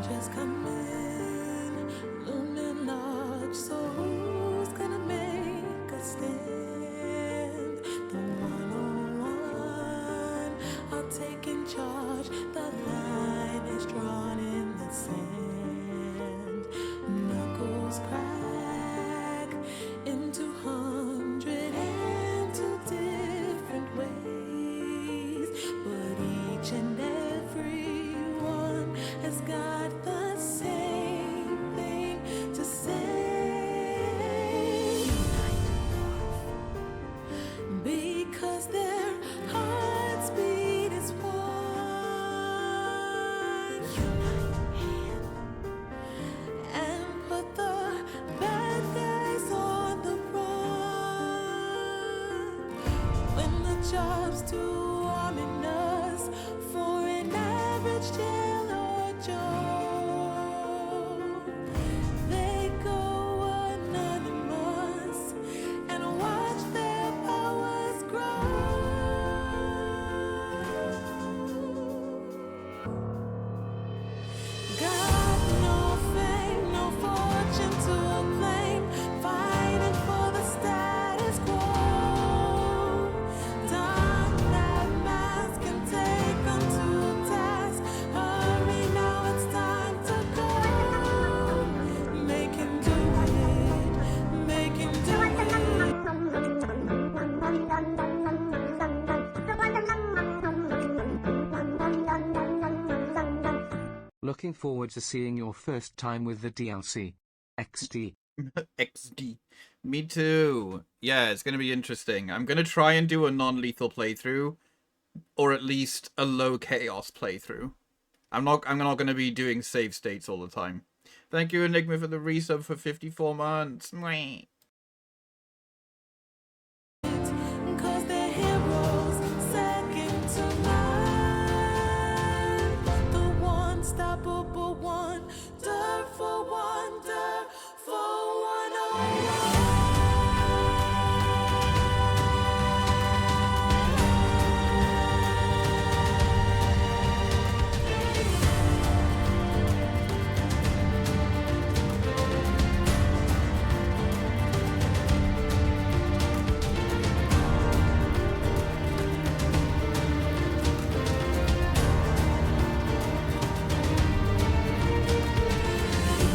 Just come in, looming large. So who's gonna make a stand? The 101 are taking charge. The line is drawn in the sand. Knuckles crack into 102 different ways, but each and every one has got the same thing to say. Because their hearts beat as one. And put the bad guys on the run. When the job's too ominous for an average Jill or Joe, they go anonymous and watch their powers grow. Got no fame, no fortune to claim, fighting for the status quo. Don that mask and take them to task. Hurry now, it's time to go. Make him do it, make him do Looking forward to seeing your first time with the DLC. XD. XD. Me too. Yeah, it's going to be interesting. I'm going to try and do a non-lethal playthrough, or at least a low chaos playthrough. I'm not going to be doing save states all the time. Thank you, Enigma, for the resub for 54 months. Mwah. it, 'cause they're heroes, second to none. The unstoppable wonder for 101.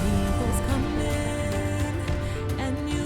Eagles come in, and you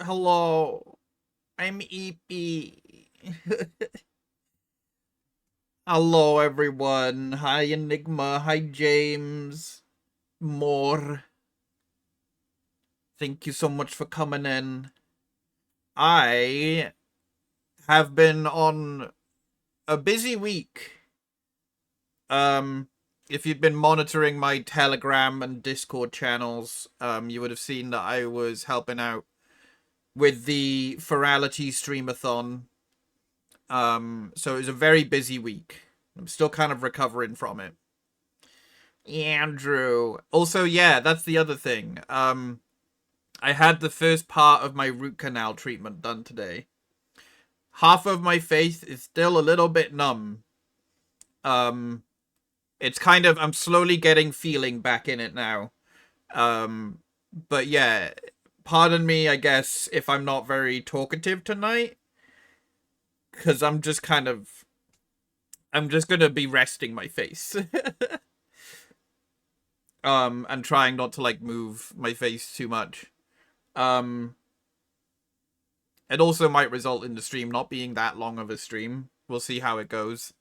Hello. I'm EP. Hello, everyone. Hi, Enigma. Hi, James. More. Thank you so much for coming in. I have been on a busy week. If you've been monitoring my Telegram and Discord channels, you would have seen that I was helping out with the Ferality Streamathon. So it was a very busy week. I'm still kind of recovering from it. Andrew. Also, yeah, that's the other thing. I had the first part of my root canal treatment done today. Half of my face is still a little bit numb. It's kind of, I'm slowly getting feeling back in it now. But yeah, pardon me, I guess, if I'm not very talkative tonight. Because I'm just gonna be resting my face. And trying not to, like, move my face too much. It also might result in the stream not being that long of a stream. We'll see how it goes.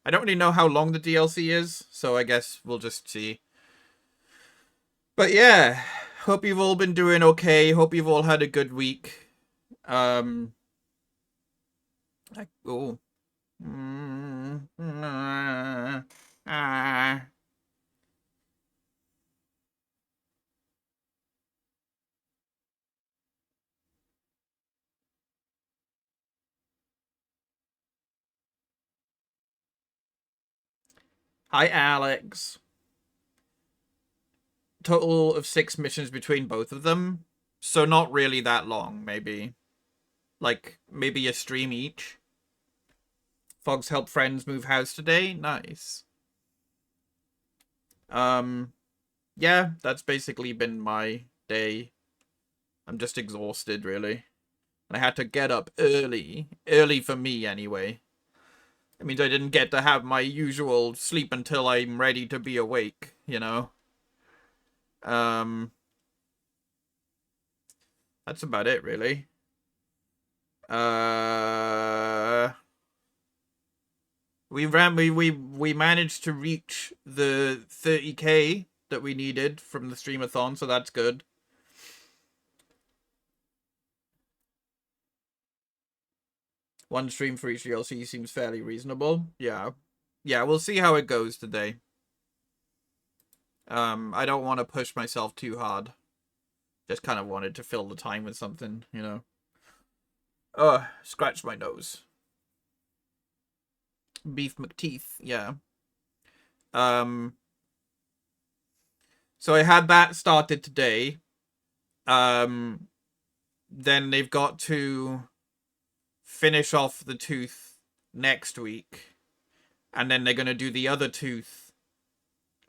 I don't really know how long the DLC is, so I guess we'll just see. But yeah, hope you've all been doing okay. Hope you've all had a good week. Oh. Hi, Alex. Total of 6 missions between both of them. So not really that long, maybe. Like, maybe a stream each. Fogs help friends move house today. Nice. Yeah, that's basically been my day. I'm just exhausted, really. I had to get up early. Early for me, anyway. It means I didn't get to have my usual sleep until I'm ready to be awake, you know? That's about it, really. We managed to reach the 30k that we needed from the streamathon, so that's good. One stream for each DLC seems fairly reasonable. Yeah. Yeah, we'll see how it goes today. I don't want to push myself too hard. Just kind of wanted to fill the time with something, you know. Scratch my nose. Beef McTeeth, yeah. So I had that started today. Then they've got to finish off the tooth next week. And then they're going to do the other tooth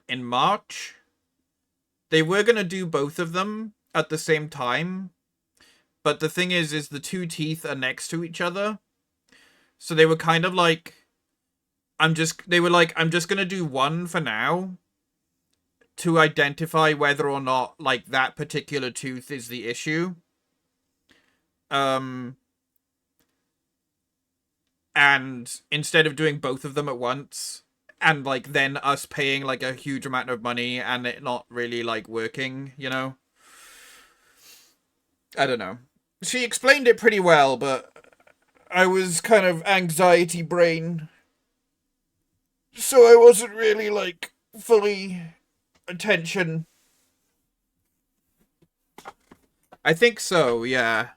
in March. They were going to do both of them at the same time. But the thing is the two teeth are next to each other. So they were kind of like, I'm just going to do one for now to identify whether or not, like, that particular tooth is the issue. And instead of doing both of them at once, and, like, then us paying, like, a huge amount of money and it not really, like, working, you know? I don't know. She explained it pretty well, but I was kind of anxiety brain. So I wasn't really, like, fully attention. I think so, yeah.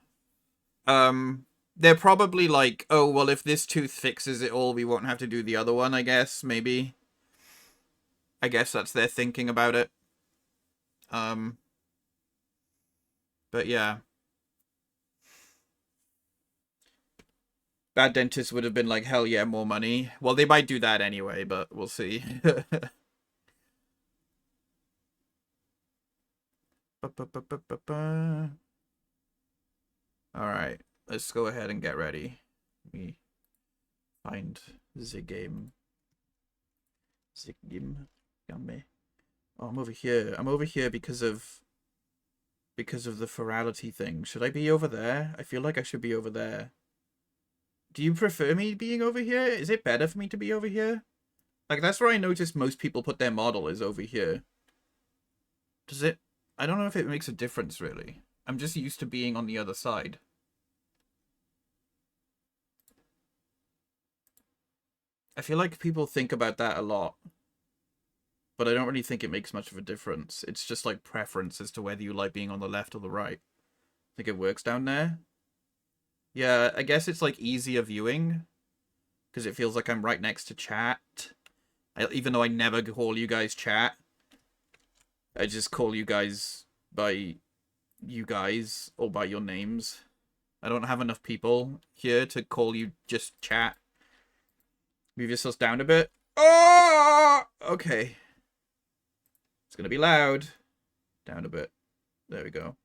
They're probably like, oh, well, if this tooth fixes it all, we won't have to do the other one, I guess, maybe. I guess that's their thinking about it. But yeah. Bad dentists would have been like, hell yeah, more money. Well, they might do that anyway, but we'll see. Alright, let's go ahead and get ready. Let me find the game. The game. Oh, I'm over here. I'm over here because because of the ferality thing. Should I be over there? I feel like I should be over there. Do you prefer me being over here? Is it better for me to be over here? Like, that's where I noticed most people put their model, is over here. Does it? I don't know if it makes a difference, really. I'm just used to being on the other side. I feel like people think about that a lot. But I don't really think it makes much of a difference. It's just like preference as to whether you like being on the left or the right. I think it works down there. Yeah, I guess it's like easier viewing. Because it feels like I'm right next to chat. Even though I never call you guys chat. I just call you guys by you guys or by your names. I don't have enough people here to call you just chat. Move yourselves down a bit. Oh! Okay. It's gonna be loud. Down a bit. There we go.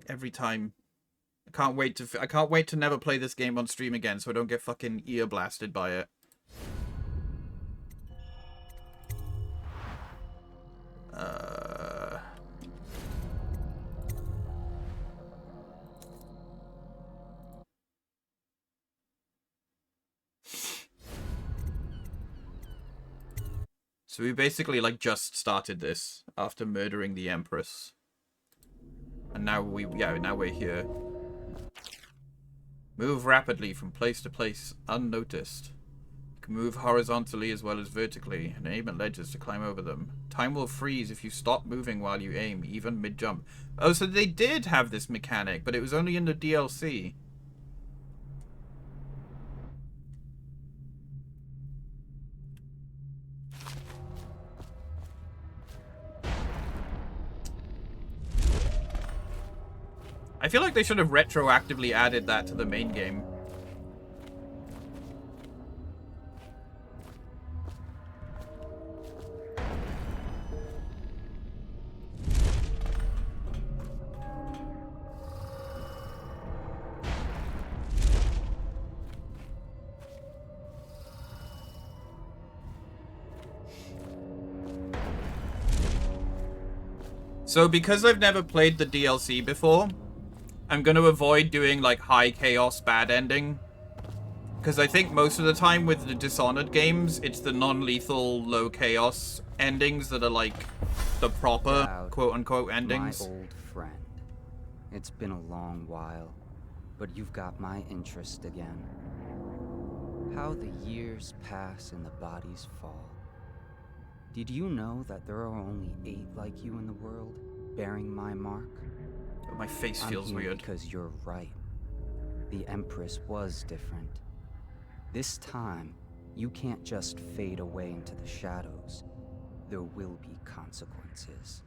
Every time. I can't wait to never play this game on stream again so I don't get fucking ear blasted by it. So we basically like just started this after murdering the Empress. And now we're here. Move rapidly from place to place unnoticed. You can move horizontally as well as vertically and aim at ledges to climb over them. Time will freeze if you stop moving while you aim, even mid-jump. Oh, so they did have this mechanic, but it was only in the DLC. I feel like they should have retroactively added that to the main game. So because I've never played the DLC before, I'm going to avoid doing, like, high chaos bad ending. Because I think most of the time with the Dishonored games, it's the non-lethal, low chaos endings that are, like, the proper, quote-unquote, endings. My old friend. It's been a long while, but you've got my interest again. How the years pass and the bodies fall. Did you know that there are only 8 like you in the world, bearing my mark? My face feels I'm here weird. Because you're right. The Empress was different. This time, you can't just fade away into the shadows. There will be consequences.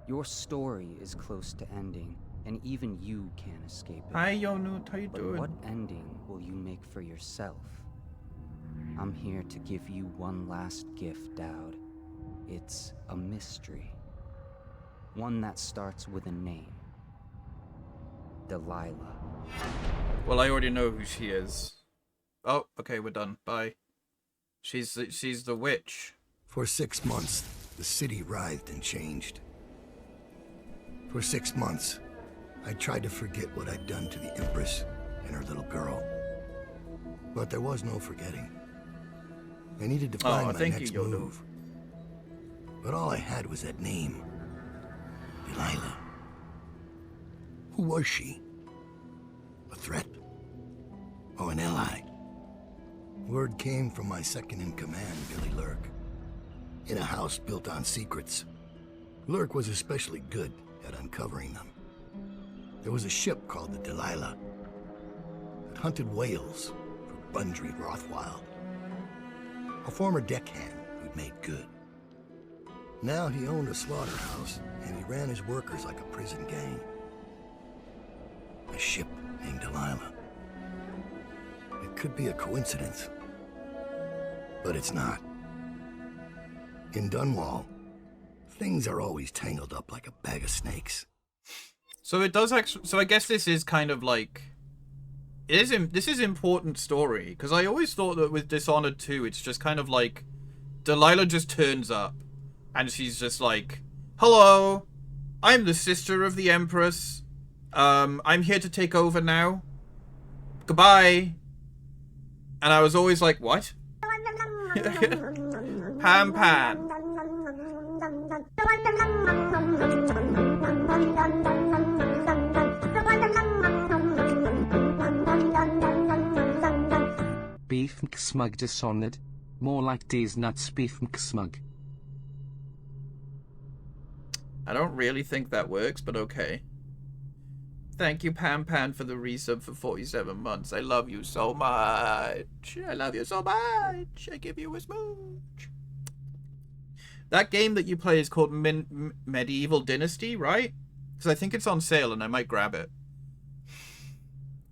Your story is close to ending, and even you can't escape it. Hi, Yonut. How you But doing? what ending will you make for yourself? I'm here to give you one last gift, Dowd. It's a mystery. One that starts with a name. Delilah. Well, I already know who she is. Oh, okay, we're done. Bye. She's the witch. For 6 months, the city writhed and changed. For 6 months, I tried to forget what I'd done to the Empress and her little girl. But there was no forgetting. I needed to find my thank next you, Yoda. move. But all I had was that name. Delilah. Who was she? A threat? Or an ally? Word came from my second-in-command, Billy Lurk. In a house built on secrets. Lurk was especially good at uncovering them. There was a ship called the Delilah that hunted whales for Bundry Rothwild. A former deckhand who'd made good. Now he owned a slaughterhouse, and he ran his workers like a prison gang. A ship named Delilah. It could be a coincidence, but it's not. In Dunwall, things are always tangled up like a bag of snakes. So it does actually. So I guess this is kind of like this is important story, because I always thought that with Dishonored 2, it's just kind of like Delilah just turns up and she's just like, hello, I'm the sister of the Empress. I'm here to take over now. Goodbye. And I was always like, what? Pam Pan. Beef smug Dishonored. More like D's nuts beef smug. I don't really think that works, but okay. Thank you, Pam Pan, for the resub for 47 months. I love you so much. I love you so much. I give you a smooch. That game that you play is called Medieval Dynasty, right? Because I think it's on sale and I might grab it.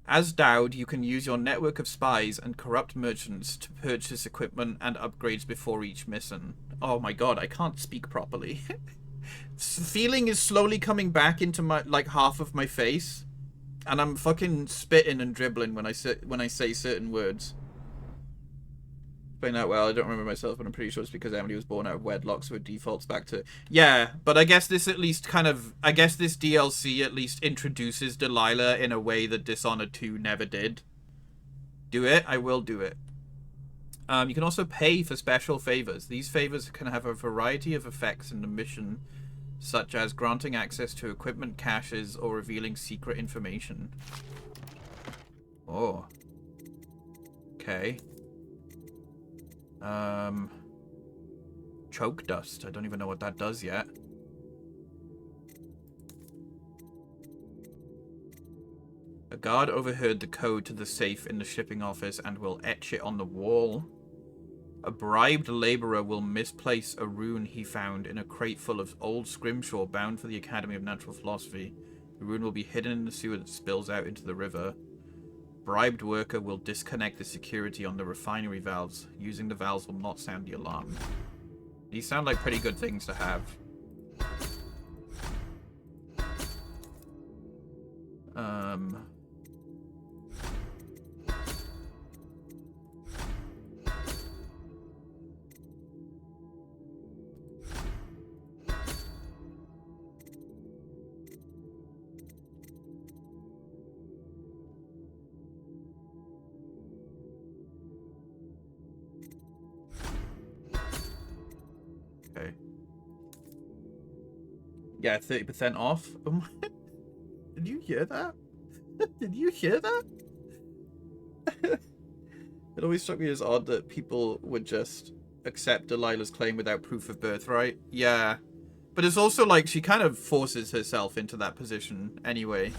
As Dowd, you can use your network of spies and corrupt merchants to purchase equipment and upgrades before each mission. Oh my god, I can't speak properly. Feeling is slowly coming back into my, like, half of my face, and I'm fucking spitting and dribbling when I say certain words. Explain that well. I don't remember myself, but I'm pretty sure it's because Emily was born out of wedlock, so it defaults back to... Yeah, but I guess this at least kind of... I guess this DLC at least introduces Delilah in a way that Dishonored 2 never did. Do it? I will do it. You can also pay for special favors. These favors can have a variety of effects in the mission, such as granting access to equipment caches or revealing secret information. Oh. Okay. Choke dust. I don't even know what that does yet. A guard overheard the code to the safe in the shipping office and will etch it on the wall. A bribed laborer will misplace a rune he found in a crate full of old scrimshaw bound for the Academy of Natural Philosophy. The rune will be hidden in the sewer that spills out into the river. Bribed worker will disconnect the security on the refinery valves. Using the valves will not sound the alarm. These sound like pretty good things to have. Okay. Yeah, 30% off. Did you hear that? Did you hear that? It always struck me as odd that people would just accept Delilah's claim without proof of birth, right? Yeah. But it's also like she kind of forces herself into that position anyway.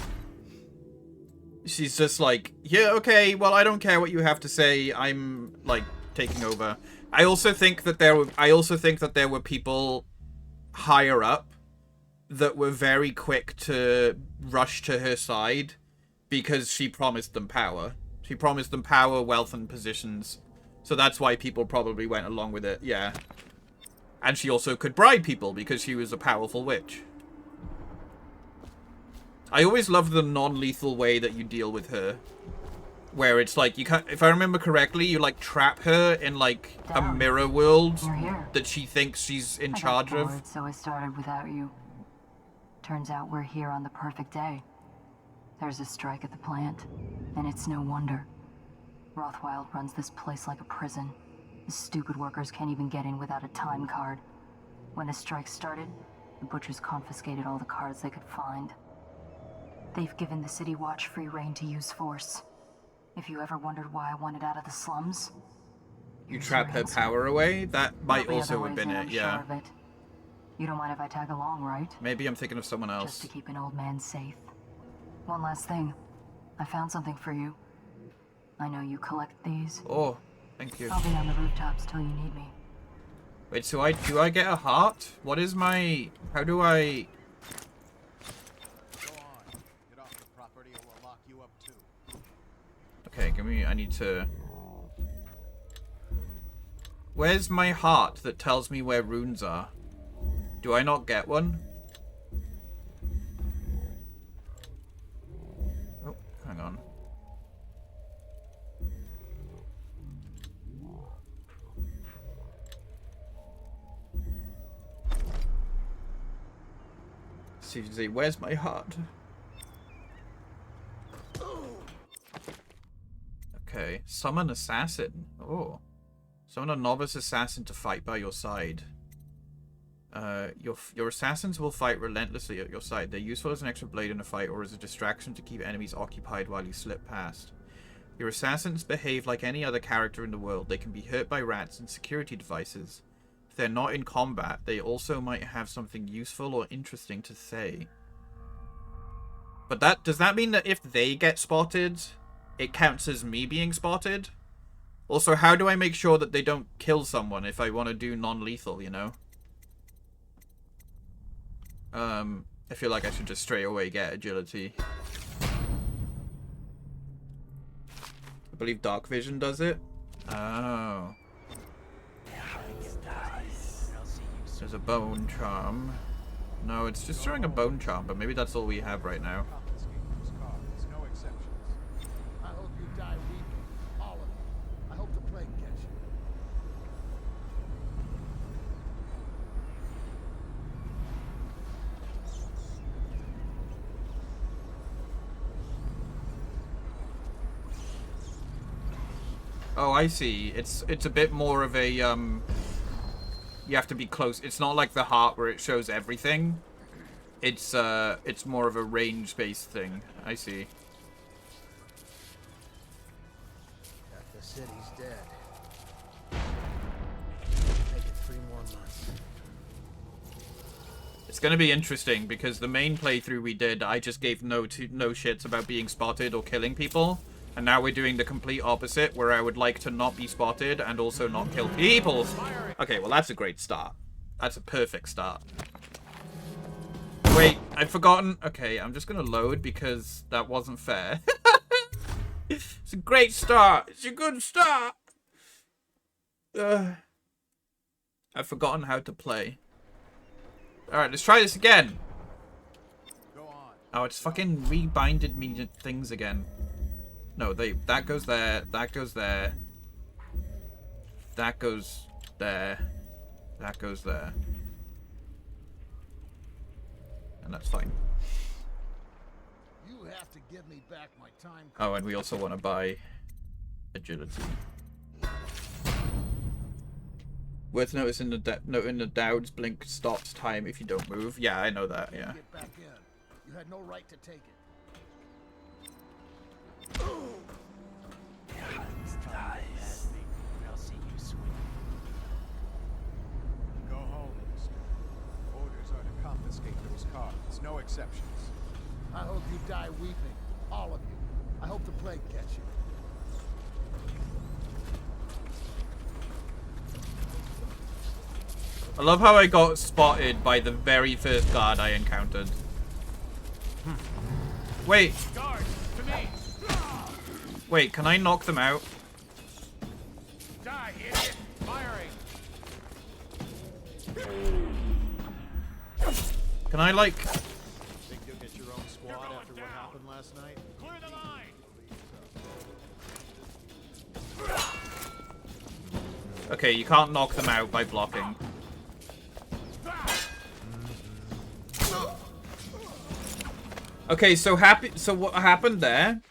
She's just like, yeah, okay, well, I don't care what you have to say. I'm, like, taking over. I also think that there were people higher up that were very quick to rush to her side because she promised them power. She promised them power, wealth, and positions. So that's why people probably went along with it, yeah. And she also could bribe people because she was a powerful witch. I always love the non-lethal way that you deal with her. Where it's like, you can't, if I remember correctly, you like trap her in like a mirror world that she thinks she's in charge of. So I started without you. Turns out we're here on the perfect day. There's a strike at the plant, and it's no wonder. Rothwild runs this place like a prison. The stupid workers can't even get in without a time card. When the strike started, the butchers confiscated all the cards they could find. They've given the City Watch free reign to use force. If you ever wondered why I wanted out of the slums... You trap her power away? That might also have been it, yeah. Sure of it. You don't mind if I tag along, right? Maybe I'm thinking of someone else. Just to keep an old man safe. One last thing. I found something for you. I know you collect these. Oh, thank you. I'll be on the rooftops till you need me. Wait, so do I get a heart? What is my... How do I... Go on. Get off the property or we'll lock you up too. Okay, give me... I need to... Where's my heart that tells me where runes are? Do I not get one? Oh, hang on. So you say, where's my heart? Okay, summon assassin. Oh. Summon a novice assassin to fight by your side. Your assassins will fight relentlessly at your side. They're useful as an extra blade in a fight or as a distraction to keep enemies occupied while you slip past. Your assassins behave like any other character in the world. They can be hurt by rats and security devices. If they're not in combat, they also might have something useful or interesting to say. But does that mean that if they get spotted, it counts as me being spotted? Also, how do I make sure that they don't kill someone if I want to do non-lethal, you know? I feel like I should just straight away get agility. I believe Dark Vision does it. Oh. There's a bone charm. No, it's just throwing a bone charm, but maybe that's all we have right now. No exceptions. I hope you die weeping, all of you. I hope the plague gets you. Oh, I see. It's a bit more of a you have to be close. It's not like the heart where it shows everything. It's more of a range-based thing. I see. Half the city's dead. Make it 3 more months. It's gonna be interesting because the main playthrough we did, I just gave no shits about being spotted or killing people. And now we're doing the complete opposite, where I would like to not be spotted and also not kill people. Okay, well that's a great start. That's a perfect start. Wait, I've forgotten. Okay, I'm just gonna load because that wasn't fair. It's a great start. It's a good start. I've forgotten how to play. Alright, let's try this again. Go on. Oh, it's fucking rebinded me to things again. No, that goes there, that goes there. That goes there. That goes there. And that's fine. You have to give me back my time. Oh, and we also want to buy agility. Worth noticing noting the Dowd's blink stops time if you don't move. Yeah, I know that, yeah. Get back in. You had no right to take it. Go home, mister. Orders are to confiscate those cards. No exceptions. I hope you die weeping, all of you. I hope the plague gets you. I love how I got spotted by the very first guard I encountered. Wait. Guards, to me! Wait, can I knock them out? Die, idiot! Firing! Can I, like... Think you'll get your own squad after what happened last night? Clear the line! Okay, you can't knock them out by blocking. Okay, so what happened there?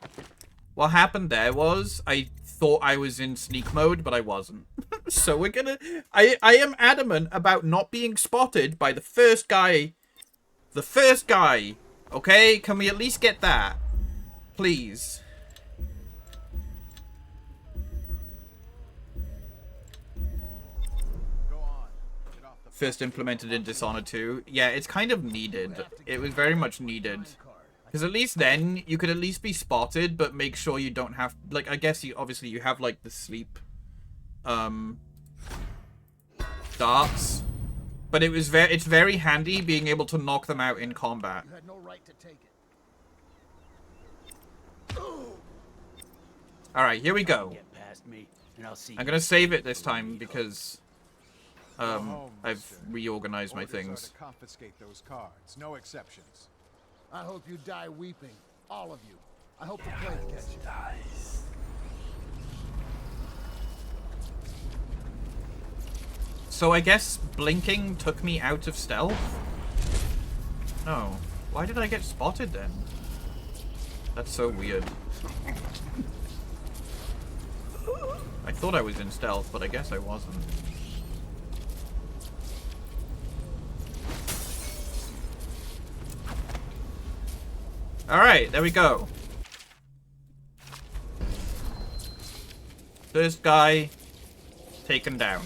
What happened there was I thought I was in sneak mode, but I wasn't. So we're gonna... I am adamant about not being spotted by the first guy. The first guy. Okay? Can we at least get that? Please. Go on. Get off the First implemented in Dishonored 2. Yeah, it's kind of needed. It was very much needed. Because at least then, you could at least be spotted, but make sure you don't have... Like, I guess you obviously you have, like, the sleep... darts. But it's very handy being able to knock them out in combat. You had no right to take it. Alright, here we go. Get past me, and I'll see I'm you. gonna save it this time because... home, I've mister. reorganized my Orders are things. to confiscate those cards. No exceptions. I hope you die weeping, all of you. I hope the plague gets you. So I guess blinking took me out of stealth? No. Why did I get spotted then? That's so weird. I thought I was in stealth, but I guess I wasn't. Alright, there we go. First guy taken down.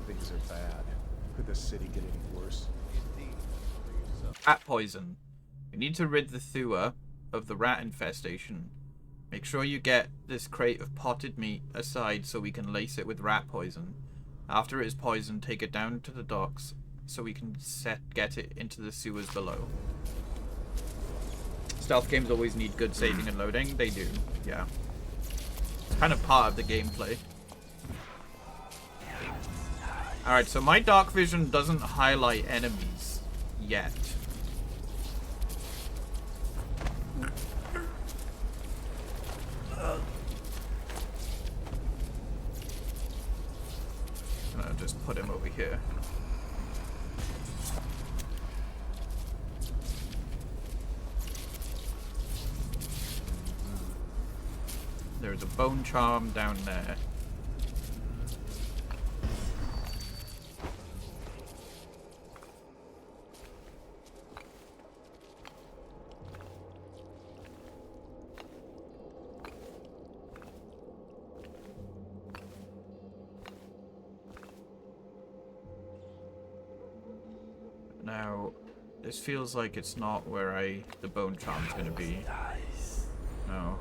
Things are bad. Could the city get any worse? Rat poison. We need to rid the sewer of the rat infestation. Make sure you get this crate of potted meat aside so we can lace it with rat poison. After it is poisoned, take it down to the docks so we can get it into the sewers below. Stealth games always need good saving and loading. They do, yeah. It's kind of part of the gameplay. Alright, so my dark vision doesn't highlight enemies yet. I'll just put him over here. There's a bone charm down there. Now, this feels like it's not where the bone charm's gonna be. No.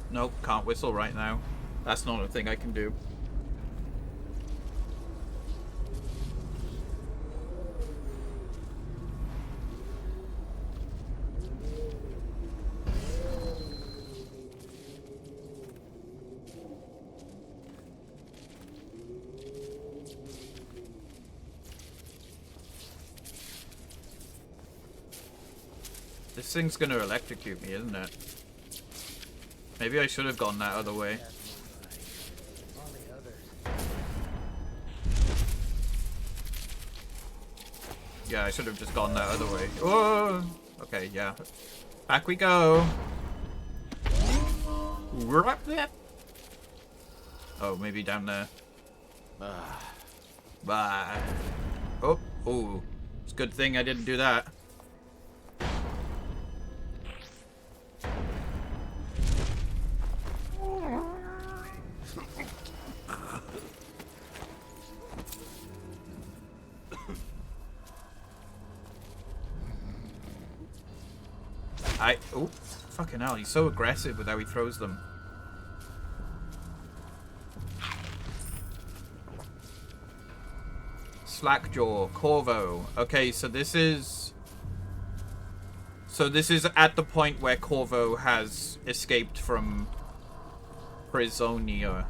Nope, can't whistle right now. That's not a thing I can do. This thing's gonna electrocute me, isn't it? Maybe I should have gone that other way. Yeah, I should have just gone that other way. Oh! Okay, yeah. Back we go. Oh, maybe down there. Bye. Oh, oh. It's a good thing I didn't do that. Oh, fucking hell, he's so aggressive with how he throws them. Slackjaw, Corvo. Okay, so this is... So this is at the point where Corvo has escaped from Prisonia.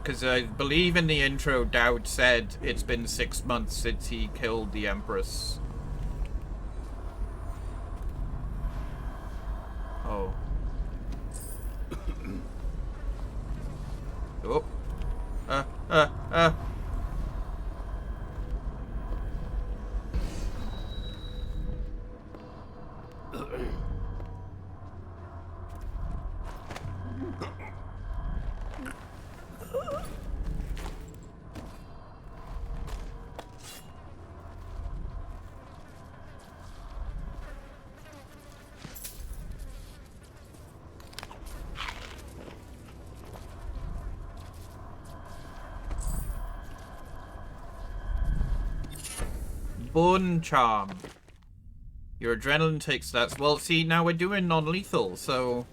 Because I believe in the intro, Dowd said it's been 6 months since he killed the Empress. Oh. Oh. Spawn charm. Your adrenaline takes stats. Well, see, now we're doing non-lethal, so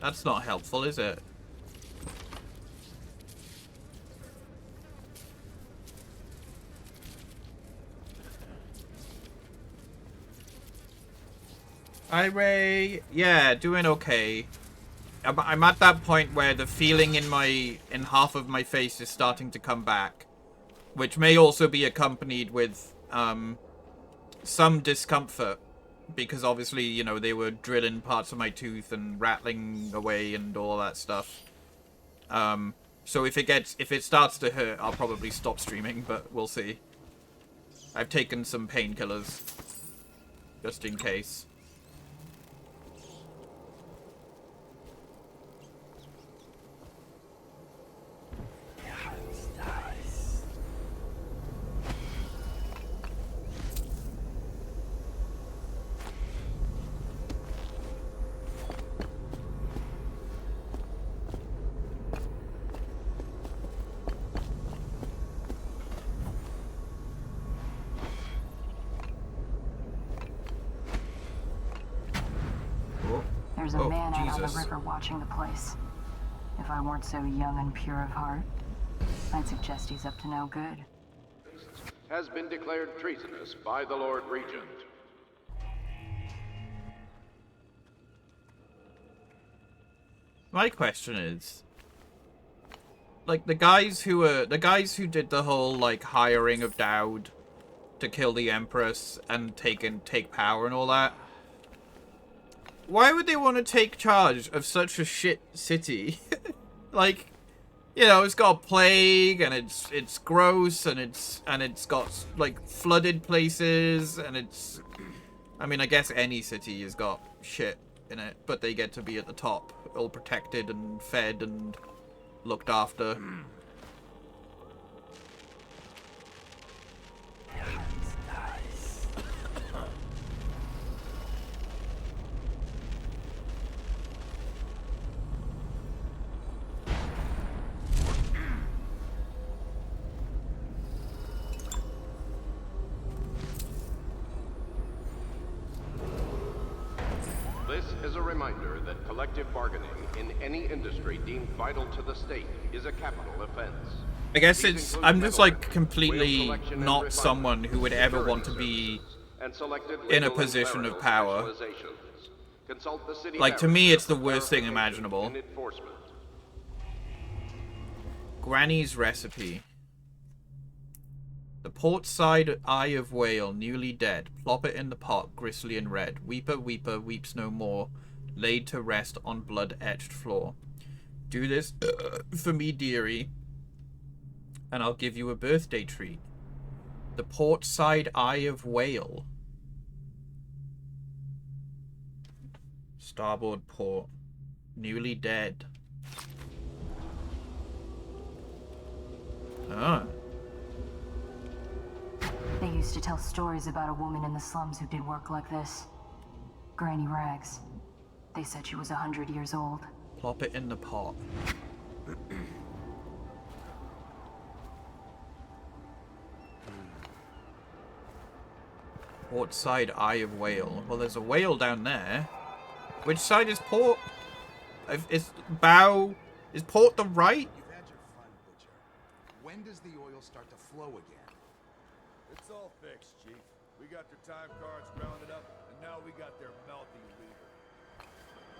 that's not helpful, is it? Hi, Ray. Yeah, doing okay. I'm at that point where the feeling in half of my face is starting to come back, which may also be accompanied with some discomfort, because obviously, you know, they were drilling parts of my tooth and rattling away and all that stuff. So if it starts to hurt, I'll probably stop streaming, but we'll see. I've taken some painkillers just in case. There's a Oh, man out on Jesus. the river watching the place. If I weren't so young and pure of heart, I'd suggest he's up to no good. Has been declared treasonous by the Lord Regent. My question is, like, the guys who did the whole, like, hiring of Dowd to kill the Empress and take power and all that, why would they want to take charge of such a shit city? Like, you know, it's got plague and it's gross and it's got, like, flooded places and it's, I mean, I guess any city has got shit in it, but they get to be at the top, all protected and fed and looked after. This is a reminder that collective bargaining in any industry deemed vital to the state is a capital offense. I guess These it's, include I'm just, like, metalwork, completely whale collection and not refinement, someone who would ever want to security be and selected in a legal and position of clerical power. specializations. Consult the city Like, to me, barrister it's the for worst thing clarification imaginable. in enforcement. Granny's recipe. The port side eye of whale, newly dead. Plop it in the pot, gristly and red. Weeper, weeper, weeps no more. Laid to rest on blood-etched floor. Do this for me, dearie, and I'll give you a birthday treat. The port side eye of whale. Starboard port. Newly dead. Ah. They used to tell stories about a woman in the slums who did work like this. Granny Rags. They said she was 100 years old. Plop it in the pot. Port side eye of whale. Well, there's a whale down there. Which side is port? Is bow? Is port the right? You've had your fun, Butcher. When does the oil start to flow again? It's all fixed, Chief. We got their time cards rounded up, and now we got their mouthy leader.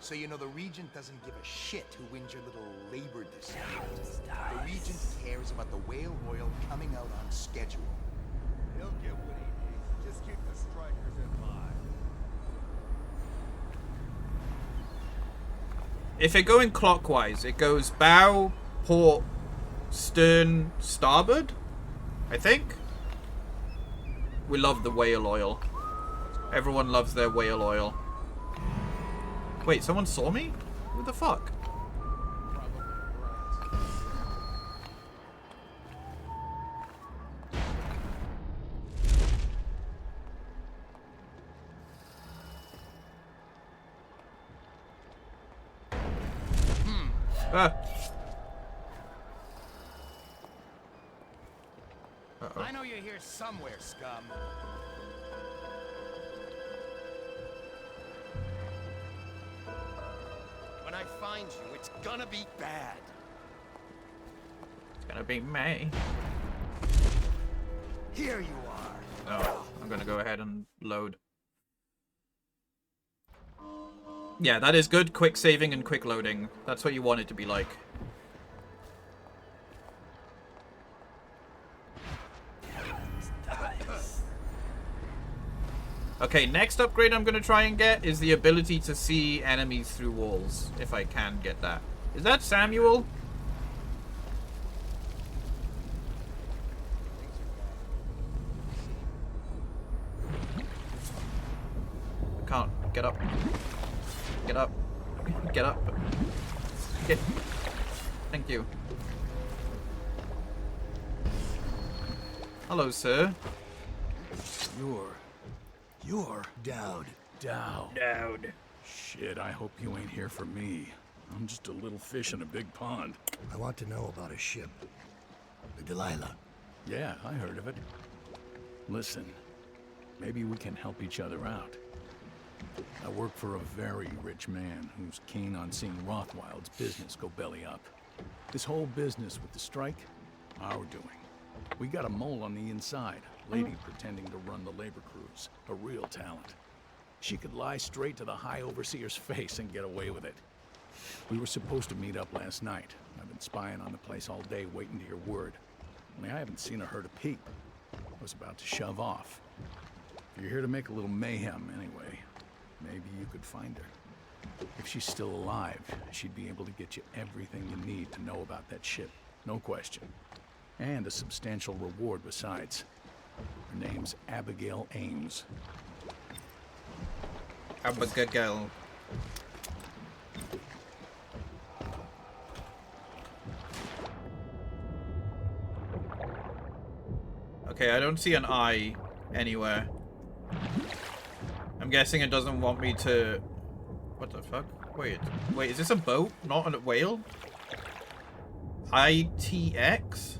So you know the Regent doesn't give a shit who wins your little labor dispute. The Regent cares about the whale oil coming out on schedule. He'll get what he needs. Just keep the strikers in line. If it going clockwise, it goes bow, port, stern, starboard, I think. We love the whale oil. Everyone loves their whale oil. Wait, someone saw me? What the fuck? Ah. I know you're here somewhere, scum. When I find you, it's gonna be bad. It's gonna be May. Here you are. Oh, I'm gonna go ahead and load. Yeah, that is good. Quick saving and quick loading. That's what you want it to be like. Okay, next upgrade I'm gonna try and get is the ability to see enemies through walls, if I can get that. Is that Samuel? I can't get up. Get up. Get up. Get. Thank you. Hello, sir. You're Dowd. Dowd. Shit, I hope you ain't here for me. I'm just a little fish in a big pond. I want to know about a ship. The Delilah. Yeah, I heard of it. Listen, maybe we can help each other out. I work for a very rich man who's keen on seeing Rothwild's business go belly up. This whole business with the strike, our doing. We got a mole on the inside, lady pretending to run the labor crews, a real talent. She could lie straight to the High Overseer's face and get away with it. We were supposed to meet up last night. I've been spying on the place all day waiting to hear word. Only I haven't seen or heard a peep. I was about to shove off. If you're here to make a little mayhem anyway, maybe you could find her. If she's still alive, she'd be able to get you everything you need to know about that ship. No question. And a substantial reward besides. Her name's Abigail Ames. Abigail. Okay, I don't see an eye anywhere. I'm guessing it doesn't want me to... What the fuck? Wait, is this a boat? Not a whale? ITX?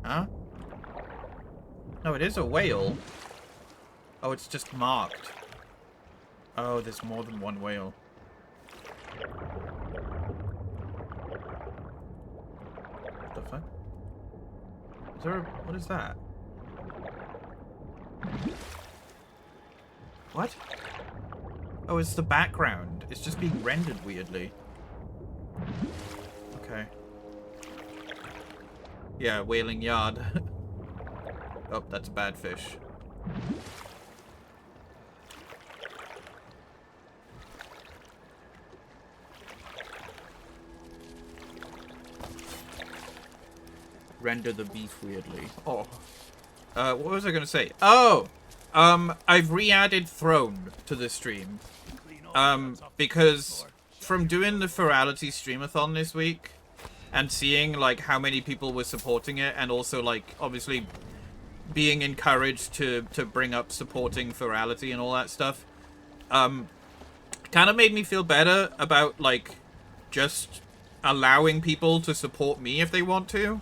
Huh? No, it is a whale. Oh, it's just marked. Oh, there's more than one whale. What the fuck? Is there a... What is that? What? Oh, it's the background. It's just being rendered weirdly. Okay. Yeah, whaling yard. Oh, that's a bad fish. Render the beef weirdly. Oh. What was I gonna say? Oh! I've re-added Throne to the stream. Because from doing the Ferality Streamathon this week, and seeing, like, how many people were supporting it, and also, like, obviously being encouraged to bring up supporting Ferality and all that stuff, kind of made me feel better about, like, just allowing people to support me if they want to.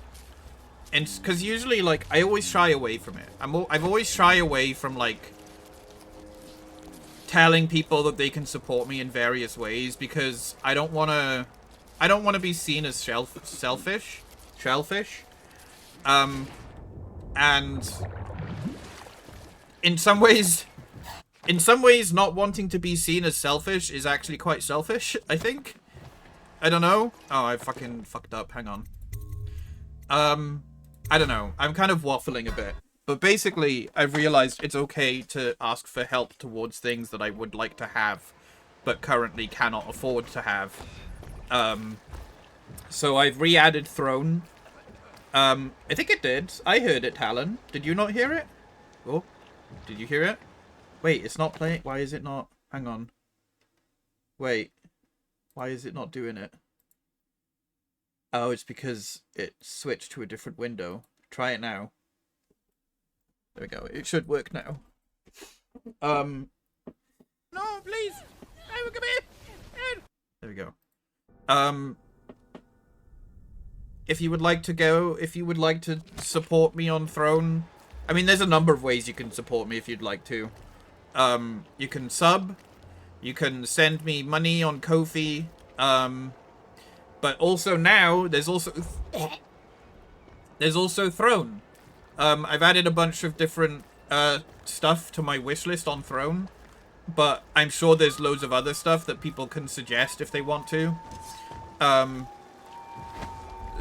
And because usually, like, I always shy away from it. I've always shy away from, like, telling people that they can support me in various ways, because I don't want to be seen as shellfish. And in some ways, not wanting to be seen as selfish is actually quite selfish, I think. I don't know. Oh, I fucking fucked up. Hang on. I don't know. I'm kind of waffling a bit. But basically, I've realized it's okay to ask for help towards things that I would like to have, but currently cannot afford to have. So I've re-added Throne. I think it did. I heard it, Talon. Did you not hear it? Oh, did you hear it? Wait, it's not playing. Why is it not? Hang on. Wait. Why is it not doing it? Oh, it's because it switched to a different window. Try it now. There we go. It should work now. No, please. Come here. There we go. if you would like to go, if you would like to support me on Throne, I mean, there's a number of ways you can support me if you'd like to. You can sub, you can send me money on Ko-fi, but also now there's also Throne. I've added a bunch of different stuff to my wish list on Throne, but I'm sure there's loads of other stuff that people can suggest if they want to.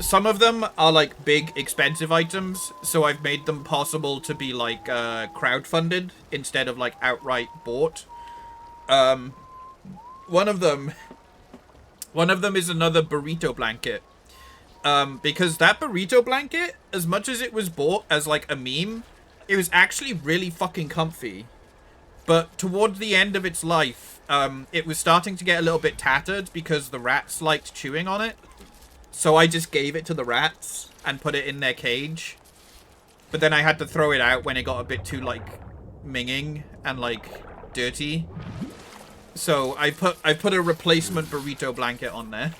Some of them are like big expensive items, so I've made them possible to be like crowdfunded instead of like outright bought. One of them is another burrito blanket. Because that burrito blanket, as much as it was bought as like a meme, it was actually really fucking comfy. But towards the end of its life, it was starting to get a little bit tattered because the rats liked chewing on it. So I just gave it to the rats and put it in their cage. But then I had to throw it out when it got a bit too, like, minging and, like, dirty. So I put a replacement burrito blanket on there.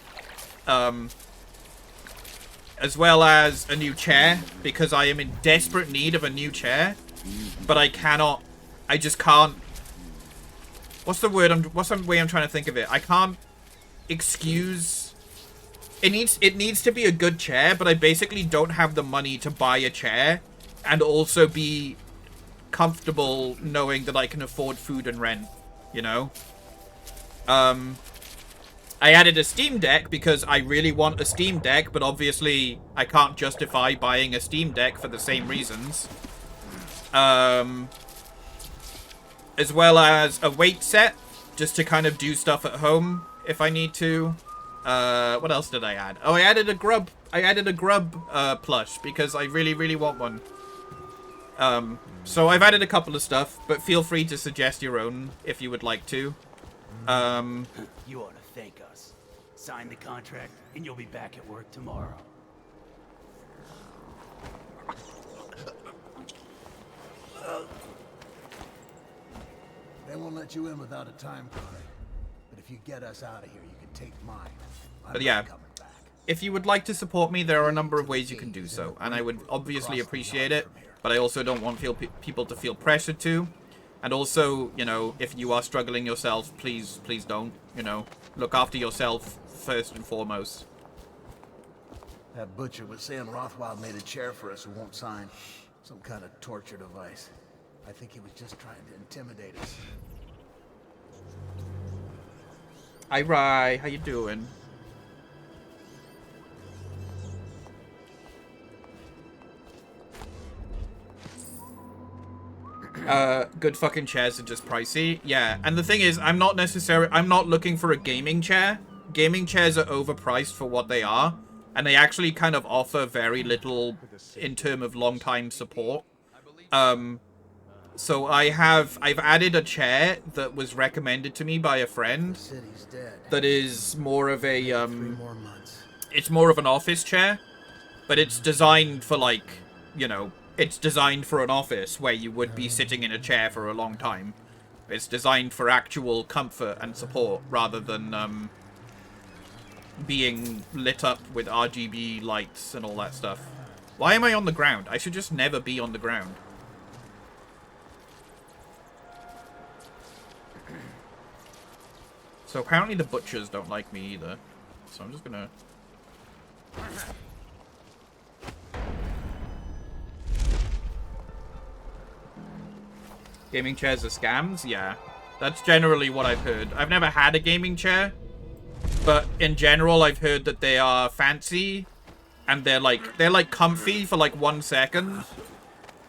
As well as a new chair, because I am in desperate need of a new chair. But I just can't... What's the way I'm trying to think of it? I can't excuse... It needs to be a good chair, but I basically don't have the money to buy a chair and also be comfortable knowing that I can afford food and rent, you know? I added a Steam Deck because I really want a Steam Deck, but obviously I can't justify buying a Steam Deck for the same reasons. As well as a weight set, just to kind of do stuff at home if I need to. What else did I add? Oh, I added a grub plush because I really, really want one. So I've added a couple of stuff, but feel free to suggest your own if you would like to. You ought to thank us. Sign the contract, and you'll be back at work tomorrow. They won't let you in without a time card. But if you get us out of here, you can take mine. I'm But yeah, not coming back. if you would like to support me, there are a number of ways you can do so, and I would obviously appreciate it, but I also don't want people to feel pressured to. And also, you know, if you are struggling yourself, please don't, you know, look after yourself first and foremost. That butcher was saying Rothwild made a chair for us who won't sign. Some kind of torture device. I think he was just trying to intimidate us. Hi, Rye. How you doing? Good fucking chairs are just pricey. Yeah, and the thing is, I'm not looking for a gaming chair. Gaming chairs are overpriced for what they are, and they actually kind of offer very little in terms of long-time support. So I've added a chair that was recommended to me by a friend that is more of a it's more of an office chair, but it's designed for, like, you know, it's designed for an office where you would be sitting in a chair for a long time. It's designed for actual comfort and support rather than being lit up with RGB lights and all that stuff. Why am I on the ground? I should just never be on the ground. So apparently the butchers don't like me either. So I'm just gonna... Gaming chairs are scams? Yeah. That's generally what I've heard. I've never had a gaming chair, but in general I've heard that they are fancy and they're like comfy for like 1 second,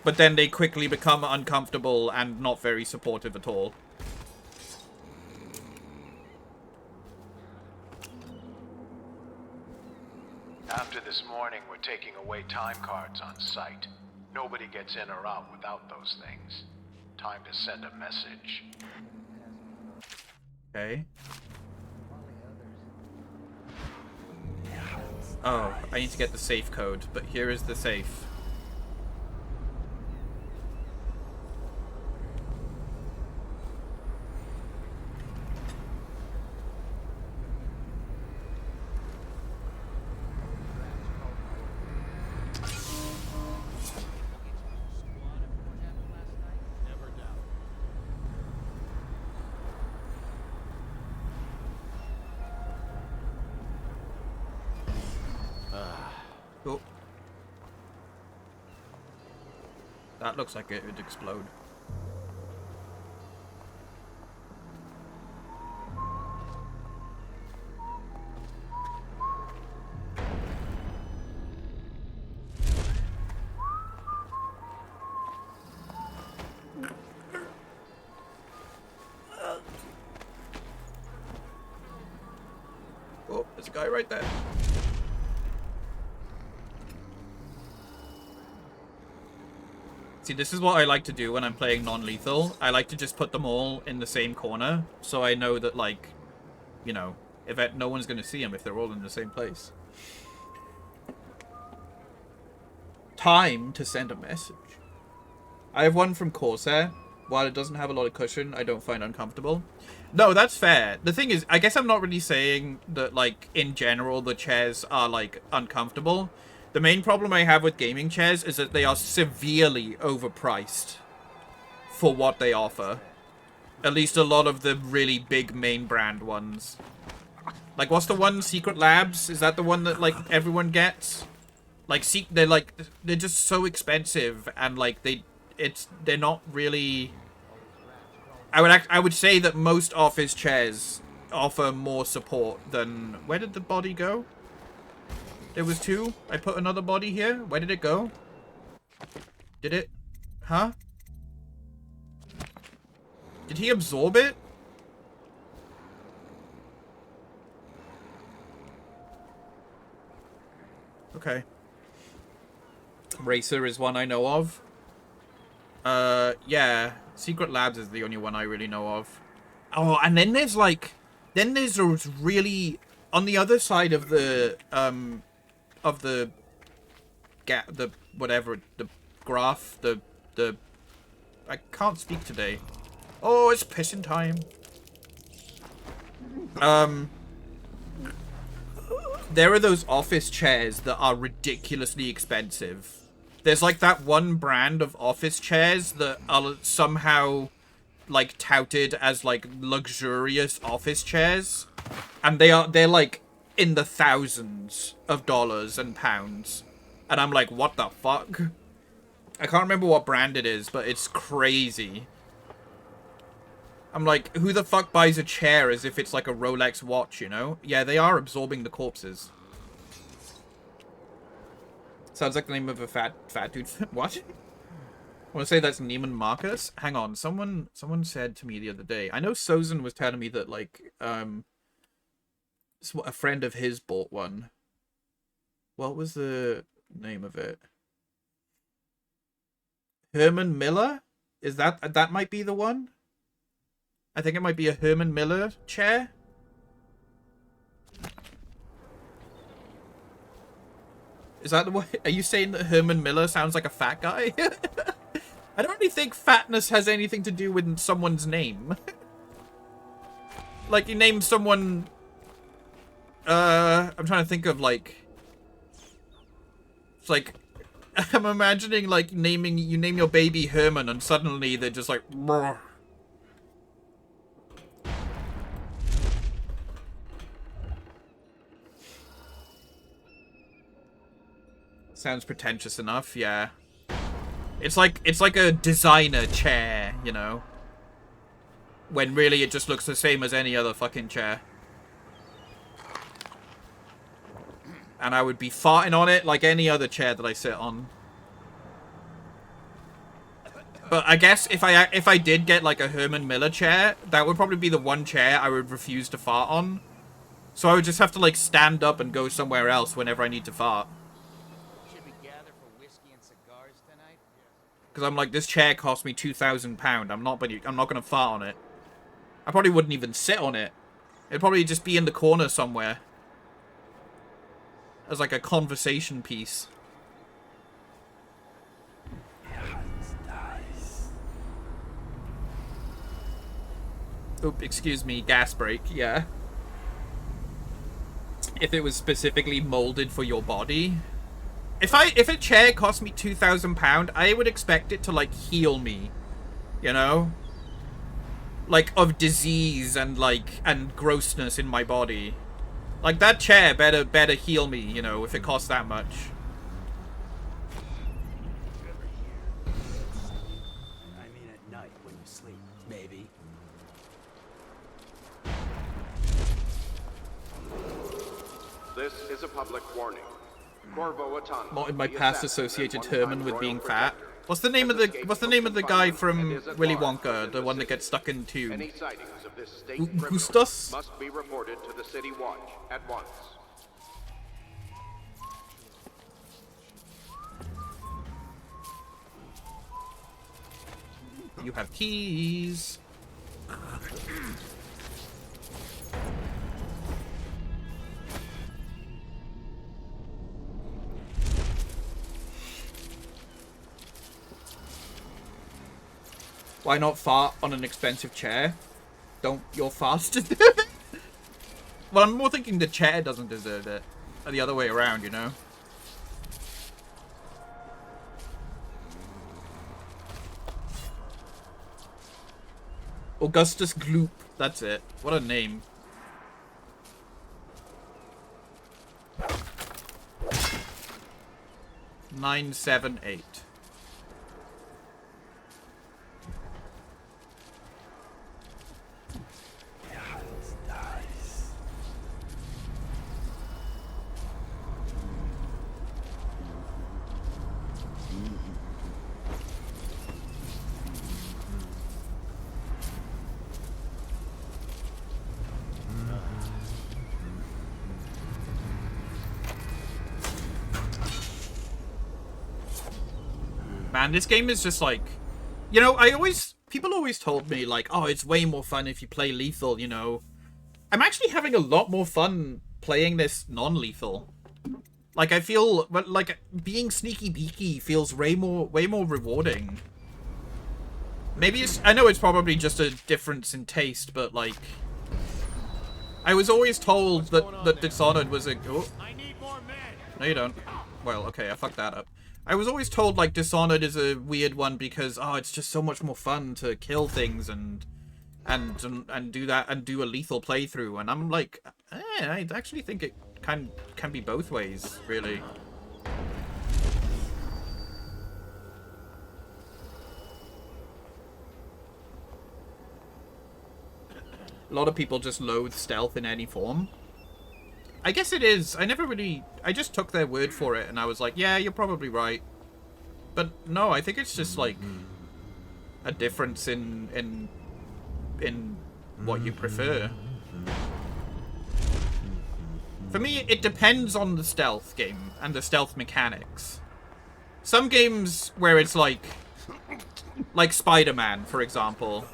but then they quickly become uncomfortable and not very supportive at all. After this morning, we're taking away time cards on site. Nobody gets in or out without those things. Time to send a message. Okay. Oh, I need to get the safe code, but here is the safe. That looks like it would explode. Oh, there's a guy right there. See, this is what I like to do when I'm playing non-lethal. I like to just put them all in the same corner, so I know that, like, you know, no one's going to see them if they're all in the same place. Time to send a message. I have one from Corsair. While it doesn't have a lot of cushion, I don't find uncomfortable. No, that's fair. The thing is, I guess I'm not really saying that, like, in general, the chairs are, like, uncomfortable. The main problem I have with gaming chairs is that they are severely overpriced for what they offer. At least a lot of the really big main brand ones. Like, what's the one? Secret Labs? Is that the one that, like, everyone gets? Like, they're just so expensive, and, like, they're not really... I would say that most office chairs offer more support than... Where did the body go? There was two. I put another body here. Where did it go? Did it? Huh? Did he absorb it? Okay. Racer is one I know of. Yeah. Secret Labs is the only one I really know of. Oh, and then there's like... Then there's those really... On the other side of the, whatever, the graph, I can't speak today. Oh, it's pissing time. There are those office chairs that are ridiculously expensive. There's like that one brand of office chairs that are somehow, like, touted as, like, luxurious office chairs. And they're like in the thousands of dollars and pounds. And I'm like, what the fuck? I can't remember what brand it is, but it's crazy. I'm like, who the fuck buys a chair as if it's like a Rolex watch, you know? Yeah, they are absorbing the corpses. Sounds like the name of a fat dude. What? I want to say that's Neiman Marcus. Hang on, someone said to me the other day. I know Sozin was telling me that, like, a friend of his bought one. What was the name of it? Herman Miller? Is that might be the one? I think it might be a Herman Miller chair. Is that the one? Are you saying that Herman Miller sounds like a fat guy? I don't really think fatness has anything to do with someone's name. Like, you name someone... I'm trying to think of, like... It's like... I'm imagining, like, you name your baby Herman, and suddenly they're just like... Brr. Sounds pretentious enough, yeah. It's like a designer chair, you know? When really it just looks the same as any other fucking chair. And I would be farting on it like any other chair that I sit on. But I guess if I did get like a Herman Miller chair, that would probably be the one chair I would refuse to fart on. So I would just have to like stand up and go somewhere else whenever I need to fart. Because I'm like, this chair cost me £2,000. I'm not gonna fart on it. I probably wouldn't even sit on it. It'd probably just be in the corner somewhere. As like a conversation piece. Oop, excuse me, gas brake, yeah. If it was specifically molded for your body. If a chair cost me £2,000, I would expect it to like heal me. You know? Like of disease and like and grossness in my body. Like that chair better heal me, you know, if it costs that much. This is a public warning. Corvo Autonomous, Not in my the past assassin associated and one-time Herman with royal being fat. protector, What's the name has of the escaped What's the name of the from guy confinement and from is at Willy large Wonka, within the one that city. gets stuck in tube? Any sightings of this state Gu- criminal Gustus? must be reported to the City Watch at once. You have keys. Why not fart on an expensive chair? Don't your farts deserve it? Well, I'm more thinking the chair doesn't deserve it. Or the other way around, you know? Augustus Gloop. That's it. What a name. Nine, 7, 8. Man, this game is just like, you know, people always told me like, oh, it's way more fun if you play lethal, you know. I'm actually having a lot more fun playing this non-lethal. Like, I feel like being sneaky beaky feels way more rewarding. Maybe I know it's probably just a difference in taste, but like, I was always told that Dishonored was a... Oh. I need more men. No, you don't. Well, okay, I fucked that up. I was always told, like, Dishonored is a weird one because, oh, it's just so much more fun to kill things and do that and do a lethal playthrough. And I'm like, I actually think it can be both ways, really. A lot of people just loathe stealth in any form. I guess it is. I just took their word for it and I was like, yeah, you're probably right. But no, I think it's just like a difference in what you prefer. For me, it depends on the stealth game and the stealth mechanics. Some games where it's like Spider-Man, for example.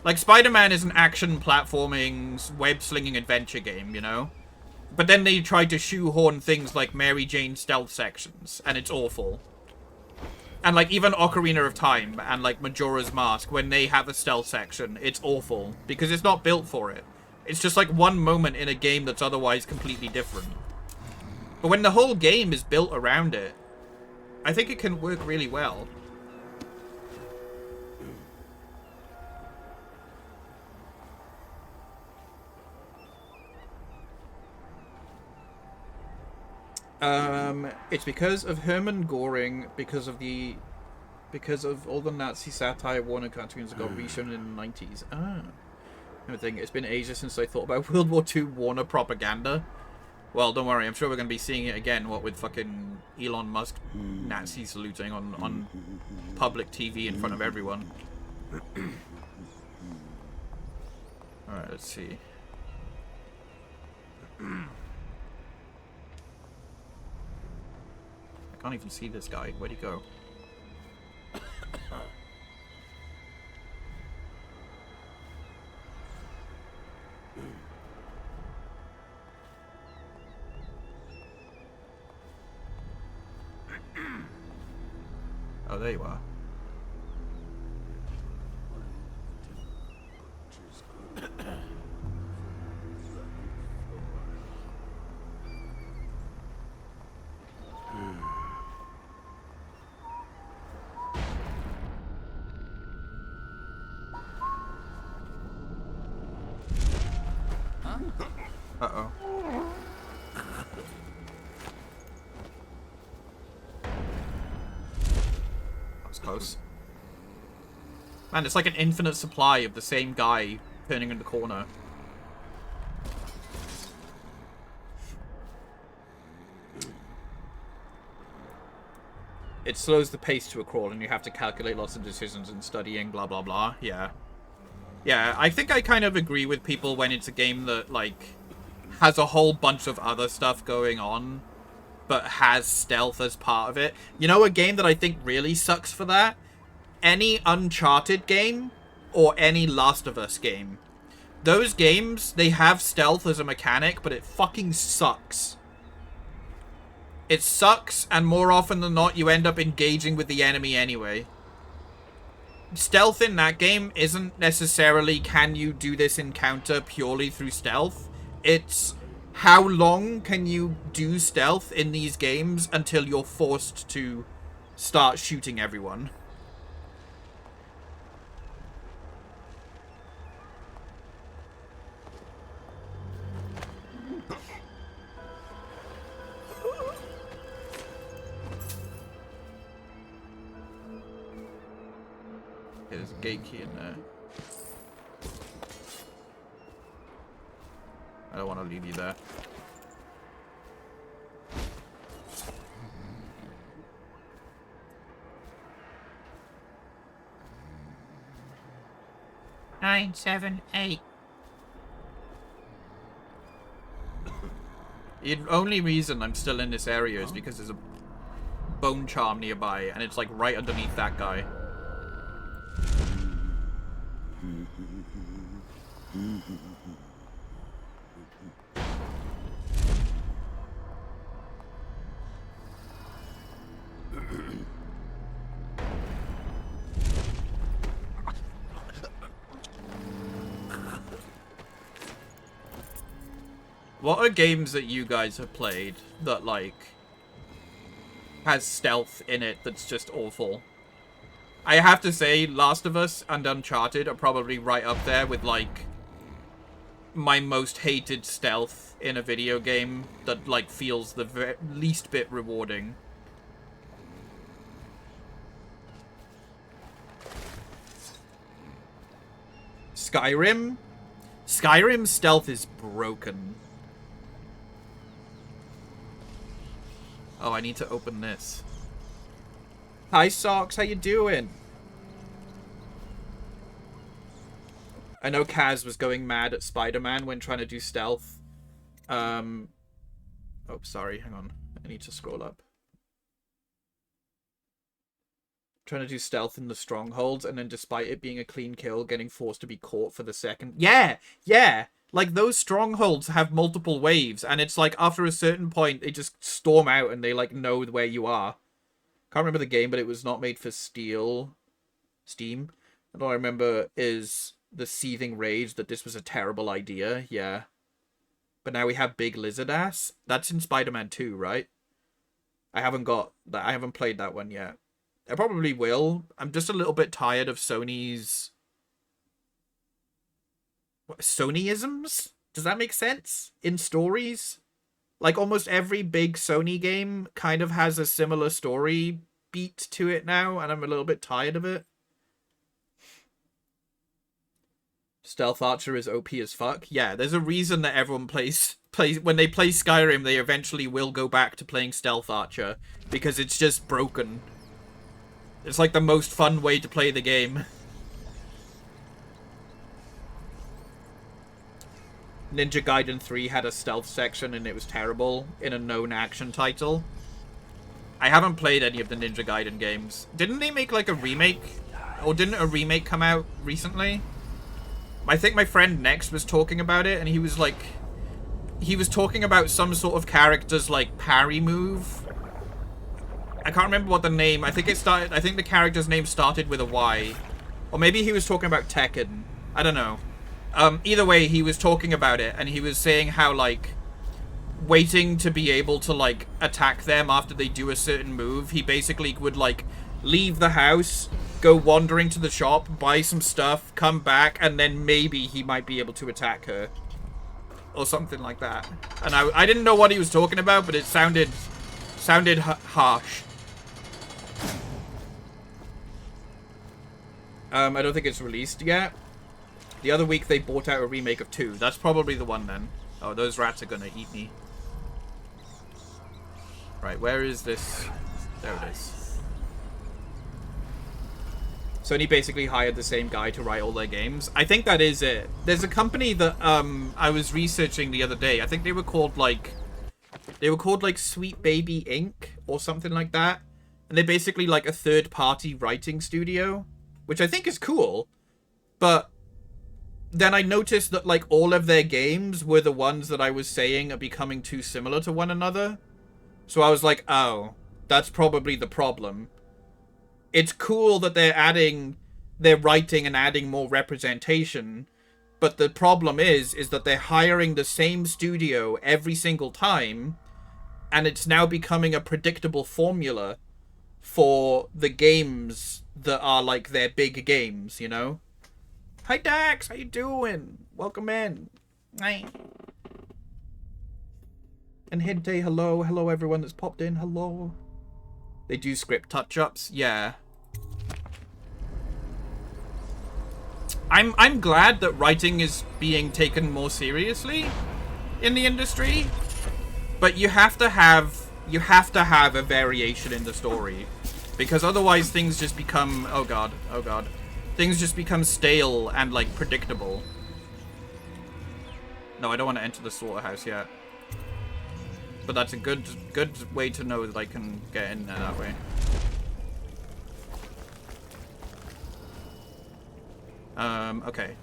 Like, Spider-Man is an action platforming, web-slinging adventure game, you know? But then they try to shoehorn things like Mary Jane stealth sections, and it's awful. And, like, even Ocarina of Time and, like, Majora's Mask, when they have a stealth section, it's awful. Because it's not built for it. It's just, like, one moment in a game that's otherwise completely different. But when the whole game is built around it, I think it can work really well. It's because of Hermann Göring, because of all the Nazi satire Warner cartoons that got reshown in the 90s. Everything. It's been ages since I thought about World War II Warner propaganda. Well, don't worry, I'm sure we're gonna be seeing it again, what with fucking Elon Musk Nazi saluting on public TV in front of everyone. Alright, let's see. I can't even see this guy. Where'd he go? Oh, there you are. Uh-oh. That was close. And it's like an infinite supply of the same guy turning in the corner. It slows the pace to a crawl, and you have to calculate lots of decisions and studying, blah, blah, blah. Yeah. Yeah, I think I kind of agree with people when it's a game that, like, has a whole bunch of other stuff going on, but has stealth as part of it. You know, a game that I think really sucks for that? Any Uncharted game or any Last of Us game. Those games, they have stealth as a mechanic, but it fucking sucks. It sucks, and more often than not, you end up engaging with the enemy anyway. Stealth in that game isn't necessarily can you do this encounter purely through stealth. It's how long can you do stealth in these games until you're forced to start shooting everyone. There's a gate key in there. I don't want to leave you there. Nine, 7, 8. The only reason I'm still in this area is because there's a bone charm nearby, and it's like right underneath that guy. What are games that you guys have played that, like, has stealth in it that's just awful? I have to say, Last of Us and Uncharted are probably right up there with, like, my most hated stealth in a video game that, like, feels the least bit rewarding. Skyrim? Skyrim's stealth is broken. Oh, I need to open this. Hi, Socks. How you doing? I know Kaz was going mad at Spider-Man when trying to do stealth. Oh, sorry. Hang on. I need to scroll up. Trying to do stealth in the strongholds, and then despite it being a clean kill, getting forced to be caught for the second. Yeah! Yeah! Like, those strongholds have multiple waves, and it's like, after a certain point, they just storm out and they, like, know where you are. Can't remember the game, but it was not made for Steam. And all I remember is the seething rage that this was a terrible idea. Yeah. But now we have Big Lizard Ass. That's in Spider-Man 2, right? I haven't got that. I haven't played that one yet. I probably will. I'm just a little bit tired of Sony's... What, Sonyisms? Does that make sense? In stories? Like, almost every big Sony game kind of has a similar story beat to it now, and I'm a little bit tired of it. Stealth Archer is OP as fuck. Yeah, there's a reason that everyone plays when they play Skyrim, they eventually will go back to playing Stealth Archer, because it's just broken. It's like the most fun way to play the game. Ninja Gaiden 3 had a stealth section and it was terrible in a known action title. I haven't played any of the Ninja Gaiden games. Didn't they make like a remake? Or didn't a remake come out recently? I think my friend Next was talking about it, and he was like... He was talking about some sort of character's like parry move. I can't remember what the name... I think the character's name started with a Y. Or maybe he was talking about Tekken. I don't know. Either way, he was talking about it, and he was saying how, like, waiting to be able to, like, attack them after they do a certain move, he basically would, like, leave the house, go wandering to the shop, buy some stuff, come back, and then maybe he might be able to attack her. Or something like that. And I didn't know what he was talking about, but it sounded harsh. I don't think it's released yet. The other week they bought out a remake of 2. That's probably the one then. Oh, those rats are gonna eat me. Right, where is this? There it is. Sony basically hired the same guy to write all their games. I think that is it. There's a company that I was researching the other day. I think they were called like Sweet Baby Inc. or something like that. And they're basically like a third-party writing studio, which I think is cool. But then I noticed that like all of their games were the ones that I was saying are becoming too similar to one another. So I was like, oh, that's probably the problem. It's cool that they're writing and adding more representation, but the problem is that they're hiring the same studio every single time, and it's now becoming a predictable formula for the games that are like their big games, you know? Hi Dax, how you doing? Welcome in. Hi. And Hinte, hello. Hello everyone that's popped in, hello. They do script touch-ups, yeah. I'm glad that writing is being taken more seriously in the industry, but you have to have a variation in the story, because otherwise things just become oh god, things just become stale and like predictable. No, I don't want to enter the slaughterhouse yet, but that's a good way to know that I can get in there that way. Okay.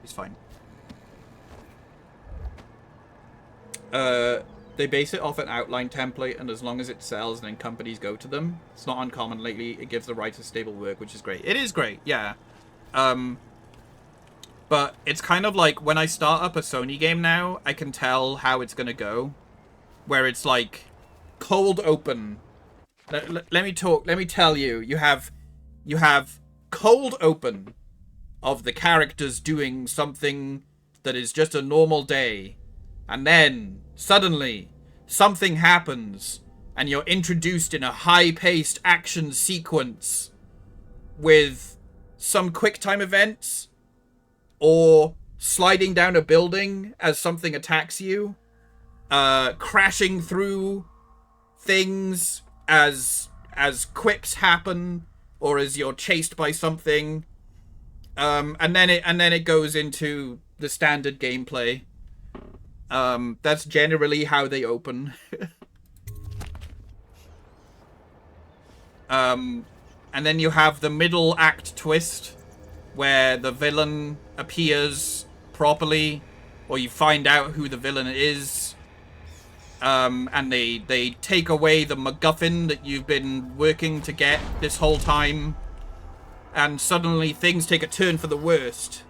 He's fine. They base it off an outline template, and as long as it sells, then companies go to them. It's not uncommon lately. It gives the writer stable work, which is great. It is great, yeah. But it's kind of like when I start up a Sony game now, I can tell how it's gonna go. Where it's like cold open. Let me tell you. You have cold open of the characters doing something that is just a normal day, and then suddenly something happens and you're introduced in a high-paced action sequence with some quick time events or sliding down a building as something attacks you, crashing through things as quips happen, or as you're chased by something, and then it goes into the standard gameplay. That's generally how they open. And then you have the middle act twist, where the villain appears properly, or you find out who the villain is. And they take away the MacGuffin that you've been working to get this whole time, and suddenly things take a turn for the worst.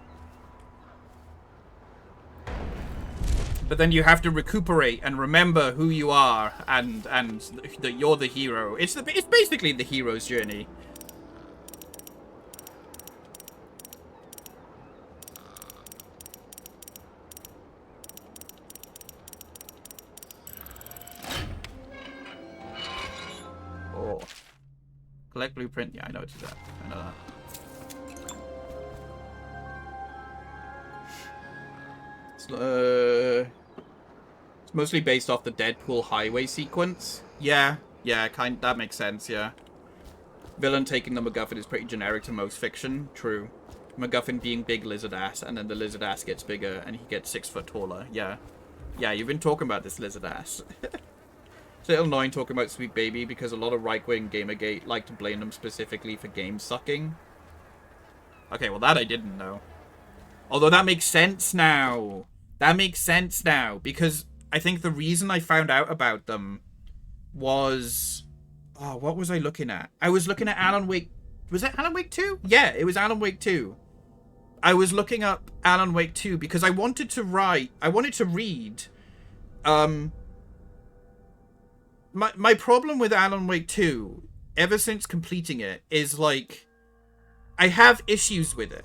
But then you have to recuperate and remember who you are, and that you're the hero. It's basically the hero's journey. Oh. Collect blueprint. Yeah, I know it's that. I know that. It's mostly based off the Deadpool highway sequence. Yeah, that makes sense, yeah. Villain taking the MacGuffin is pretty generic to most fiction. True. MacGuffin being big lizard ass, and then the lizard ass gets bigger, and he gets 6 foot taller. Yeah. Yeah, you've been talking about this lizard ass. It's a little annoying talking about Sweet Baby, because a lot of right-wing Gamergate like to blame them specifically for game sucking. Okay, well that I didn't know. Although that makes sense now. That makes sense now, because I think the reason I found out about them was... Oh, what was I looking at? I was looking at Alan Wake... Was it Alan Wake 2? Yeah, it was Alan Wake 2. I was looking up Alan Wake 2 because I wanted to read... My problem with Alan Wake 2, ever since completing it, is like... I have issues with it.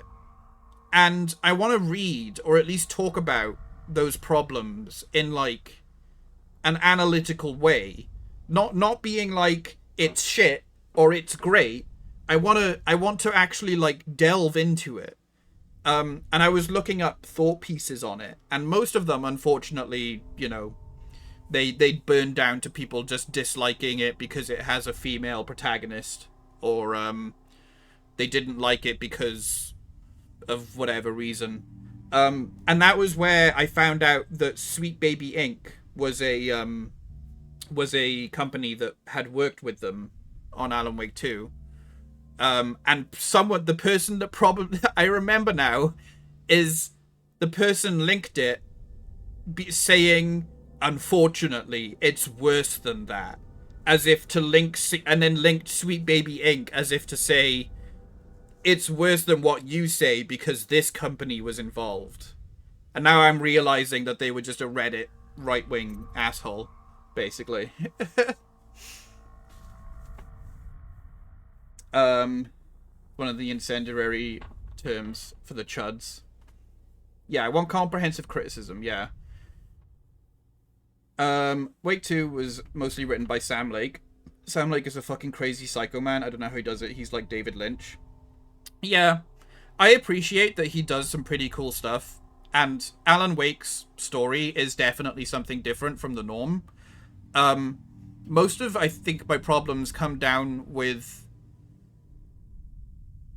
And I want to read, or at least talk about, those problems in, like, an analytical way. Not being like, it's shit, or it's great, I want to actually like delve into it. And I was looking up thought pieces on it, and most of them, unfortunately, you know, they burn down to people just disliking it because it has a female protagonist, or they didn't like it because of whatever reason. And that was where I found out that Sweet Baby Inc. was a company that had worked with them on Alan Wake 2. And the person that probably I remember now is the person linked it saying, unfortunately, it's worse than that, as if to link, and then linked Sweet Baby Inc. as if to say, it's worse than what you say because this company was involved. And now I'm realizing that they were just a Reddit right-wing asshole, basically. One of the incendiary terms for the chuds. Yeah, I want comprehensive criticism, yeah. Wake 2 was mostly written by Sam Lake. Sam Lake is a fucking crazy psycho man. I don't know how he does it. He's like David Lynch. Yeah, I appreciate that he does some pretty cool stuff. And Alan Wake's story is definitely something different from the norm. Most of, I think, my problems come down with...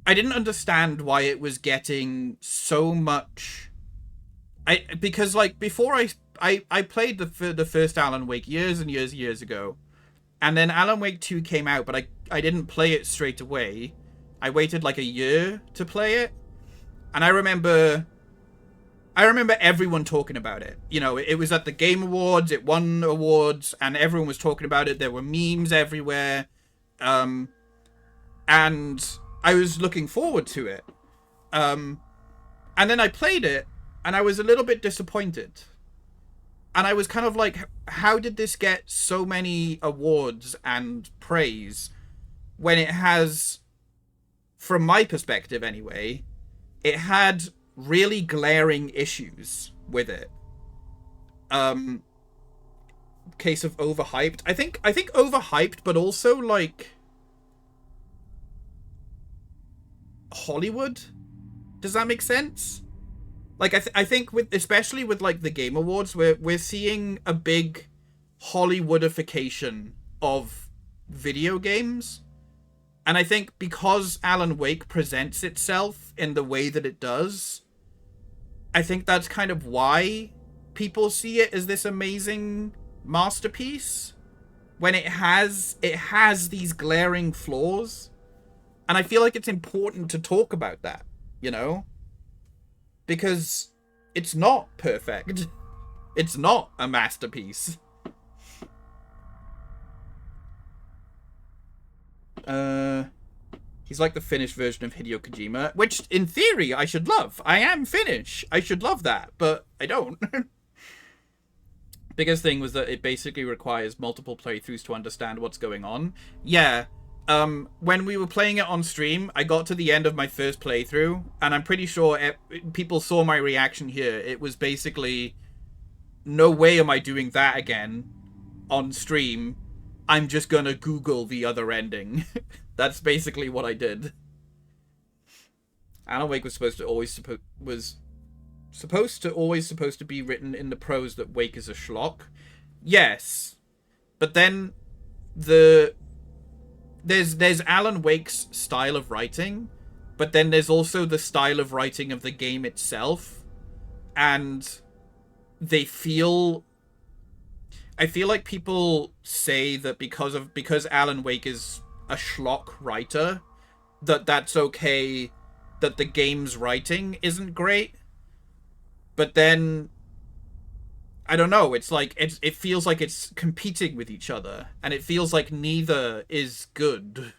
I didn't understand why it was getting so much... Because, like, before I played the first Alan Wake years and years ago. And then Alan Wake 2 came out, but I didn't play it straight away. I waited like a year to play it. And I remember everyone talking about it. You know, it was at the Game Awards, it won awards, and everyone was talking about it. There were memes everywhere. And I was looking forward to it. And then I played it, and I was a little bit disappointed. And I was kind of like, how did this get so many awards and praise when it has, from my perspective anyway, it had really glaring issues with it. Case of overhyped. I think overhyped, but also like Hollywood. Does that make sense? Like I think with, especially with like the Game Awards, we're seeing a big Hollywoodification of video games. And I think because Alan Wake presents itself in the way that it does, I think that's kind of why people see it as this amazing masterpiece, when it has these glaring flaws. And I feel like it's important to talk about that, you know? Because it's not perfect. It's not a masterpiece. He's like the Finnish version of Hideo Kojima, which in theory I should love. I am Finnish. I should love that, but I don't. Biggest thing was that it basically requires multiple playthroughs to understand what's going on. Yeah. When we were playing it on stream, I got to the end of my first playthrough, and I'm pretty sure people saw my reaction here. It was basically, no way am I doing that again on stream. I'm just gonna Google the other ending. That's basically what I did. Alan Wake was supposed to always be written in the prose that Wake is a schlock. Yes, but then there's Alan Wake's style of writing, but then there's also the style of writing of the game itself, and I feel like people say that because Alan Wake is a schlock writer, that's okay, that the game's writing isn't great. But then I don't know, it's like it feels like it's competing with each other, and it feels like neither is good.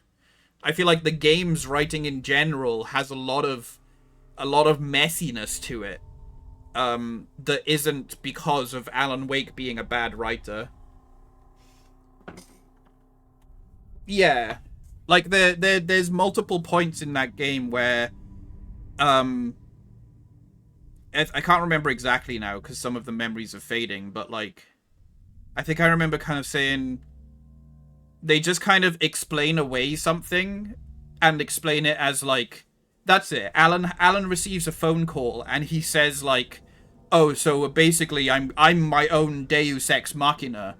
I feel like the game's writing in general has a lot of messiness to it, that isn't because of Alan Wake being a bad writer. Yeah, like there's multiple points in that game where I can't remember exactly now because some of the memories are fading, but like I think I remember kind of saying they just kind of explain away something and explain it as like, that's it. Alan receives a phone call and he says like, oh, so basically I'm my own Deus Ex Machina.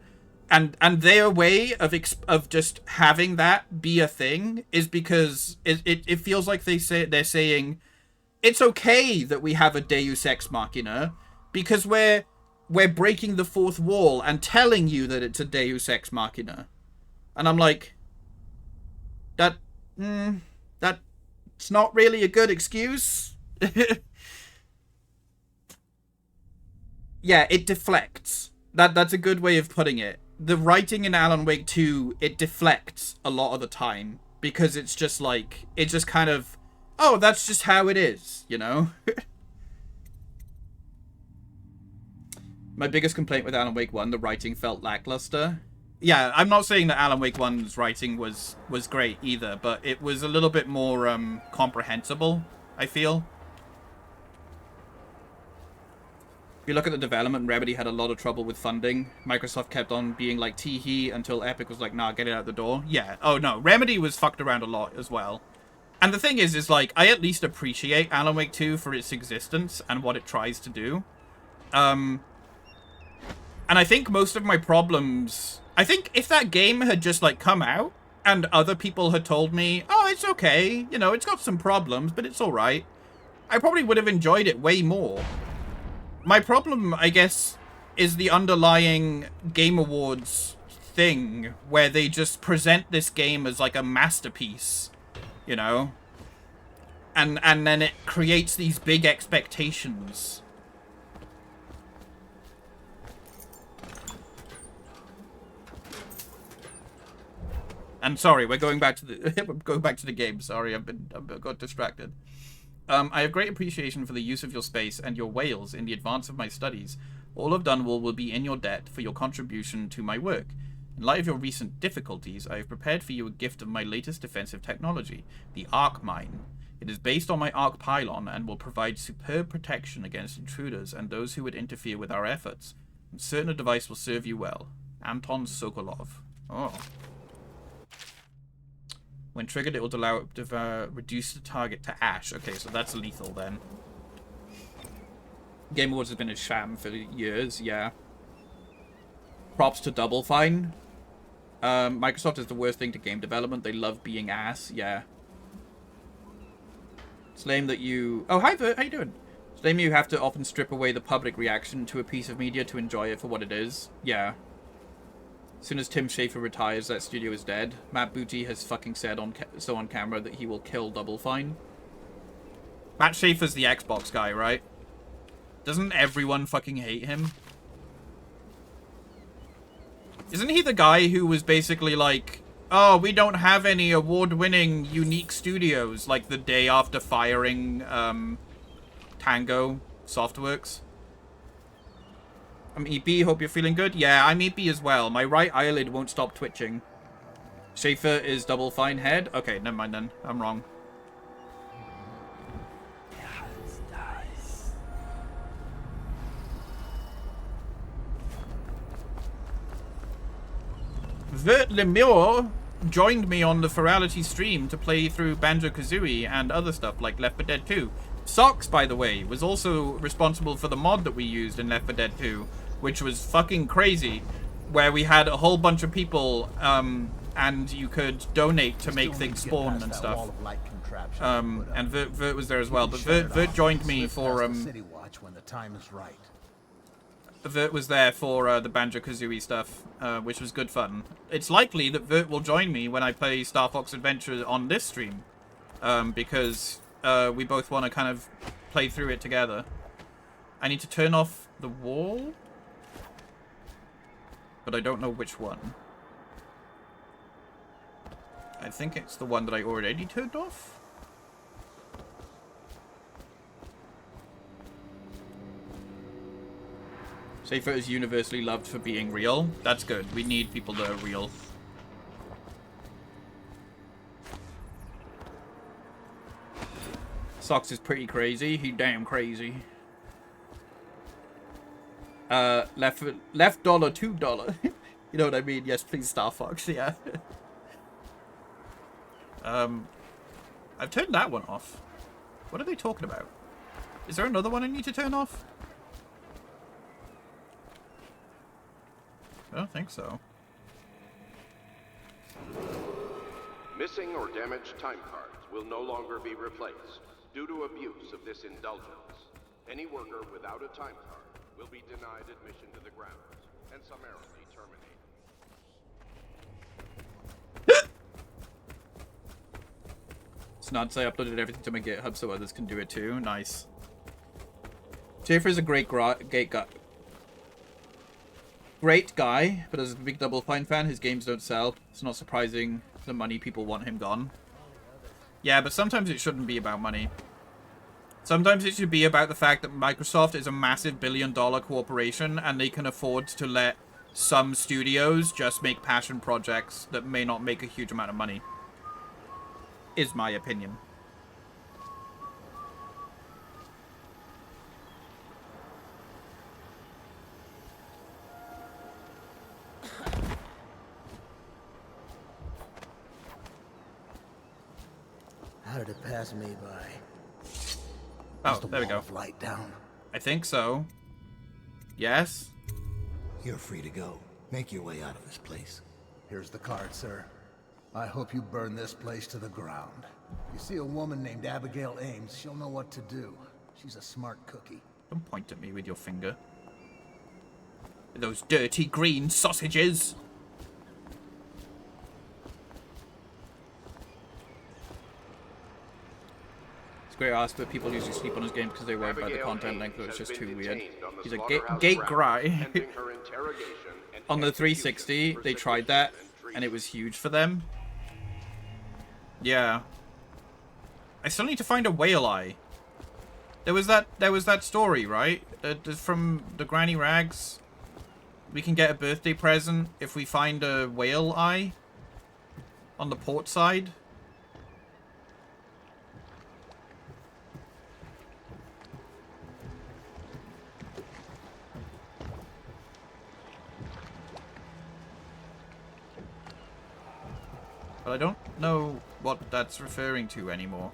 And their way of just having that be a thing is because it feels like they're saying it's okay that we have a Deus Ex Machina because we're breaking the fourth wall and telling you that it's a Deus Ex Machina. And I'm like, that's not really a good excuse. Yeah, it deflects. That's a good way of putting it. The writing in Alan Wake 2, it deflects a lot of the time because it's just like, it's just kind of, oh, that's just how it is, you know? My biggest complaint with Alan Wake 1, the writing felt lackluster. Yeah, I'm not saying that Alan Wake 1's writing was great either, but it was a little bit more comprehensible, I feel. If you look at the development, Remedy had a lot of trouble with funding. Microsoft kept on being like, tee-hee, until Epic was like, nah, get it out the door. Yeah, oh no, Remedy was fucked around a lot as well. And the thing is like, I at least appreciate Alan Wake 2 for its existence and what it tries to do. And I think most of my problems... I think if that game had just, like, come out and other people had told me, oh, it's okay, you know, it's got some problems, but it's alright, I probably would have enjoyed it way more. My problem, I guess, is the underlying Game Awards thing where they just present this game as, like, a masterpiece, you know? And then it creates these big expectations. And sorry, we're going back to the game. Sorry, I've got distracted. I have great appreciation for the use of your space and your whales in the advance of my studies. All of Dunwall will be in your debt for your contribution to my work. In light of your recent difficulties, I have prepared for you a gift of my latest defensive technology, the Arc Mine. It is based on my Arc Pylon and will provide superb protection against intruders and those who would interfere with our efforts. I'm certain the device will serve you well. Anton Sokolov. Oh. When triggered, it will allow it to reduce the target to ash. Okay, so that's lethal then. Game Awards has been a sham for years, yeah. Props to Double Fine. Microsoft is the worst thing to game development. They love being ass, yeah. It's lame that you... Oh, hi, Vert. How you doing? It's lame you have to often strip away the public reaction to a piece of media to enjoy it for what it is. Yeah. As soon as Tim Schafer retires, that studio is dead. Matt Booty has fucking said on camera that he will kill Double Fine. Matt Schafer's the Xbox guy, right? Doesn't everyone fucking hate him? Isn't he the guy who was basically like, oh, we don't have any award-winning unique studios, like the day after firing Tango Softworks? I'm EP, hope you're feeling good. Yeah, I'm EP as well. My right eyelid won't stop twitching. Schaefer is Double Fine head? Okay, never mind then. I'm wrong. Vert Lemure joined me on the Ferality stream to play through Banjo-Kazooie and other stuff like Left 4 Dead 2. Socks, by the way, was also responsible for the mod that we used in Left 4 Dead 2, which was fucking crazy, where we had a whole bunch of people, and you could donate to make things spawn and stuff. And Vert was there as well, but Vert joined me for, Vert was there for the Banjo-Kazooie stuff, which was good fun. It's likely that Vert will join me when I play Star Fox Adventure on this stream, because we both want to kind of play through it together. I need to turn off the wall, but I don't know which one. I think it's the one that I already turned off. Safer is universally loved for being real. That's good. We need people that are real. Socks is pretty crazy. He damn crazy. Left dollar, $2. You know what I mean? Yes, please, Star Fox. Yeah. I've turned that one off. What are they talking about? Is there another one I need to turn off? I don't think so. Missing or damaged time cards will no longer be replaced due to abuse of this indulgence. Any worker without a time card will be denied admission to the grounds and summarily terminated. It's not say I uploaded everything to my GitHub so others can do it too. Nice. Schaefer is a great guy, but as a big Double Fine fan, his games don't sell. It's not surprising the money people want him gone. Yeah, but sometimes it shouldn't be about money. Sometimes it should be about the fact that Microsoft is a massive billion-dollar corporation and they can afford to let some studios just make passion projects that may not make a huge amount of money. Is my opinion. How did it pass me by? Oh, Is the there we wall go. of light down? I think so. Yes? You're free to go. Make your way out of this place. Here's the card, sir. I hope you burn this place to the ground. You see a woman named Abigail Ames, she'll know what to do. She's a smart cookie. Don't point at me with your finger. Those dirty green sausages! It's great ask, but people usually sleep on his games because they worry about the content length, but it's just too weird. He's a gate guy. On the 360, they tried that, and it was huge for them. Yeah. I still need to find a whale eye. There was that story, right? From the Granny Rags. We can get a birthday present if we find a whale eye on the port side. But I don't know what that's referring to anymore.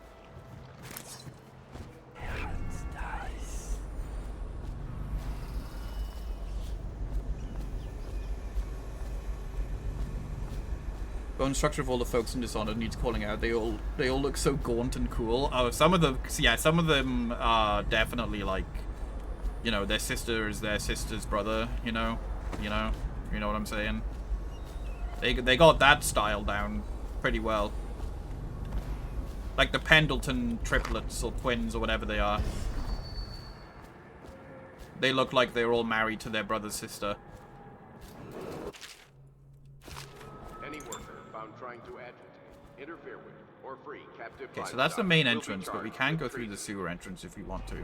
Bone structure of all the folks in Dishonored needs calling out. They all look so gaunt and cool. Oh, some of them are definitely like, you know, their sister is their sister's brother. You know what I'm saying. They got that style down pretty well. Like the Pendleton triplets or twins or whatever they are. They look like they're all married to their brother's sister. Any worker found trying to agitate, interfere with, or free captive Okay, so that's the main entrance, but we can go through the sewer entrance if we want to.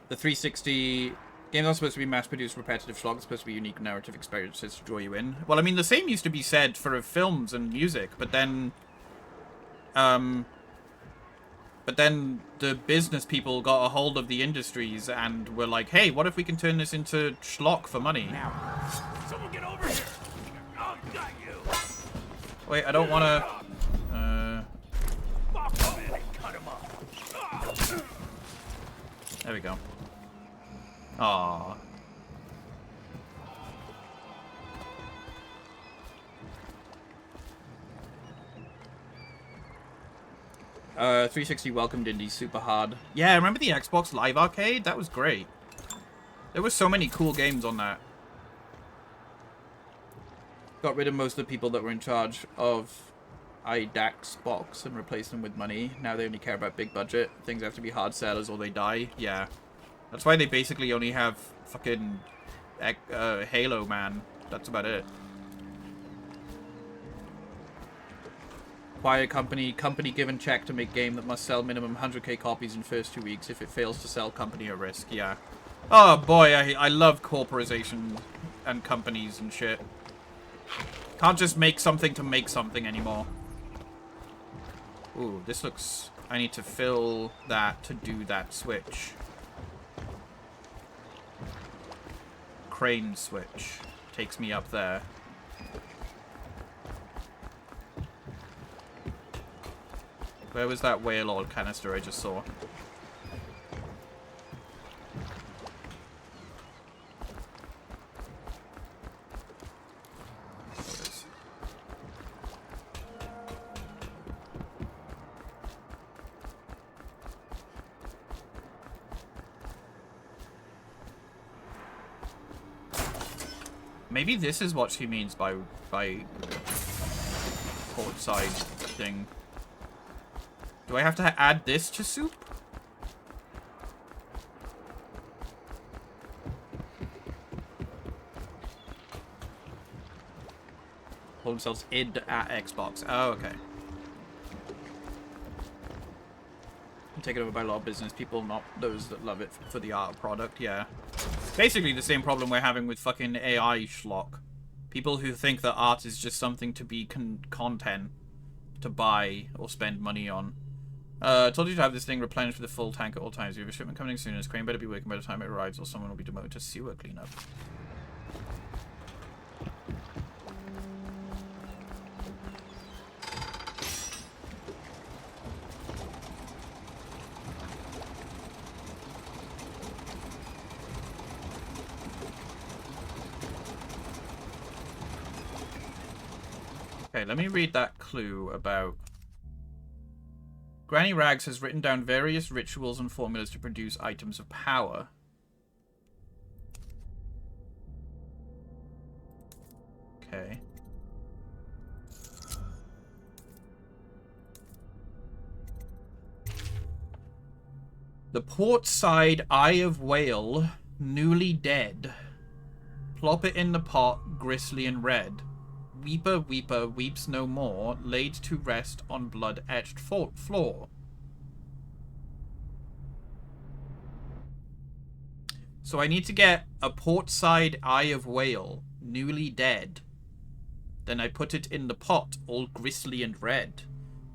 The 360 games aren't supposed to be mass-produced repetitive slog. It's supposed to be unique narrative experiences to draw you in. Well, I mean, the same used to be said for films and music, but then the business people got a hold of the industries and were like, hey, what if we can turn this into schlock for money? Now, someone get over here. Oh, got you. Wait, I don't want to... Fuck him and cut him up. There we go. Aww. 360 welcomed indies super hard. Yeah, remember the Xbox Live Arcade? That was great. There were so many cool games on that. Got rid of most of the people that were in charge of IDAX box and replaced them with money. Now they only care about big budget. Things have to be hard sellers or they die. Yeah. That's why they basically only have fucking Halo, man. That's about it. Quiet company given check to make game that must sell minimum 100k copies in first 2 weeks. If it fails to sell, company at risk. Yeah. Oh boy, I love corporations and companies and shit. Can't just make something to make something anymore. Ooh, this looks... I need to fill that to do that switch. Crane switch. Takes me up there. Where was that whale oil canister I just saw? Maybe this is what she means by port side thing. Do I have to add this to soup? Call themselves id at Xbox. Oh, okay. Taken over by a lot of business people, not those that love it for the art product. Yeah. Basically the same problem we're having with fucking AI schlock. People who think that art is just something to be content to buy or spend money on. Told you to have this thing replenished with a full tank at all times. You have a shipment coming in soon. This crane better be working by the time it arrives or someone will be demoted to sewer cleanup. Okay, let me read that clue about... Granny Rags has written down various rituals and formulas to produce items of power. Okay. The port side eye of whale, newly dead. Plop it in the pot, gristly and red. Weeper, weeper, weeps no more, laid to rest on blood-etched floor. So I need to get a port-side eye of whale, newly dead. Then I put it in the pot, all gristly and red.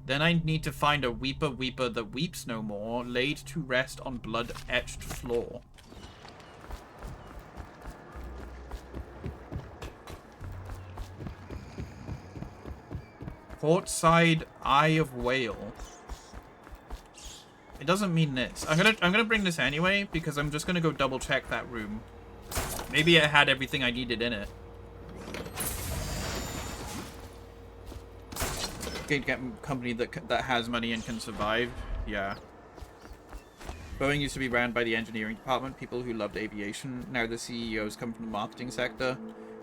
Then I need to find a weeper, weeper that weeps no more, laid to rest on blood-etched floor. Portside Eye of Whale. It doesn't mean this. I'm gonna bring this anyway because I'm just gonna go double check that room. Maybe it had everything I needed in it. Get company that has money and can survive. Yeah. Boeing used to be ran by the engineering department, people who loved aviation. Now the CEOs come from the marketing sector.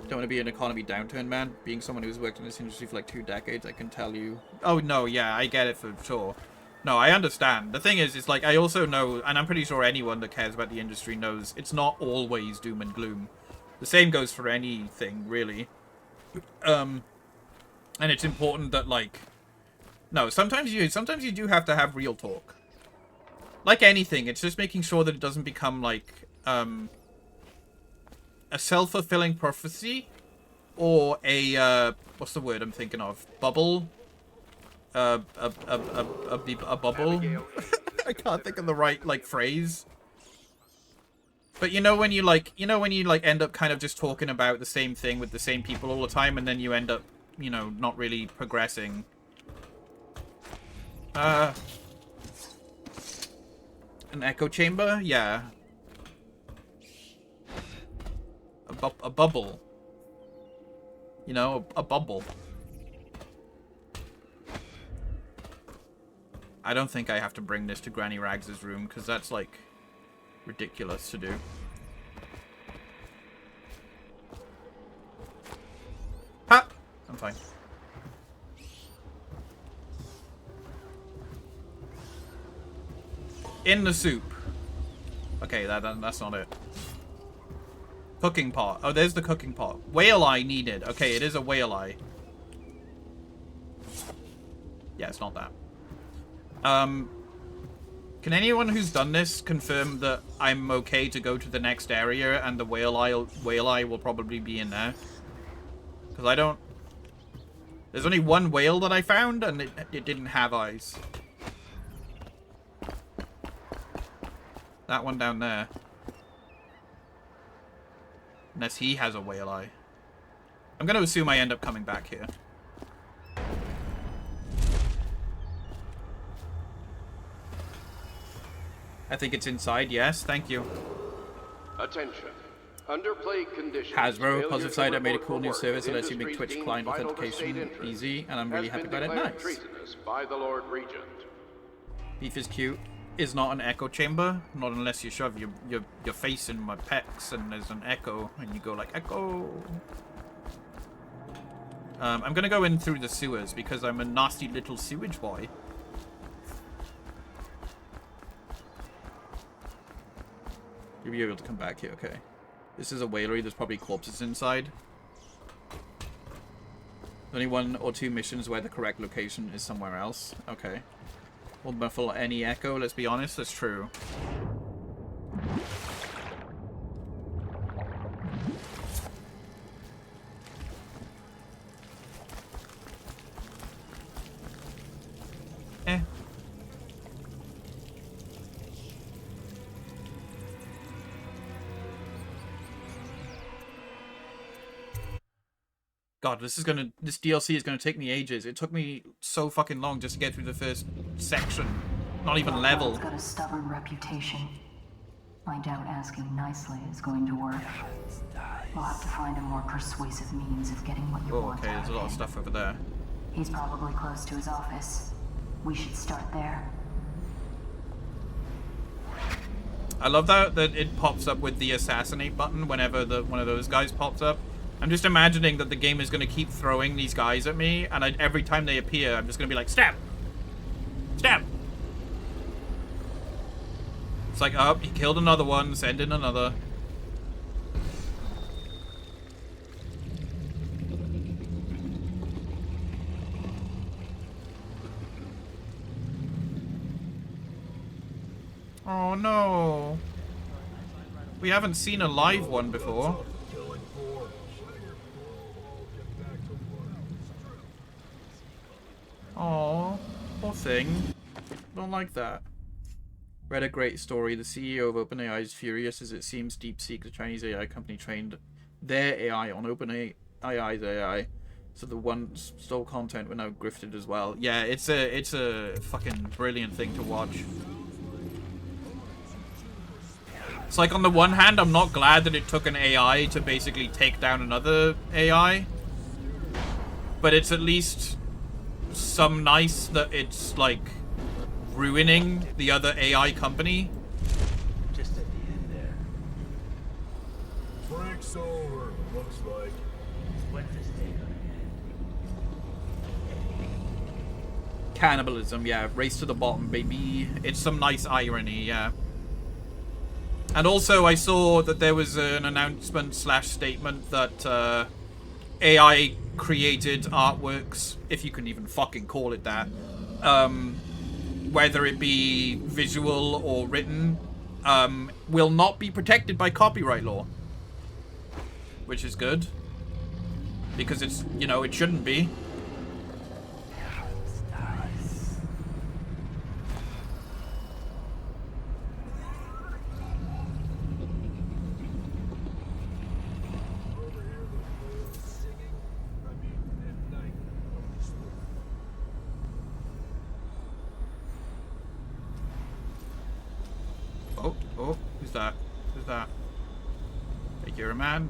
Don't want to be an economy downturn, man. Being someone who's worked in this industry for like 2 decades, I can tell you. Oh, no, yeah, I get it for sure. No, I understand. The thing is, it's like, I also know, and I'm pretty sure anyone that cares about the industry knows, it's not always doom and gloom. The same goes for anything, really. And it's important that, like... No, sometimes you do have to have real talk. Like anything, it's just making sure that it doesn't become, like, a self-fulfilling prophecy, or a, what's the word I'm thinking of? Bubble? A bubble? I can't think of the right, like, phrase. But you know when you, like, end up kind of just talking about the same thing with the same people all the time, and then you end up, you know, not really progressing. An echo chamber? Yeah. A bubble. You know, a bubble. I don't think I have to bring this to Granny Rags' room, because that's, like, ridiculous to do. Ha! I'm fine. In the soup. Okay, that's not it. Cooking pot. Oh, there's the cooking pot. Whale eye needed. Okay, it is a whale eye. Yeah, it's not that. Can anyone who's done this confirm that I'm okay to go to the next area and the whale eye will probably be in there? Because I don't... There's only one whale that I found and it didn't have eyes. That one down there. Unless he has a whale eye. I'm going to assume I end up coming back here. I think it's inside, yes, thank you. Attention. Under plague conditions, Hasbro, failure positive to side, I made a report cool for new work service that in lets you make industries Twitch deemed client vital to state authentication interest easy, and I'm has really happy been about it. declared Nice. treasonous by the Lord Regent. Beef is cute. Is not an echo chamber, not unless you shove your face in my pecs and there's an echo, and you go like, echo. I'm gonna go in through the sewers because I'm a nasty little sewage boy. You'll be able to come back here, okay. This is a whalery, there's probably corpses inside. Only 1 or 2 missions where the correct location is somewhere else. Okay. Will muffle any echo, let's be honest, that's true. Eh. God, this DLC is gonna take me ages. It took me so fucking long just to get through the first section. Not even level. Rothwild's got a stubborn reputation. I doubt asking nicely is going to work. We'll have to find a more persuasive means of getting what you Oh, want. okay, there's a lot of stuff over there. He's probably close to his office. We should start there. I love that it pops up with the assassinate button whenever one of those guys pops up. I'm just imagining that the game is going to keep throwing these guys at me, and every time they appear, I'm just going to be like, stab! Stab! It's like, oh, he killed another one, send in another. Oh no. We haven't seen a live one before. Oh, poor thing. Don't like that. Read a great story. The CEO of OpenAI is furious as it seems DeepSeek, the Chinese AI company, trained their AI on OpenAI's AI, so the ones stole content were now grifted as well. Yeah, it's a fucking brilliant thing to watch. It's like, on the one hand, I'm not glad that it took an AI to basically take down another AI, but it's at least some nice that it's like ruining the other AI company. Just at the end there. Break's over, looks like. What's this take on Cannibalism, yeah. Race to the bottom, baby. It's some nice irony, yeah. And also, I saw that there was an announcement / statement that AI created artworks, if you can even fucking call it that, whether it be visual or written, will not be protected by copyright law. Which is good. Because it's, you know, it shouldn't be. Oh, who's that? Who's that? Hey, you're a man.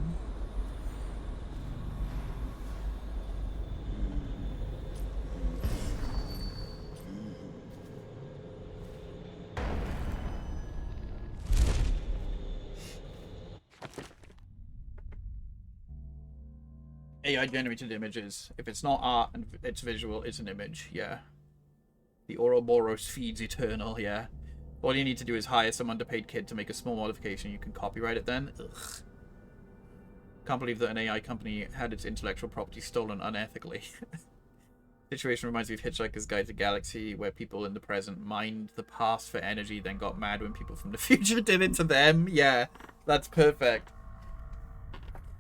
AI generated images. If it's not art and it's visual, it's an image, yeah. The Ouroboros feeds eternal, yeah. All you need to do is hire some underpaid kid to make a small modification. You can copyright it then. Ugh. Can't believe that an AI company had its intellectual property stolen unethically. Situation reminds me of Hitchhiker's Guide to the Galaxy, where people in the present mined the past for energy, then got mad when people from the future did it to them. Yeah, that's perfect.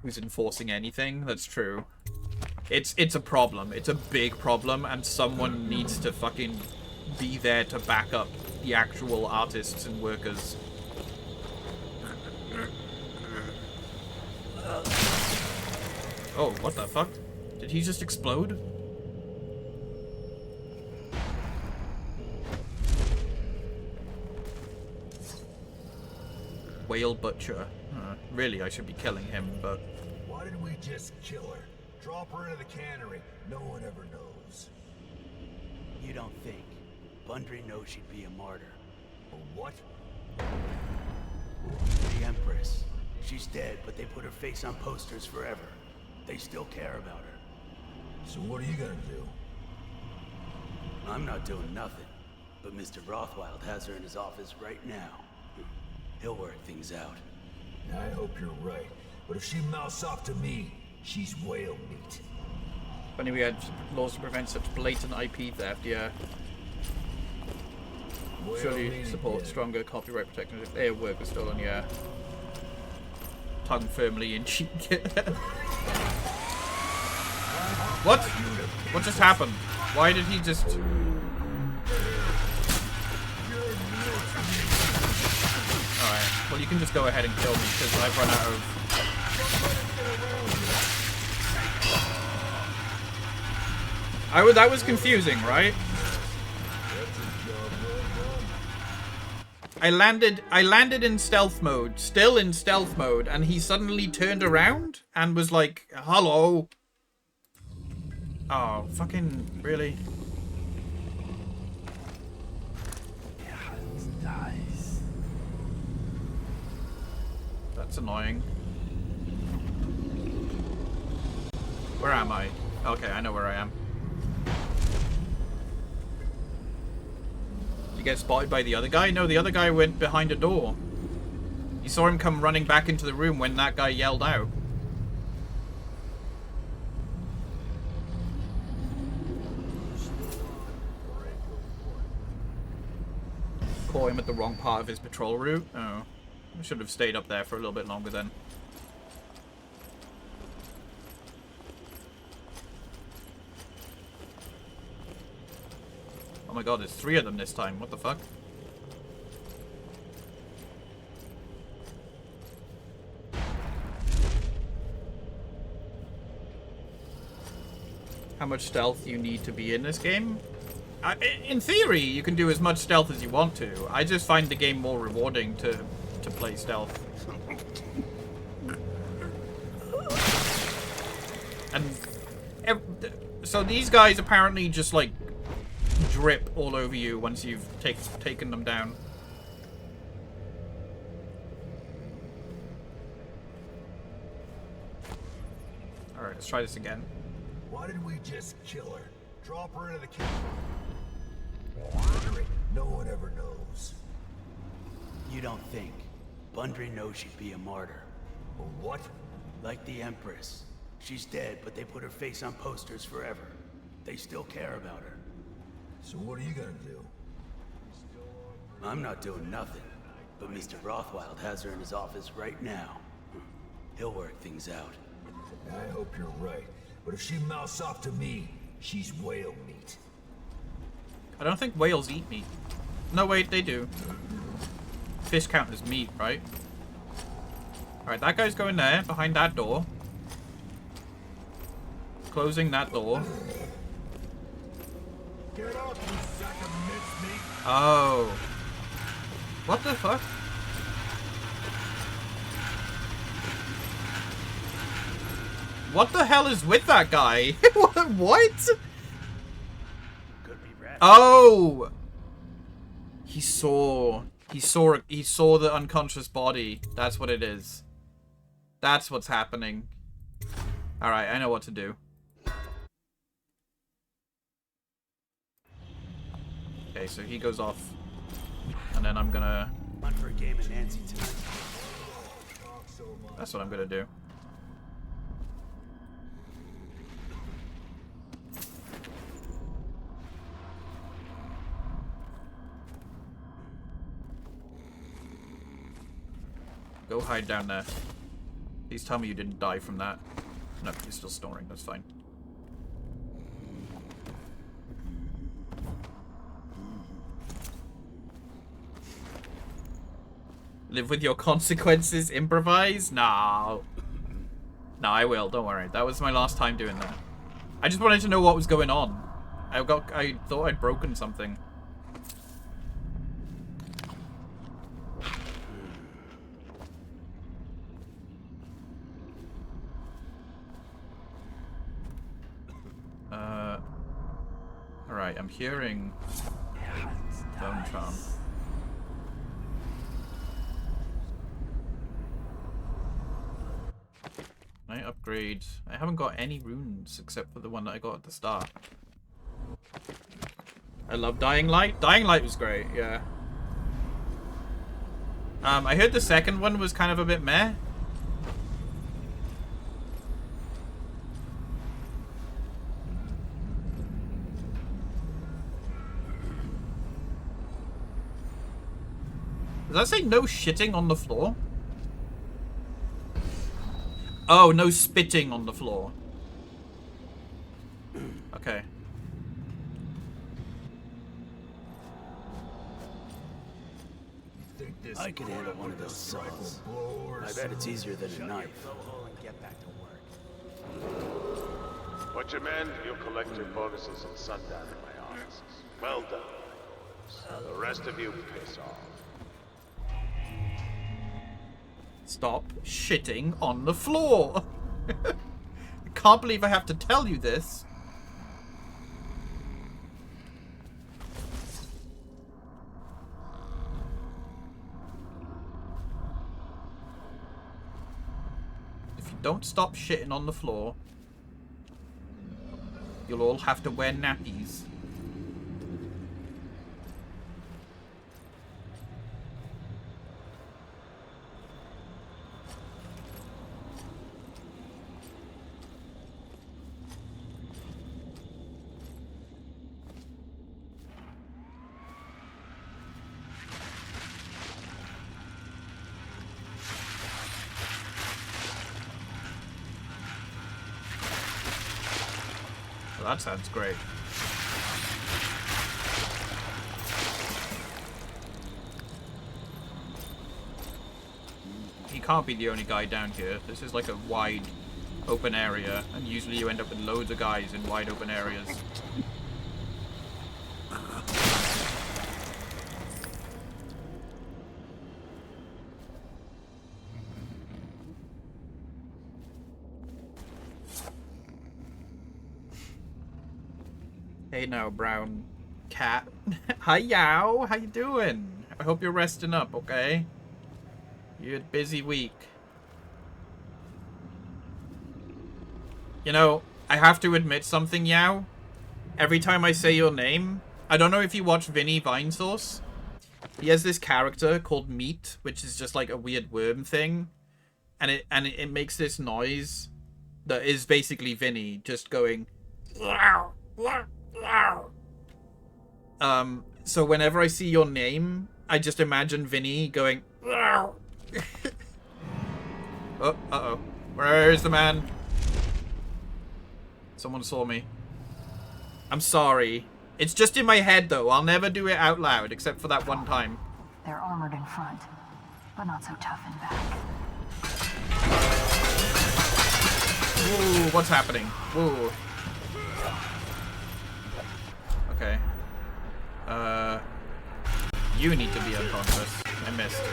Who's enforcing anything? That's true. It's a problem. It's a big problem, and someone needs to fucking be there to back up the actual artists and workers. Oh, what the fuck? Did he just explode? whale butcher. Really, I should be killing him, but... Why didn't we just kill her? Drop her into the cannery. No one ever knows. You don't think Bundry knows she'd be a martyr? A what? The Empress. She's dead, but they put her face on posters forever. They still care about her. So what are you gonna do? I'm not doing nothing, but Mr. Rothwild has her in his office right now. He'll work things out. I hope you're right, but if she mouths off to me, she's whale meat. Funny we had laws to prevent such blatant IP theft, yeah. Surely support stronger copyright protection if their work was stolen, yeah. Tongue firmly in cheek. What? What just happened? Why did he just... Alright, well you can just go ahead and kill me because I've run out of... that was confusing, right? I landed in stealth mode, still in stealth mode, and he suddenly turned around and was like, hello. Oh, fucking, really? That's annoying. Where am I? Okay, I know where I am. You get spotted by the other guy? No, the other guy went behind a door. You saw him come running back into the room when that guy yelled out. Caught him at the wrong part of his patrol route. Oh. I should have stayed up there for a little bit longer then. Oh my god, there's 3 of them this time. What the fuck? How much stealth you need to be in this game? In theory, you can do as much stealth as you want to. I just find the game more rewarding to play stealth. And so these guys apparently just like drip all over you once you've taken them down. Alright, let's try this again. Why didn't we just kill her? Drop her into the cannery. No one ever knows. You don't think Bundry knows she'd be a martyr? A what? Like the Empress. She's dead, but they put her face on posters forever. They still care about her. So what are you gonna do? I'm not doing nothing, but Mr. Rothwild has her in his office right now. He'll work things out. I hope you're right, but if she mouths off to me, she's whale meat. I don't think whales eat meat. No, wait, they do. Fish count as meat, right? Alright, that guy's going there, behind that door. Closing that door. Get up, you sack of mincemeat! Oh. What the fuck? What the hell is with that guy? What? Oh! He saw the unconscious body. That's what it is. That's what's happening. Alright, I know what to do. Okay, so he goes off. And then I'm gonna... On for a game of Nancy tonight. That's what I'm gonna do. Go hide down there. Please tell me you didn't die from that. No, you're still snoring. That's fine. Live with your consequences. Improvise? No. No, I will. Don't worry. That was my last time doing that. I just wanted to know what was going on. I thought I'd broken something. I'm hearing bone charm. I upgrade. I haven't got any runes except for the one that I got at the start. I love Dying Light. Dying Light was great, yeah. I heard the second one was kind of a bit meh. Does that say no shitting on the floor? Oh, no spitting on the floor. Okay. I could handle one of those saws. I bet it's easier than a knife. Watch your men, you'll collect your bonuses at sundown in my offices. Well done. The rest of you piss off. Stop shitting on the floor. I can't believe I have to tell you this. If you don't stop shitting on the floor, you'll all have to wear nappies. Well, that sounds great. He can't be the only guy down here. This is like a wide open area, and usually you end up with loads of guys in wide open areas. Hey now, brown cat. Hi, Yow. How you doing? I hope you're resting up, okay? You had a busy week. You know, I have to admit something, Yow. Every time I say your name, I don't know if you watch Vinny Vinesauce. He has this character called Meat, which is just like a weird worm thing. And it makes this noise that is basically Vinny just going... So whenever I see your name, I just imagine Vinny going... Oh, uh-oh. Where is the man? Someone saw me. I'm sorry. It's just in my head, though. I'll never do it out loud, except for that one time. They're armored in front, but not so tough in back. Ooh, what's happening? Ooh. Okay. You need to be unconscious. I missed it.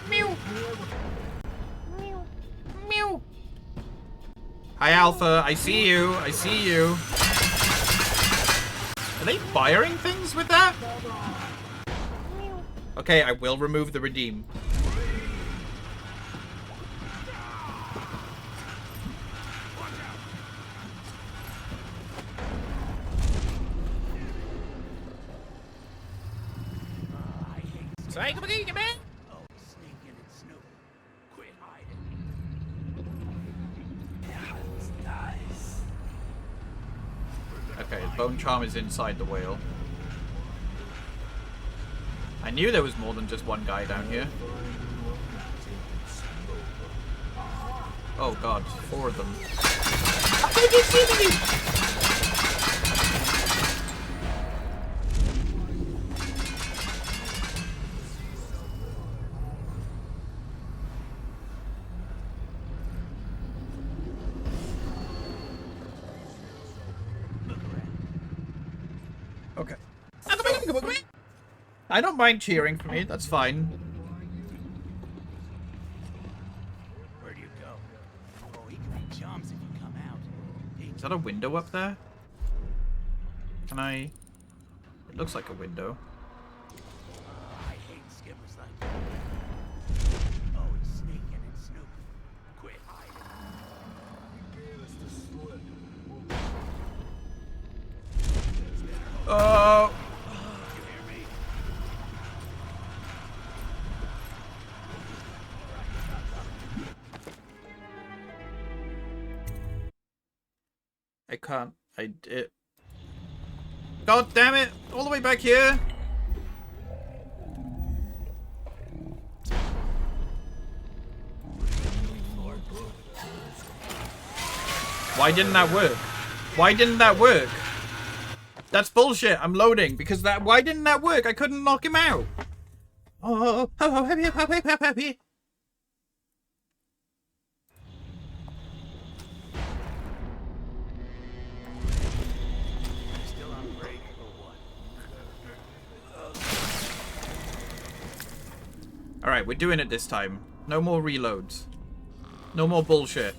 Mew. Mew. Mew. Hi, Alpha. I see you. I see you. Are they firing things with that? Okay, I will remove the redeem. Okay, bone charm is inside the whale. I knew there was more than just one guy down here. Oh god, 4 of them. Okay. I don't mind cheering for me, that's fine. Is that a window up there? Can I... It looks like a window. I hate skippers like that. Always sneaking and snooping. Quit hiding. Oh! You hear me? I can't. It. God damn it! All the way back here! Why didn't that work? Why didn't that work? That's bullshit. I'm loading because that. Why didn't that work? I couldn't knock him out. Oh, happy. Still on break or what? Alright, we're doing it this time. No more reloads. No more bullshit.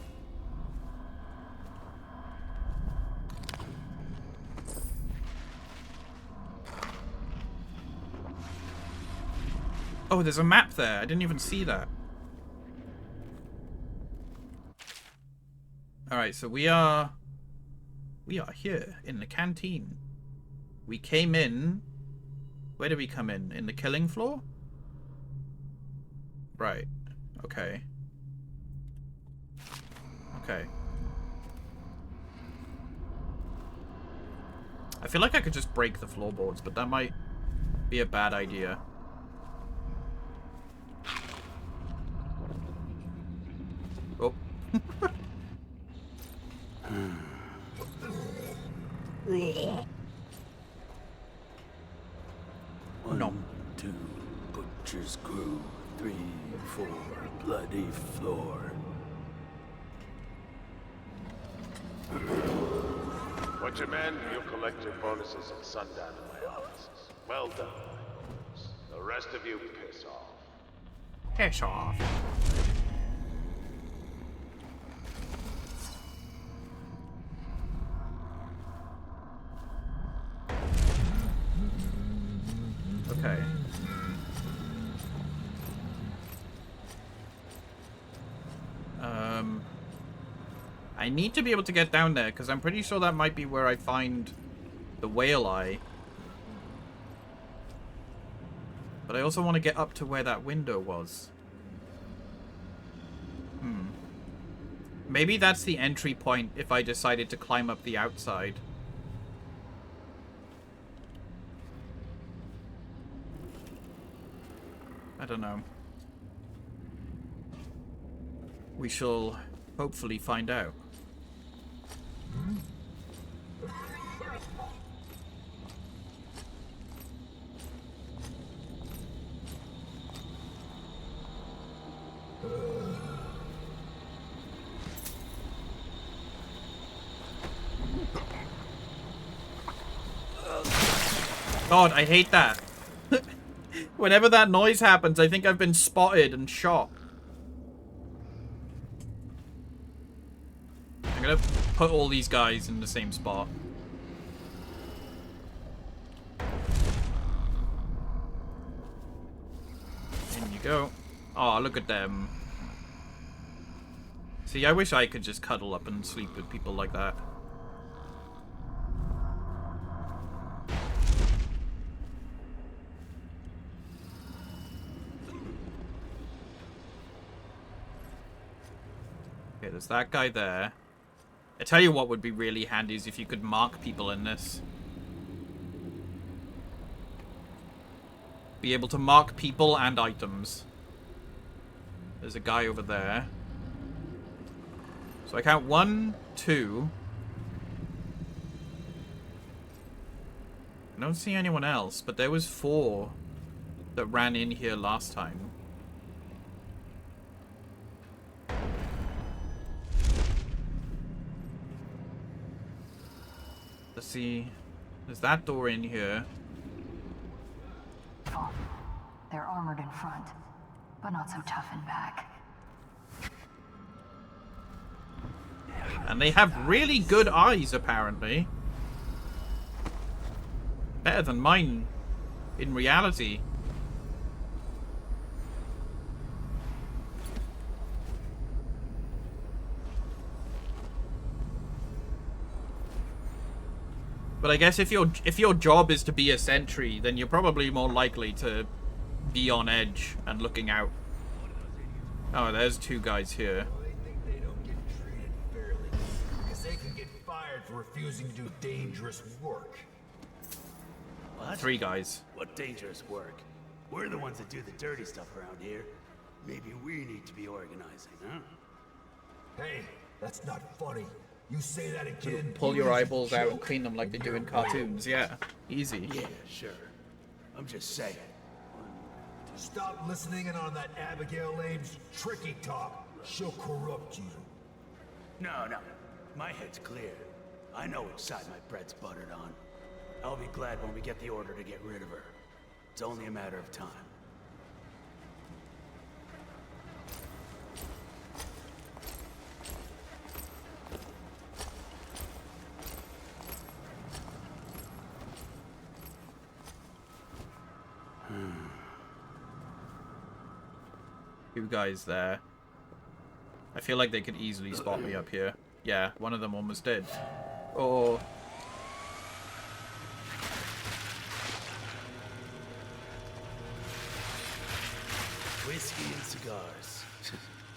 Oh, there's a map there. I didn't even see that. Alright, so we are here in the canteen. We came in. Where did we come in? In the killing floor? Right. Okay. Okay. I feel like I could just break the floorboards, but that might be a bad idea. Oh. No. 2, butcher's crew. 3, 4, bloody floor. Butcher men, you'll collect your bonuses at sundown in my offices. Well done. The rest of you piss off. Piss off. Okay. I need to be able to get down there, because I'm pretty sure that might be where I find the whale eye. But I also want to get up to where that window was. Maybe that's the entry point if I decided to climb up the outside. I don't know. We shall hopefully find out. God, I hate that. Whenever that noise happens, I think I've been spotted and shot. I'm gonna put all these guys in the same spot. In you go. Oh, look at them. See, I wish I could just cuddle up and sleep with people like that. Okay, there's that guy there. I tell you what would be really handy is if you could mark people in this. Be able to mark people and items. There's a guy over there. So I count 1, 2. I don't see anyone else, but there was 4 that ran in here last time. Let's see. There's that door in here. Oh, they're armored in front, but not so tough in back. And they have really good eyes, apparently. Better than mine in reality. But I guess if your job is to be a sentry, then you're probably more likely to be on edge and looking out. Oh, there's two guys here. Well, they think they don't get treated fairly, because they can get fired for refusing to do dangerous work. What? Three guys. What dangerous work? We're the ones that do the dirty stuff around here. Maybe we need to be organizing, huh? Hey, that's not funny. You say that again. Pull you your lose eyeballs your out and joke. clean them like they do in cartoons. Yeah, easy. Yeah, sure. I'm just saying. Stop listening in on that Abigail Ames tricky talk. She'll corrupt you. No. My head's clear. I know which side my bread's buttered on. I'll be glad when we get the order to get rid of her. It's only a matter of time. Two guys there. I feel like they could easily spot me up here. Yeah, one of them almost did. Oh. Whiskey and cigars.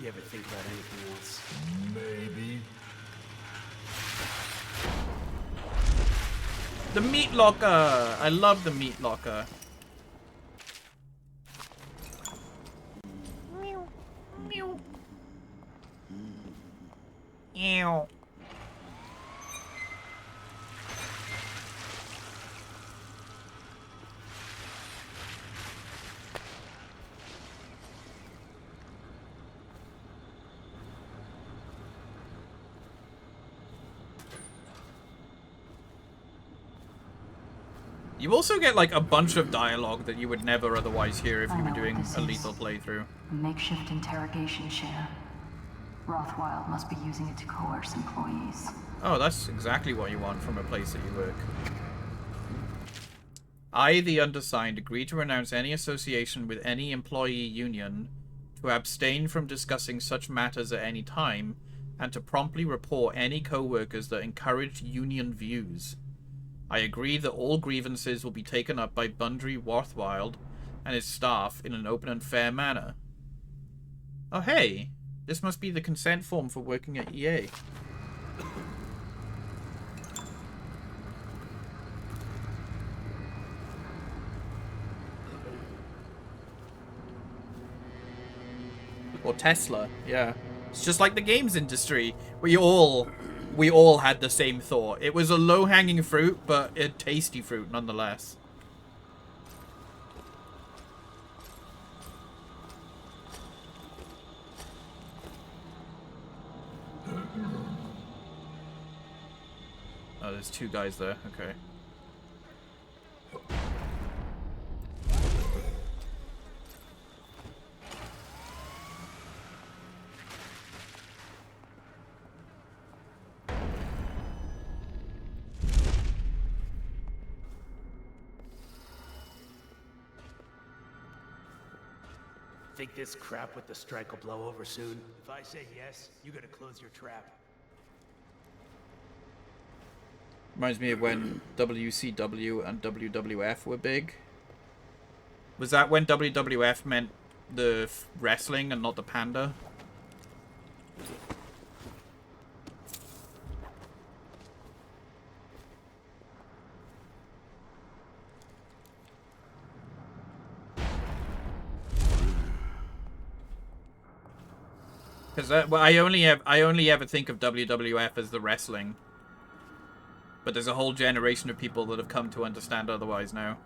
You ever think about anything else? Maybe. The meat locker! I love the meat locker. Ew. You also get like a bunch of dialogue that you would never otherwise hear if I you were know what doing this a is. lethal playthrough. A makeshift interrogation chair. Rothwild must be using it to coerce employees. Oh, that's exactly what you want from a place that you work. I, the undersigned, agree to renounce any association with any employee union, to abstain from discussing such matters at any time, and to promptly report any co-workers that encourage union views. I agree that all grievances will be taken up by Bundry Rothwild and his staff in an open and fair manner. Oh hey, this must be the consent form for working at EA. Or Tesla, yeah. It's just like the games industry. We all had the same thought. It was a low-hanging fruit, but a tasty fruit nonetheless. Oh, there's two guys there. Okay. Think this crap with the strike will blow over soon? If I say yes, you gotta close your trap. Reminds me of when WCW and WWF were big. Was that when WWF meant the wrestling and not the panda? Because I only ever think of WWF as the wrestling. But there's a whole generation of people that have come to understand otherwise now.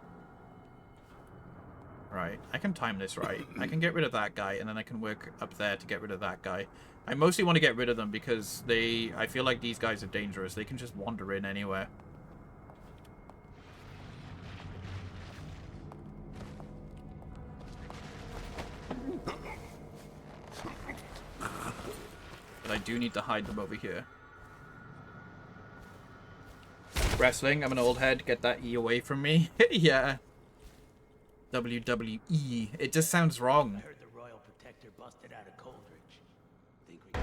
Right, I can time this right. I can get rid of that guy, and then I can work up there to get rid of that guy. I mostly want to get rid of them because I feel like these guys are dangerous. They can just wander in anywhere. But I do need to hide them over here. Wrestling, I'm an old head. Get that E away from me. Yeah. WWE. It just sounds wrong. I heard the Royal Protector busted out of Coldridge. Think we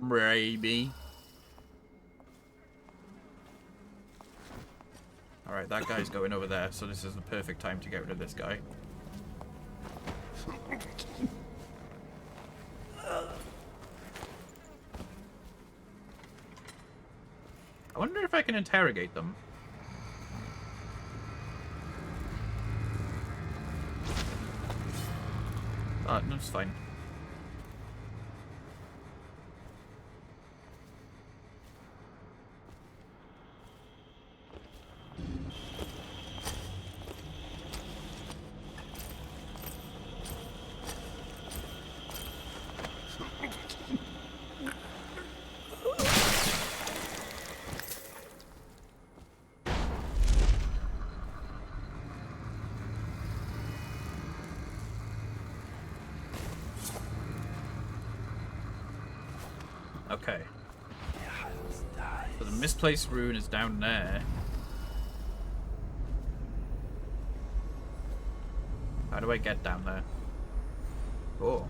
Maybe. Alright, that guy's going over there, so this is the perfect time to get rid of this guy. I wonder if I can interrogate them. No, it's fine. Okay. So the misplaced rune is down there. How do I get down there? Oh.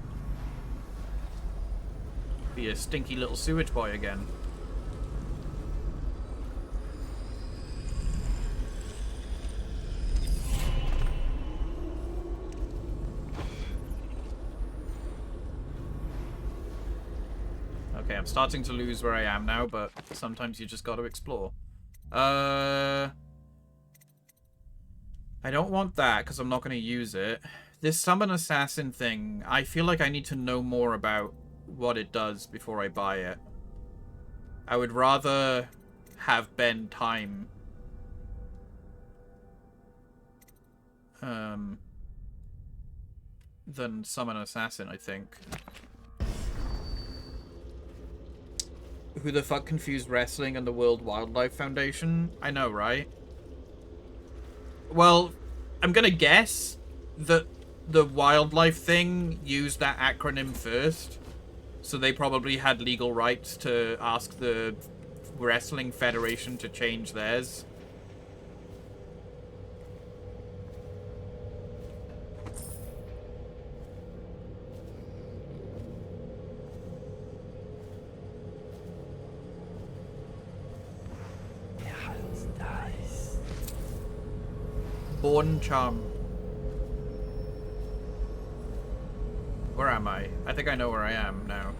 Be a stinky little sewage boy again. Okay, I'm starting to lose where I am now, but sometimes you just got to explore. I don't want that because I'm not going to use it. This summon assassin thing, I feel like I need to know more about what it does before I buy it. I would rather have Ben time than summon assassin, I think. Who the fuck confused wrestling and the World Wildlife Foundation? I know, right? Well, I'm gonna guess that the wildlife thing used that acronym first. So they probably had legal rights to ask the Wrestling Federation to change theirs. Born Charm. Where am I? I think I know where I am now.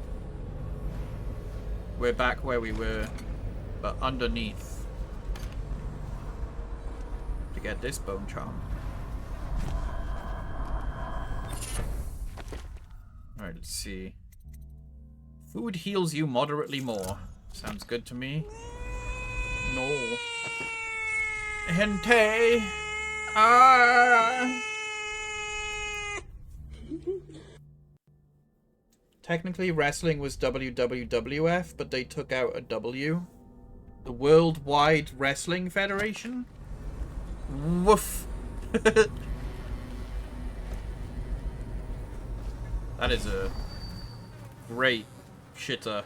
We're back where we were, but underneath. To get this Bone Charm. Alright, let's see. Food heals you moderately more. Sounds good to me. No. Hente! Ah! Technically, wrestling was WWWF, but they took out a W. The Worldwide Wrestling Federation? Woof! That is a great shitter.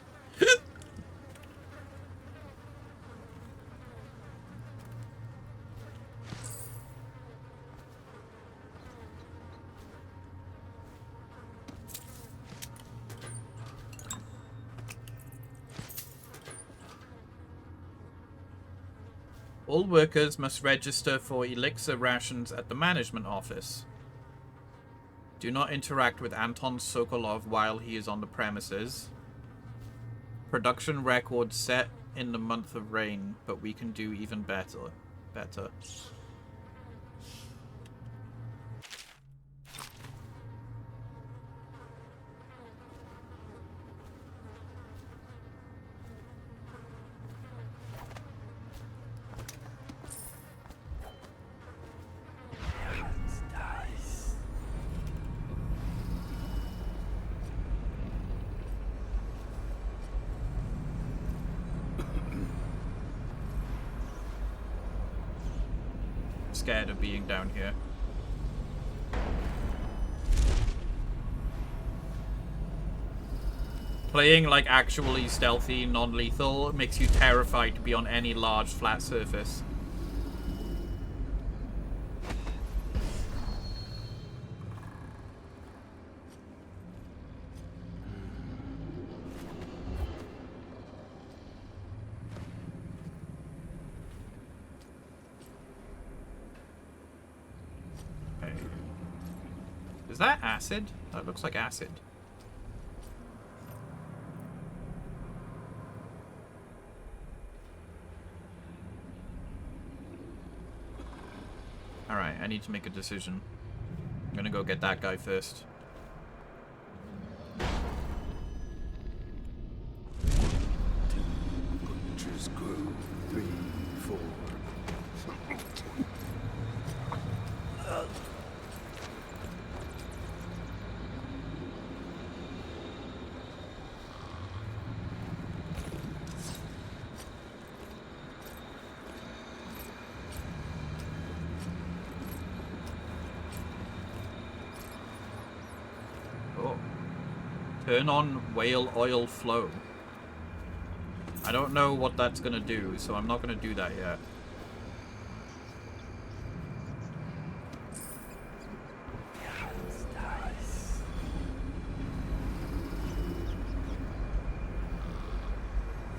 All workers must register for elixir rations at the management office. Do not interact with Anton Sokolov while he is on the premises. Production record set in the month of rain, but we can do even better. Scared of being down here. Playing like actually stealthy, non-lethal makes you terrified to be on any large flat surface. Okay. Is that acid? That looks like acid. Alright, I need to make a decision. I'm gonna go get that guy first. Butcher's Crew 3, 4. Oh. Turn on whale oil flow. I don't know what that's gonna do, so I'm not gonna do that yet.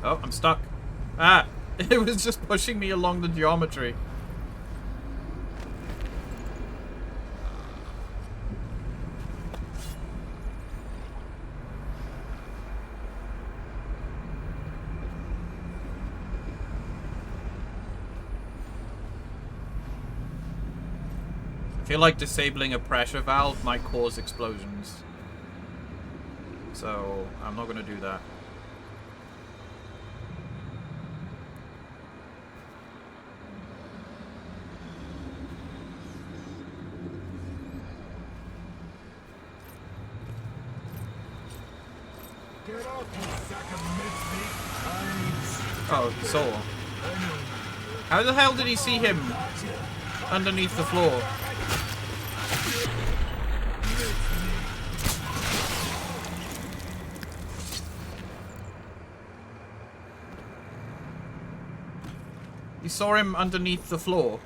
Oh, I'm stuck. Ah! It was just pushing me along the geometry. I feel like disabling a pressure valve might cause explosions. So, I'm not gonna do that. Get up, you sack of mincemeat. Oh, Soul. How the hell did he see him underneath the floor? You saw him underneath the floor.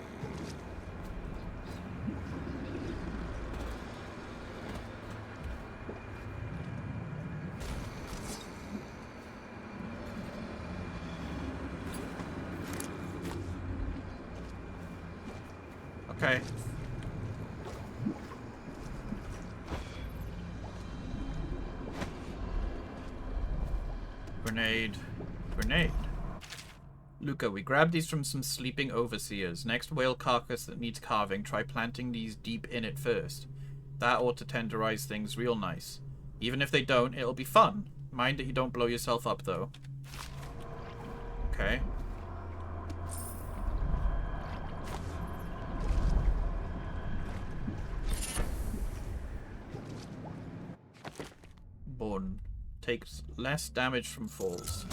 Okay. Grenade. Grenade. Luca, we grabbed these from some sleeping overseers. Next whale carcass that needs carving, try planting these deep in it first. That ought to tenderize things real nice. Even if they don't, it'll be fun. Mind that you don't blow yourself up, though. Okay. Bone. Takes less damage from falls.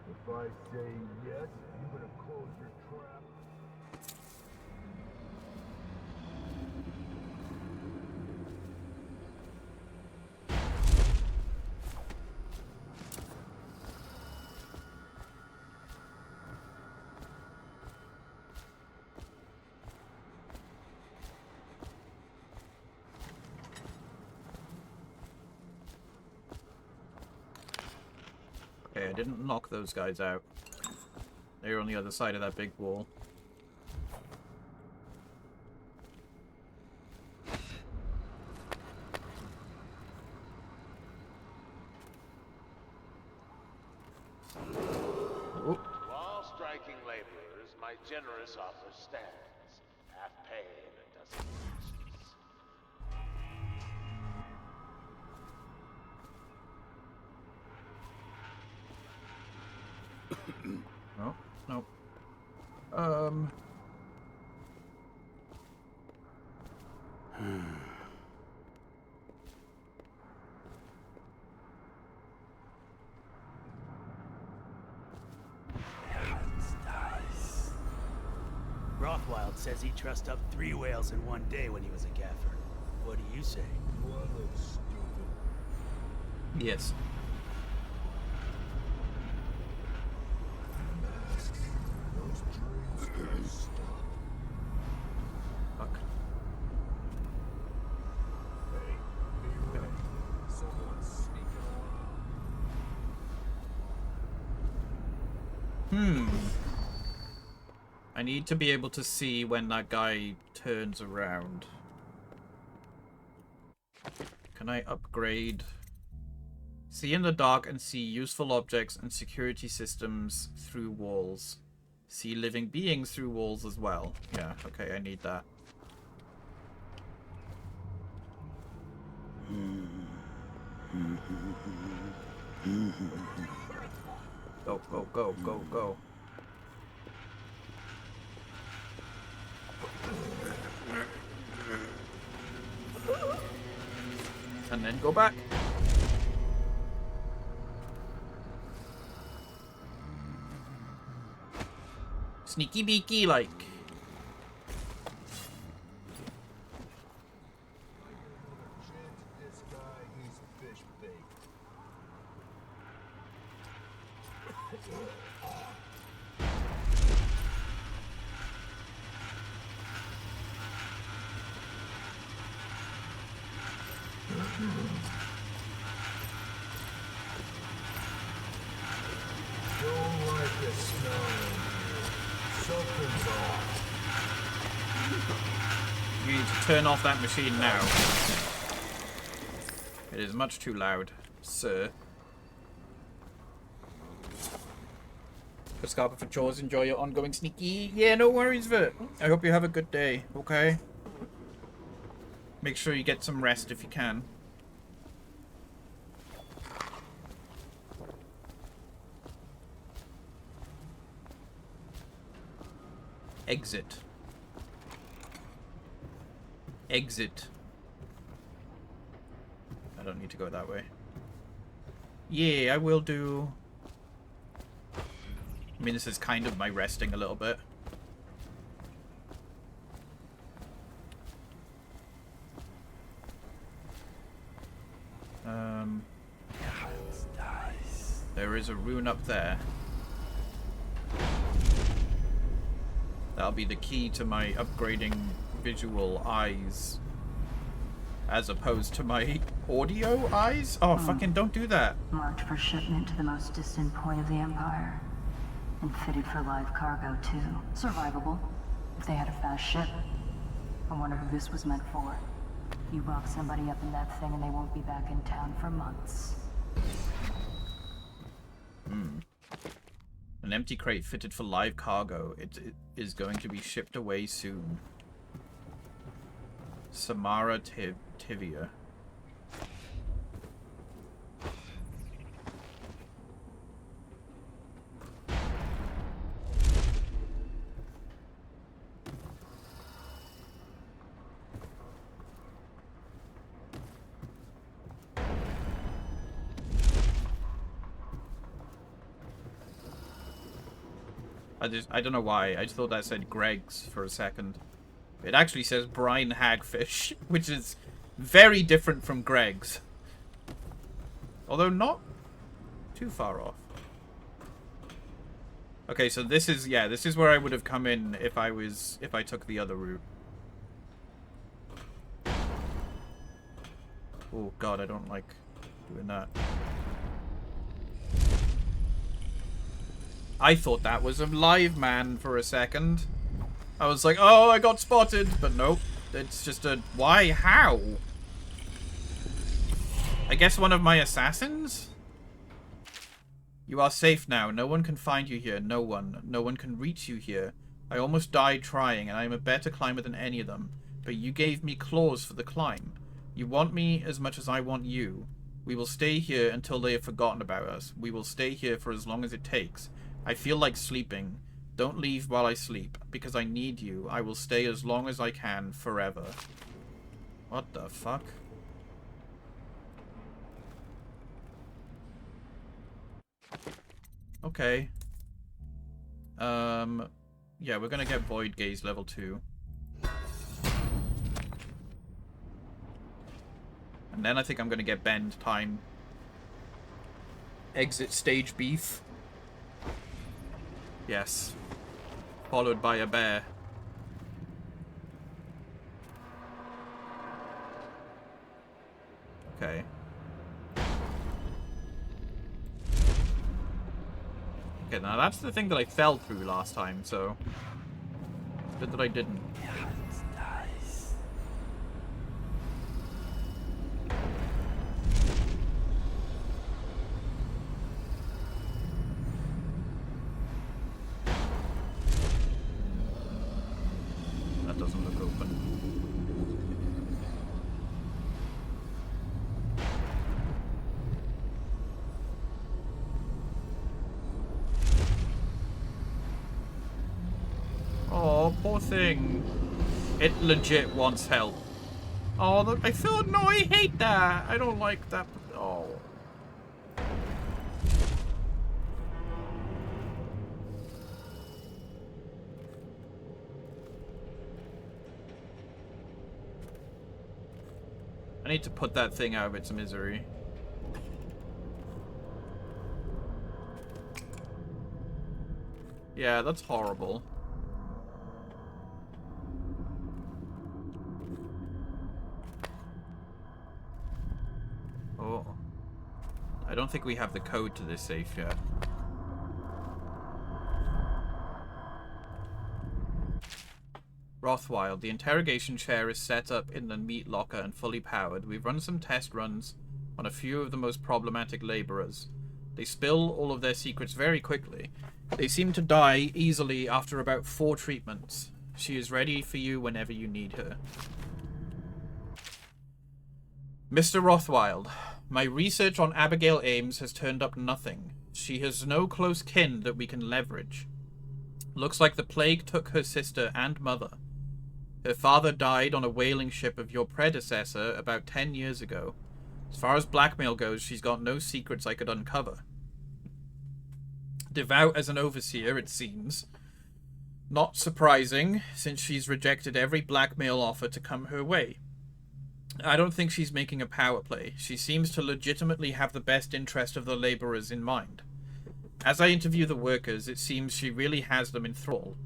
If I say yes, you better close your trap. Okay, I didn't knock those guys out. They were on the other side of that big wall. Oh. To all striking laborers, my generous offer stands. Half pay and a dozen rations. No, no. Rothwild says he trussed up 3 whales in one day when he was a gaffer. What do you say? What looks stupid? Yes. Those dreams don't stop. Fuck. Hey, be ready. Someone's sneaking around. I need to be able to see when that guy turns around. Can I upgrade? See in the dark and see useful objects and security systems through walls. See living beings through walls as well. Yeah, okay, I need that. Go, go, go, go, go. And then go back. Sneaky beaky like. This guy, he's fish bait. Don't like the smell in here. Something's off. You need to turn off that machine now. It is much too loud, sir. Good Scarpa for chores. Enjoy your ongoing sneaky. Yeah, no worries, Vert. I hope you have a good day, okay? Make sure you get some rest if you can. Exit. Exit. I don't need to go that way. Yeah, I will do. I mean, this is kind of my resting a little bit. There is a rune up there. That'll be the key to my upgrading visual eyes. As opposed to my audio eyes? Oh, fucking don't do that. Marked for shipment to the most distant point of the Empire. And fitted for live cargo, too. Survivable, if they had a fast ship. I wonder who this was meant for. You lock somebody up in that thing and they won't be back in town for months. An empty crate fitted for live cargo. It is going to be shipped away soon. Samara Tivia. I don't know why. I just thought that said Greg's for a second. It actually says brine hagfish, which is very different from Greg's. Although not too far off. Okay, so this is, yeah, this is where I would have come in if I took the other route. Oh god, I don't like doing that. I thought that was a live man for a second. I was like, oh, I got spotted. But nope. It's just a... Why? How? I guess one of my assassins? You are safe now. No one can find you here. No one. No one can reach you here. I almost died trying, and I am a better climber than any of them. But you gave me claws for the climb. You want me as much as I want you. We will stay here until they have forgotten about us. We will stay here for as long as it takes. I feel like sleeping. Don't leave while I sleep, because I need you. I will stay as long as I can, forever. What the fuck? Okay. Yeah, we're gonna get Void Gaze level 2. And then I think I'm gonna get Bend Time. Exit Stage Beef. Yes. Followed by a bear. Okay. Okay, now that's the thing that I fell through last time, so... Good that I didn't. That doesn't look open. Oh, poor thing. It legit wants help. Oh, I thought, no, I hate that. I don't like that. Oh. I need to put that thing out of its misery. Yeah, that's horrible. Oh. I don't think we have the code to this safe yet. Rothwild, the interrogation chair is set up in the meat locker and fully powered. We've run some test runs on a few of the most problematic laborers. They spill all of their secrets very quickly. They seem to die easily after about 4 treatments. She is ready for you whenever you need her. Mr. Rothwild, my research on Abigail Ames has turned up nothing. She has no close kin that we can leverage. Looks like the plague took her sister and mother. Her father died on a whaling ship of your predecessor about 10 years ago. As far as blackmail goes, she's got no secrets I could uncover. Devout as an overseer, it seems. Not surprising, since she's rejected every blackmail offer to come her way. I don't think she's making a power play. She seems to legitimately have the best interest of the laborers in mind. As I interview the workers, it seems she really has them in thrall.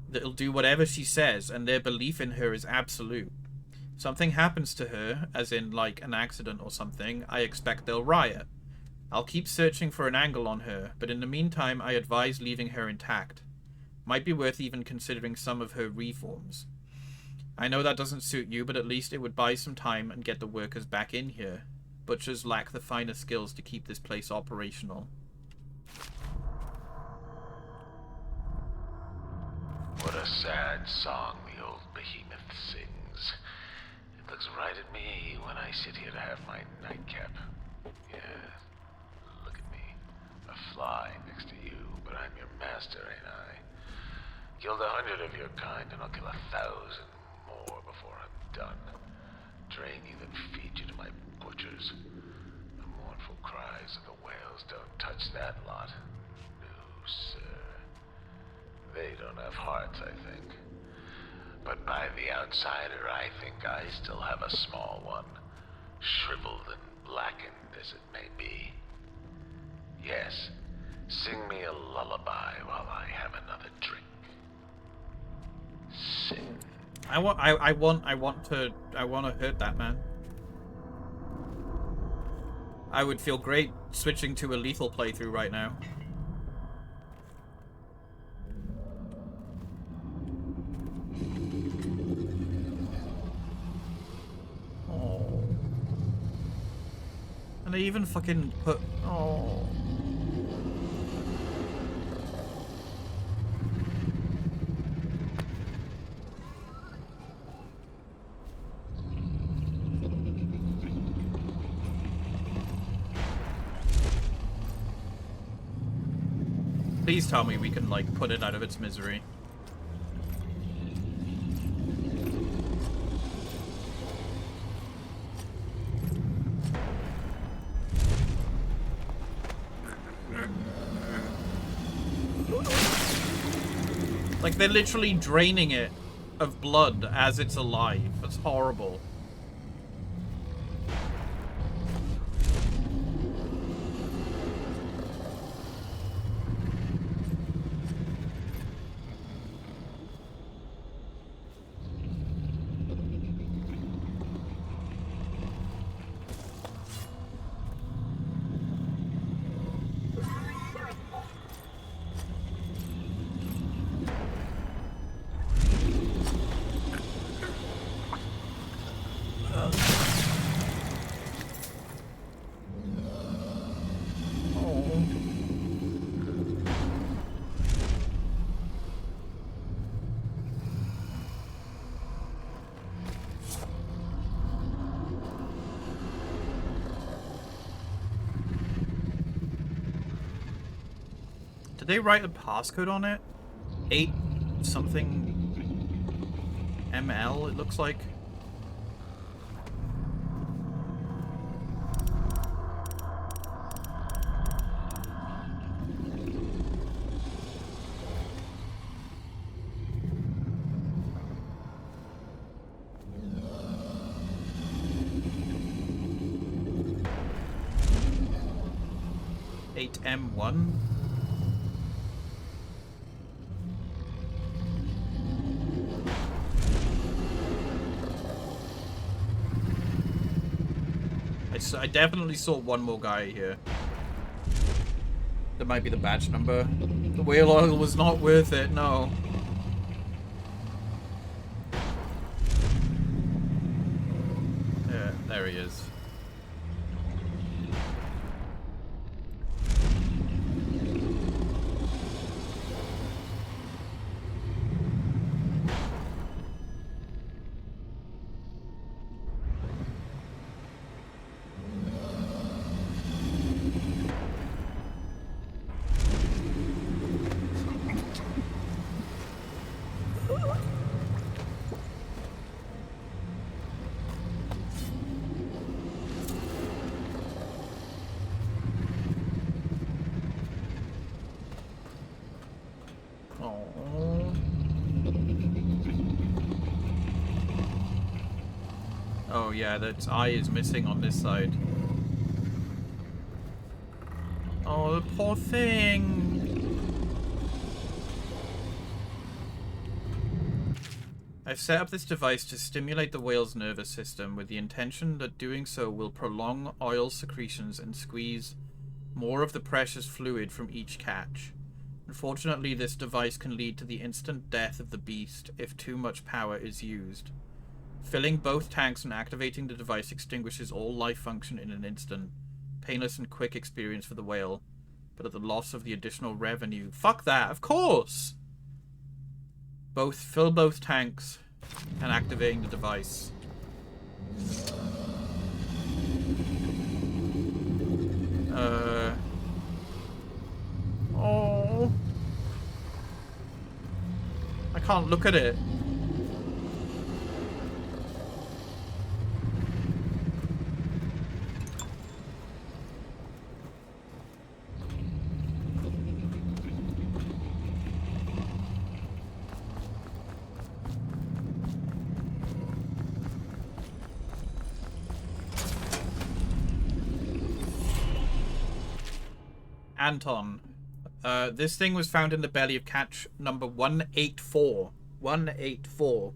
They'll do whatever she says, and their belief in her is absolute. Something happens to her, as in, like, an accident or something, I expect they'll riot. I'll keep searching for an angle on her, but in the meantime I advise leaving her intact. Might be worth even considering some of her reforms. I know that doesn't suit you, but at least it would buy some time and get the workers back in here. Butchers lack the finer skills to keep this place operational. What a sad song the old behemoth sings. It looks right at me when I sit here to have my nightcap. Yeah, look at me. A fly next to you, but I'm your master, ain't I? Killed 100 of your kind, and I'll kill 1,000 more before I'm done. Train you, then feed you to my butchers. The mournful cries of the whales don't touch that lot. No, sir. They don't have hearts, I think. But by the outsider, I think I still have a small one. Shriveled and blackened as it may be. Yes, sing me a lullaby while I have another drink. Sing. I want to hurt that man. I would feel great switching to a lethal playthrough right now. Oh. And they even fucking put... Oh. Please tell me we can, like, put it out of its misery. Like, Like, they're literally draining it of blood as it's alive. That's horrible. Did they write the passcode on it? 8 something ML, it looks like. M1. I definitely saw one more guy here. That might be the badge number. The whale oil was not worth it, no. Yeah, there he is. Oh yeah, that eye is missing on this side. Oh, the poor thing. I've set up this device to stimulate the whale's nervous system with the intention that doing so will prolong oil secretions and squeeze more of the precious fluid from each catch. Unfortunately, this device can lead to the instant death of the beast if too much power is used. Filling both tanks and activating the device extinguishes all life function in an instant. Painless and quick experience for the whale, but at the loss of the additional revenue. Fuck that, of course! Fill both tanks and activating the device. Oh. I can't look at it. Anton, this thing was found in the belly of catch number 184. 184.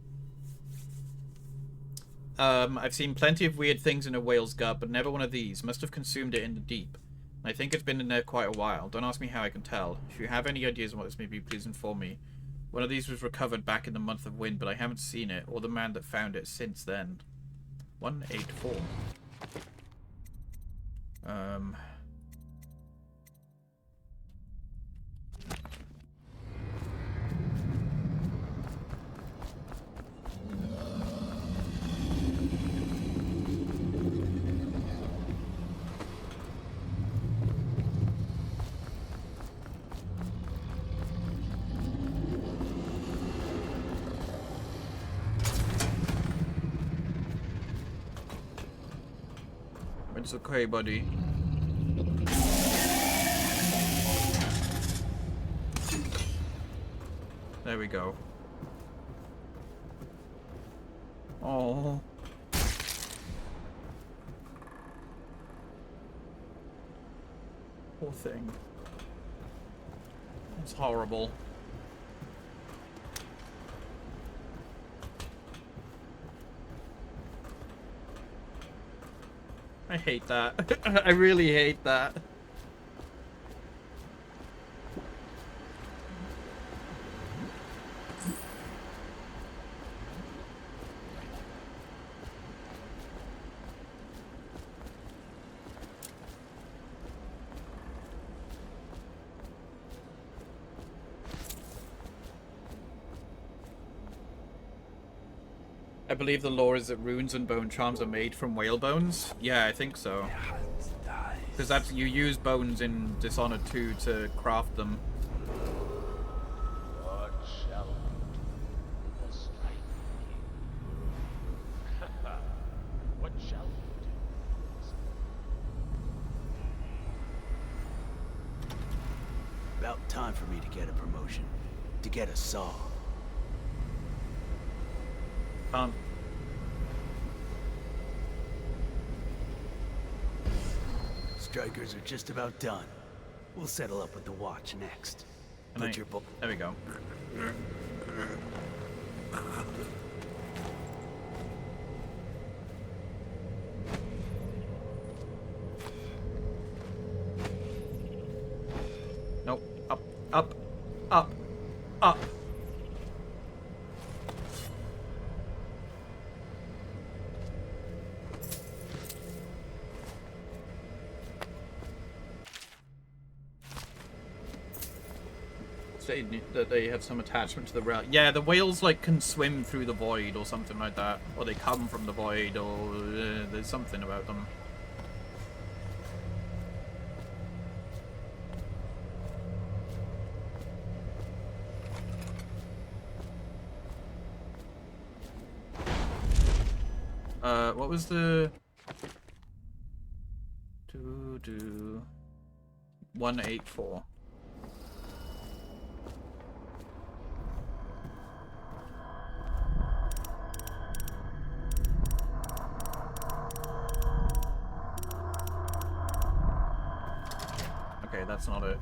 I've seen plenty of weird things in a whale's gut, but never one of these. Must have consumed it in the deep. I think it's been in there quite a while. Don't ask me how I can tell. If you have any ideas on what this may be, please inform me. One of these was recovered back in the month of wind, but I haven't seen it, or the man that found it since then. 184. It's okay, buddy. There we go. Oh. Poor thing. It's horrible. I hate that. I really hate that. I believe the lore is that runes and bone charms are made from whale bones. Yeah, I think so. Because that's you use bones in Dishonored 2 to craft them. What shall we do with the strike? What shall we do? About time for me to get a promotion. To get a saw. Strikers are just about done. We'll settle up with the watch next. Put your book. There we go. Nope. Up, up, up, up. That they have some attachment to the rail. Yeah, the whales like can swim through the void or something like that, or they come from the void, or there's something about them. What was the 184? Okay, that's not it.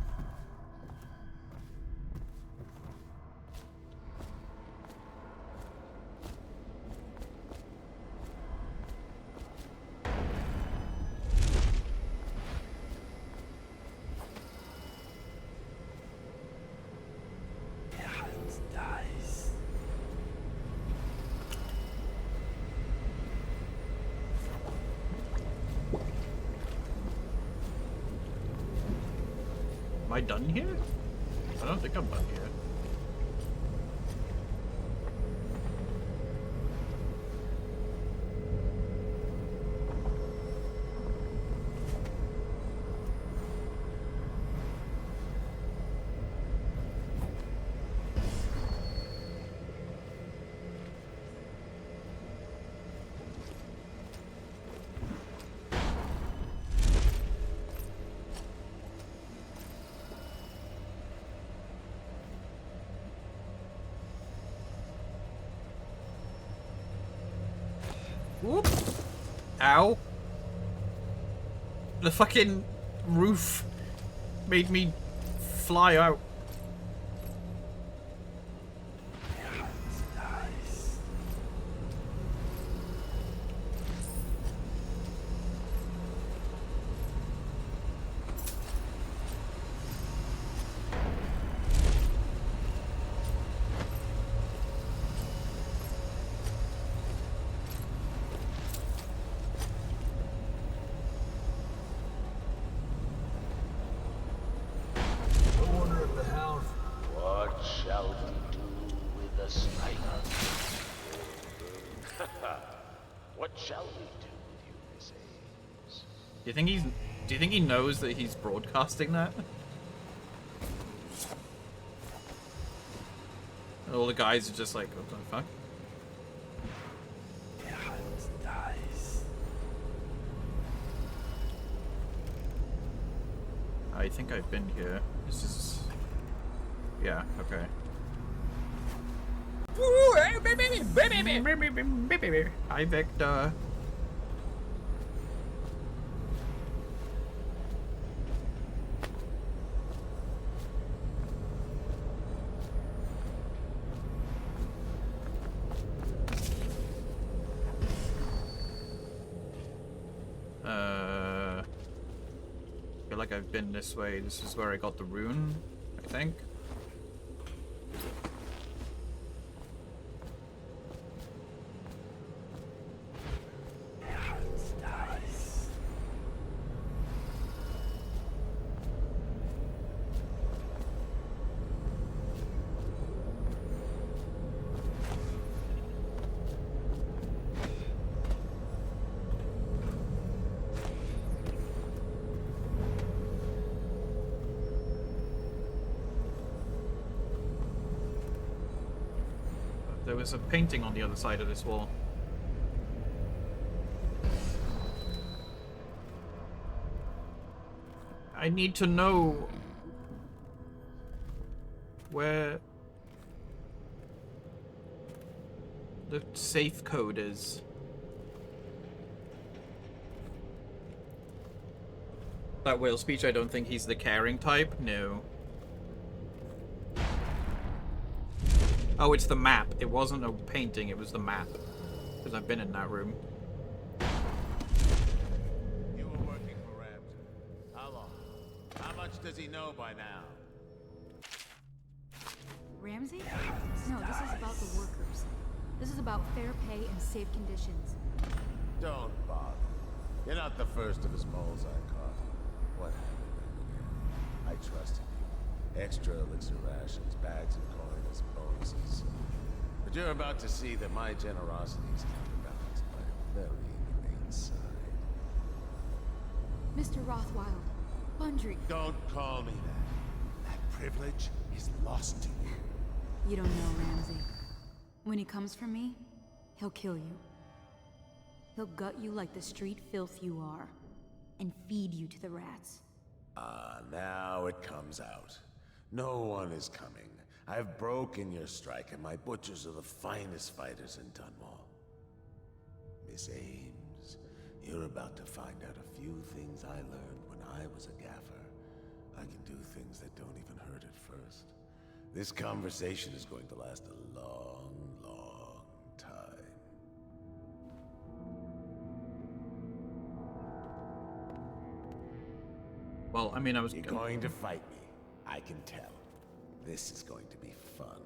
Am I done here? I don't think I'm done here. Whoop. Ow. The fucking roof made me fly out. What shall we do with the strike? What shall we do with you, Miss Ames? Do you think he knows that he's broadcasting that? And all the guys are just like, what the fuck? I think I've been here. This is... Yeah, okay. Hi, Victor. I feel like I've been this way. This is where I got the rune, I think. There was a painting on the other side of this wall. I need to know where the safe code is. That whale speech, I don't think he's the caring type. No. Oh, it's the map. It wasn't a painting, it was the map. Because I've been in that room. You were working for Ramsey. How long? How much does he know by now? Ramsey? No, this is about the workers. This is about fair pay and safe conditions. Don't bother. You're not the first of his moles I caught. What happened? I trusted you. Extra elixir rations, bags of coin as bonuses. But you're about to see that my generosity is counterbalanced by a very inhumane side. Mr. Rothwild, Bundry. Don't call me that. That privilege is lost to you. You don't know Ramsey. When he comes for me, he'll kill you. He'll gut you like the street filth you are, and feed you to the rats. Ah, now it comes out. No one is coming. I've broken your strike, and my butchers are the finest fighters in Dunwall. Miss Ames, you're about to find out a few things I learned when I was a gaffer. I can do things that don't even hurt at first. This conversation is going to last a long, long time. Well, I mean, I was... You're going to fight me. I can tell. This is going to be fun.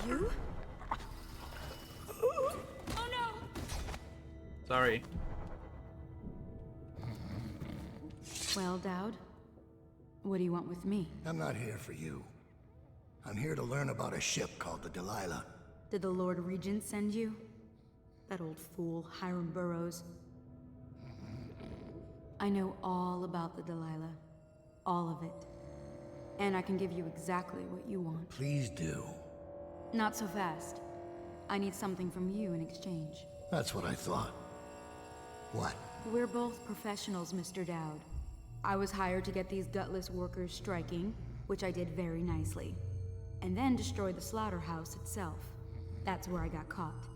You? Oh no! Sorry. Well, Dowd, what do you want with me? I'm not here for you. I'm here to learn about a ship called the Delilah. Did the Lord Regent send you? That old fool, Hiram Burrows. I know all about the Delilah. All of it. And I can give you exactly what you want. Please do. Not so fast. I need something from you in exchange. That's what I thought. What? We're both professionals, Mr. Dowd. I was hired to get these gutless workers striking, which I did very nicely. And then destroy the slaughterhouse itself. That's where I got caught.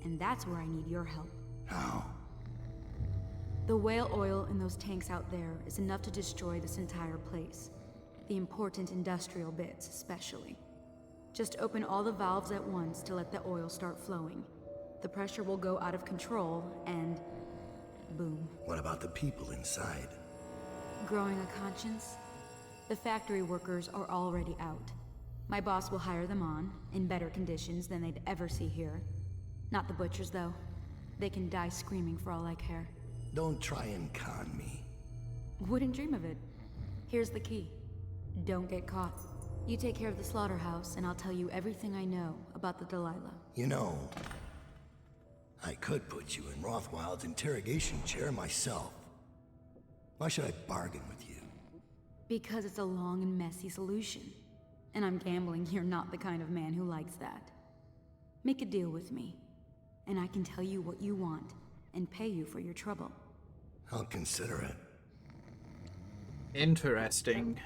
And that's where I need your help. How? The whale oil in those tanks out there is enough to destroy this entire place. The important industrial bits, especially. Just open all the valves at once to let the oil start flowing. The pressure will go out of control, and... boom. What about the people inside? Growing a conscience? The factory workers are already out. My boss will hire them on, in better conditions than they'd ever see here. Not the butchers, though. They can die screaming for all I care. Don't try and con me. Wouldn't dream of it. Here's the key. Don't get caught. You take care of the slaughterhouse, and I'll tell you everything I know about the Delilah. You know, I could put you in Rothwild's interrogation chair myself. Why should I bargain with you? Because it's a long and messy solution. And I'm gambling you're not the kind of man who likes that. Make a deal with me, and I can tell you what you want, and pay you for your trouble. I'll consider it. Interesting.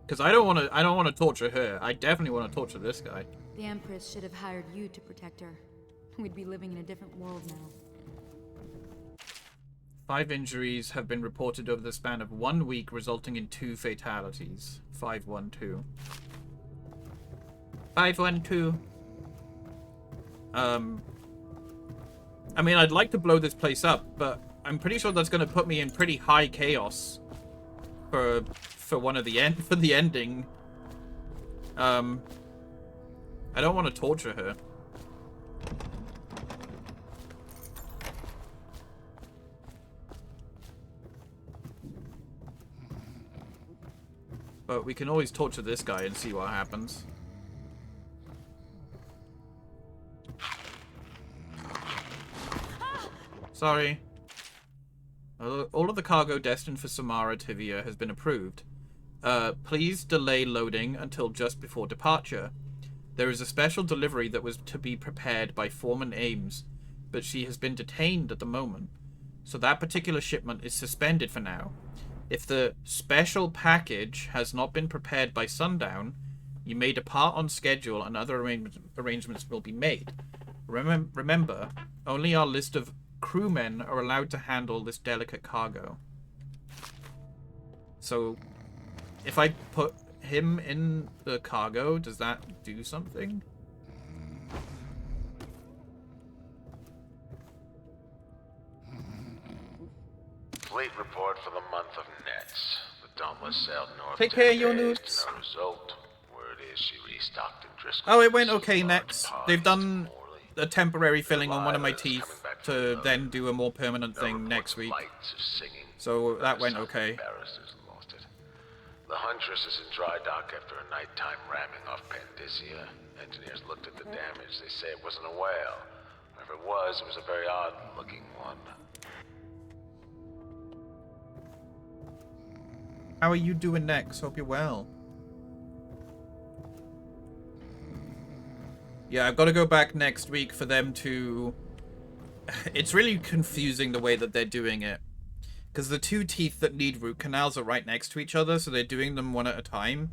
Because I don't want to torture her. I definitely want to torture this guy. The Empress should have hired you to protect her. We'd be living in a different world now. 5 injuries have been reported over the span of 1 week, resulting in 2 fatalities. 512. 512. I mean, I'd like to blow this place up, but I'm pretty sure that's going to put me in pretty high chaos for one of the for the ending. I don't want to torture her. But we can always torture this guy and see what happens. Sorry. All of the cargo destined for Samara Tivia has been approved. Please delay loading until just before departure. There is a special delivery that was to be prepared by Foreman Ames, but she has been detained at the moment. So that particular shipment is suspended for now. If the special package has not been prepared by sundown, you may depart on schedule and other arrangements will be made. Remember, only our list of crewmen are allowed to handle this delicate cargo. So, if I put him in the cargo, does that do something? Fleet report for the month of Nets. The Dauntless sailed north. Take care, your newts. No result. Word is she restocked in Driscoll. Oh, it went okay next. They've done a temporary filling on one of my teeth to then do a more permanent thing next week. So that went okay. The Huntress is in dry dock after a nighttime ramming off Pandisia. Engineers looked at the damage. They say it wasn't a whale. If it was a very odd-looking one. How are you doing next? Hope you're well. Yeah, I've got to go back next week for them to... It's really confusing the way that they're doing it. Because the 2 teeth that need root canals are right next to each other, so they're doing them one at a time.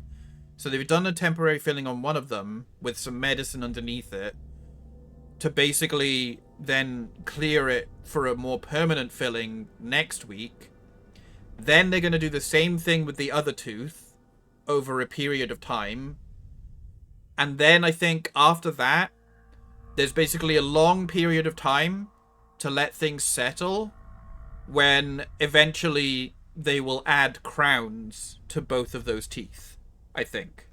So they've done a temporary filling on one of them with some medicine underneath it to basically then clear it for a more permanent filling next week. Then they're going to do the same thing with the other tooth over a period of time. And then I think after that, there's basically a long period of time to let things settle, when eventually they will add crowns to both of those teeth, I think.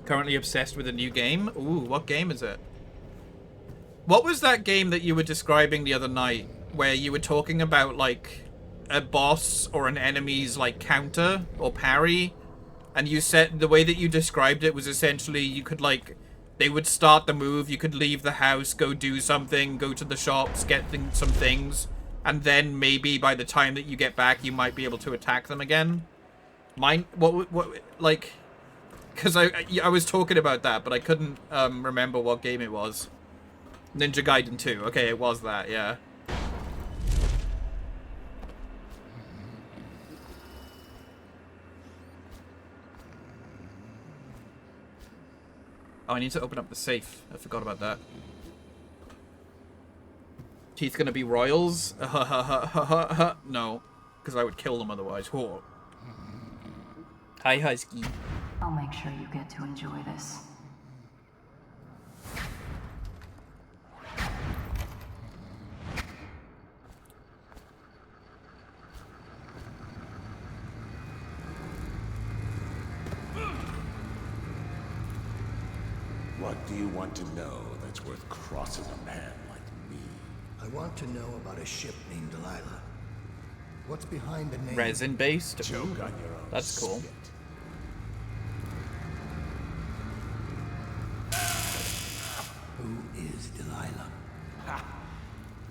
Currently obsessed with a new game? Ooh, what game is it? What was that game that you were describing the other night, where you were talking about, like, a boss or an enemy's, like, counter or parry? And you said the way that you described it was essentially you could, like, they would start the move, you could leave the house, go do something, go to the shops, get some things, and then maybe by the time that you get back, you might be able to attack them again. What, like, because I was talking about that, but I couldn't remember what game it was. Ninja Gaiden 2. Okay, it was that, yeah. Oh, I need to open up the safe. I forgot about that. Teeth gonna be royals? No, because I would kill them otherwise. Oh. Hi, Husky. I'll make sure you get to enjoy this. What do you want to know that's worth crossing a man like me? I want to know about a ship named Delilah. What's behind the name? Resin-based? Choke on your own That's cool. spit. Who is Delilah? Ha!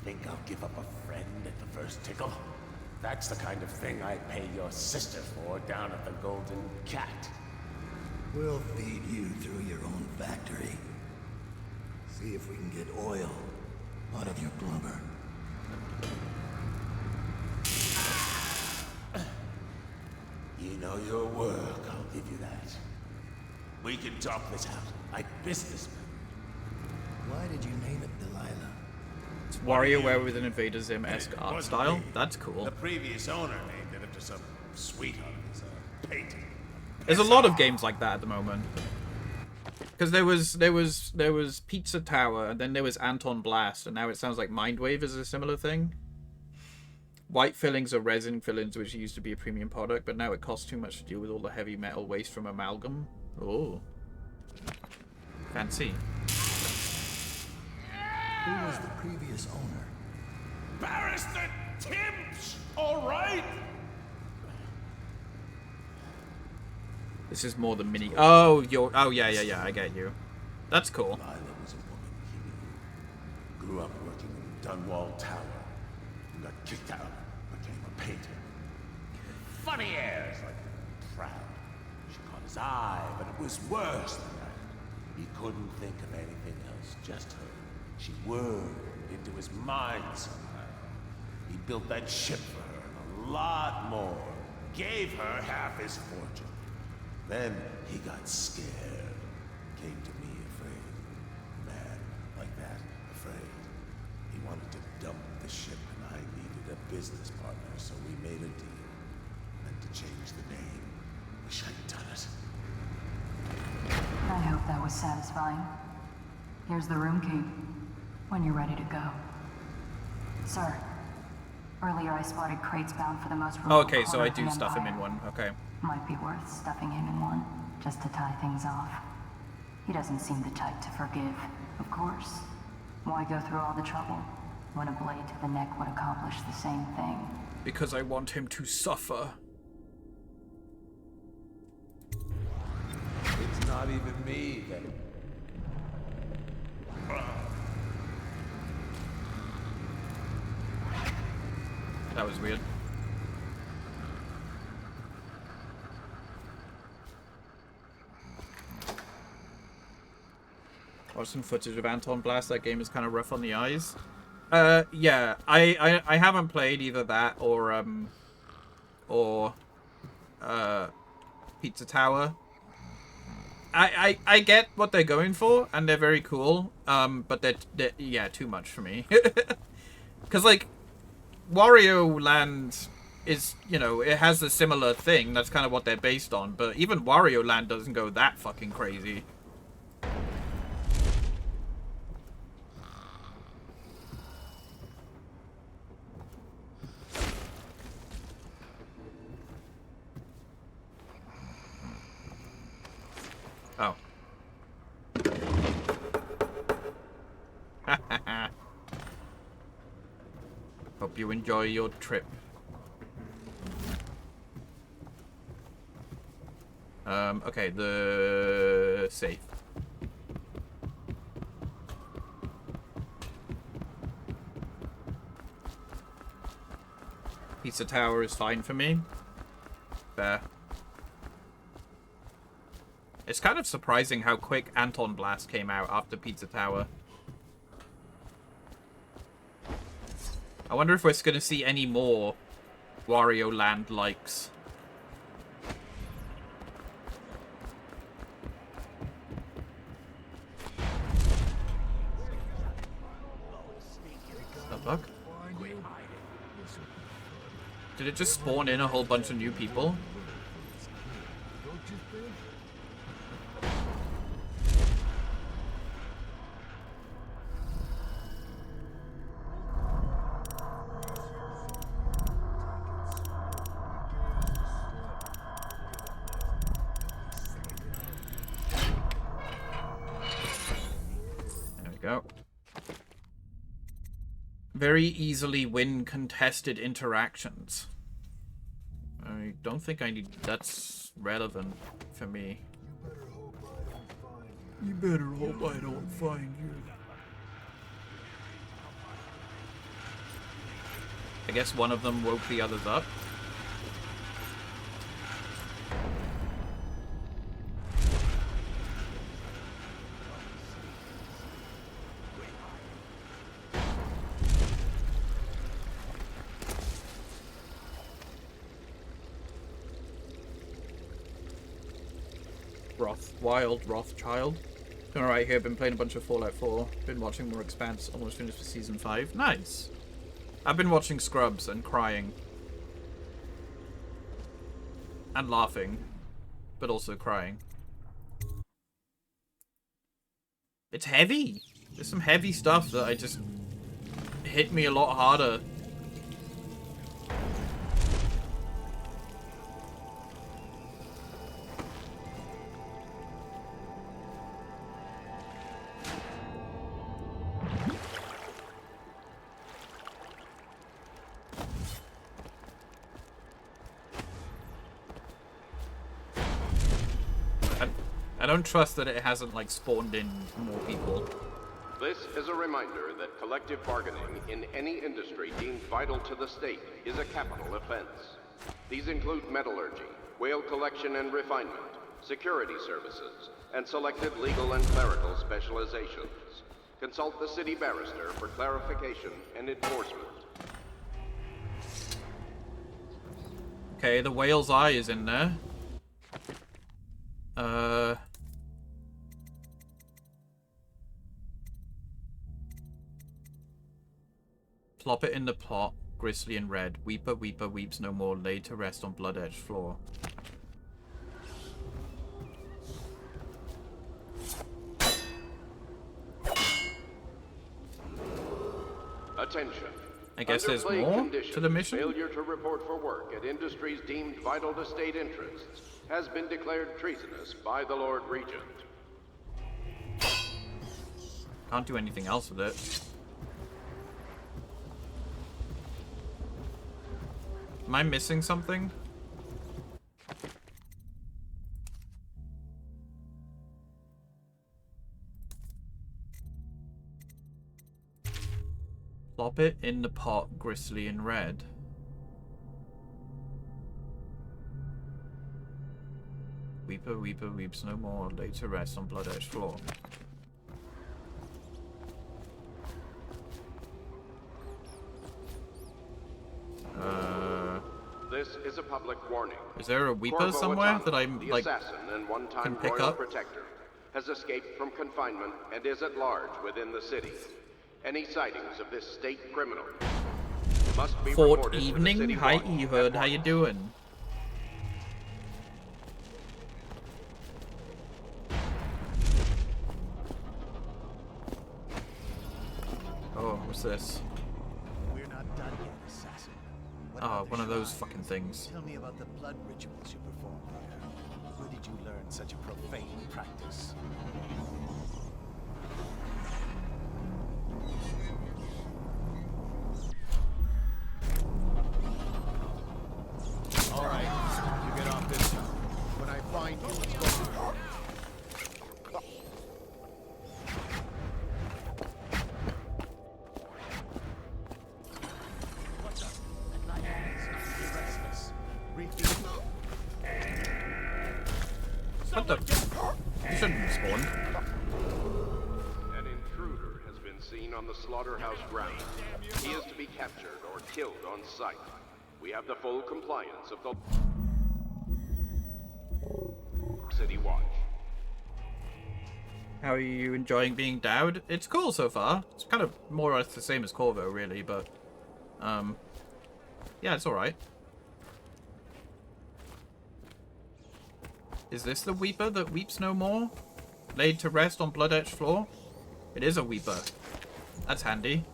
Think I'll give up a friend at the first tickle? That's the kind of thing I pay your sister for down at the Golden Cat. We'll feed you through your own factory. See if we can get oil out of your blubber. You know your work, I'll give you that. We can talk this out, like businessmen. Why did you name it Delilah? It's WarioWare with an Invader Zim-esque art Wasn't style. me. That's cool. The previous owner named it after some sweetheart of his painting. There's a lot of games like that at the moment. Because there was Pizza Tower, and then there was Anton Blast, and now it sounds like Mindwave is a similar thing. White fillings are resin fillings, which used to be a premium product, but now it costs too much to deal with all the heavy metal waste from amalgam. Oh. Fancy. Who was the previous owner? Barrister Timps, all right? This is more the mini. Oh, yeah. I get you. That's cool. Lila was a woman he knew. Grew up working in Dunwall Tower. And got kicked out. Became a painter. Funny airs, like proud. She caught his eye, but it was worse than that. He couldn't think of anything else, just her. She whirred into his mind somehow. He built that ship for her and a lot more. Gave her half his fortune. Then he got scared. Came to me afraid. Mad, like that, afraid. He wanted to dump the ship and I needed a business partner, so we made a deal. Meant to change the name. Wish I'd done it. I hope that was satisfying. Here's the room key, when you're ready to go. Sir, earlier I spotted crates bound for the most remote Okay, so corner I of the do stuff him Empire. in one. Okay. Might be worth stuffing him in one, just to tie things off. He doesn't seem the type to forgive, of course. Why go through all the trouble when a blade to the neck would accomplish the same thing? Because I want him to suffer. It's not even me that... That was weird. Watch some footage of Anton Blast. That game is kind of rough on the eyes. Yeah, I haven't played either that or Pizza Tower. I get what they're going for, and they're very cool. But they're yeah, too much for me. Because like, Wario Land is, you know, it has a similar thing. That's kind of what they're based on. But even Wario Land doesn't go that fucking crazy. Oh. Hope you enjoy your trip. Okay, the safe. Pizza Tower is fine for me. Fair. It's kind of surprising how quick Anton Blast came out after Pizza Tower. I wonder if we're going to see any more Wario Land likes. The fuck? Did it just spawn in a whole bunch of new people? Go. Very easily win contested interactions. I don't think I need... That's relevant for me. You better hope I don't find you. I guess one of them woke the others up. Rothchild. Doing alright here. Been playing a bunch of Fallout 4. Been watching more Expanse. Almost finished for Season 5. Nice. I've been watching Scrubs and crying. And laughing. But also crying. It's heavy. There's some heavy stuff that I just hit me a lot harder. I don't trust that it hasn't, like, spawned in more people. This is a reminder that collective bargaining in any industry deemed vital to the state is a capital offense. These include metallurgy, whale collection and refinement, security services, and selected legal and clerical specializations. Consult the city barrister for clarification and enforcement. Okay, the whale's eye is in there. Plop it in the pot, grisly and red. Weeper, weeper, weeps no more, laid to rest on blood-edged floor. Attention. I guess there's Under plague more conditions, to the mission? Failure to report for work at industries deemed vital to state interests has been declared treasonous by the Lord Regent. Can't do anything else with it. Am I missing something? Plop it in the pot, grisly and red. Weeper, weeper, weeps no more, laid to rest on blood-edged floor. This is a public warning. Is there a weeper Corvo somewhere Atano, that I'm, the like, assassin and one-time can pick royal up? protector, has escaped from confinement and is at large within the city. Any sightings of this state criminal must be Fort reported to the Evening? city Hi, watch Ehud, how you doing? Oh, what's this? We're not done yet, assassin. What Oh, about the one of those shrine? fucking things. Tell me about the blood rituals you performed there. Where did you learn such a profane practice? All right, you get off this side. When I find you, it's going to hurt. What's up? At night, you're restless. Refeed. What the? You shouldn't have spawned. An intruder has been seen on the slaughterhouse grounds. He is to be captured or killed on sight. We have the full compliance of the City Watch. How are you enjoying being Dowd? It's cool so far. It's kind of more or less the same as Corvo, really, but yeah, it's alright. Is this the Weeper that weeps no more? Laid to rest on blood-etched floor? It is a Weeper. That's handy.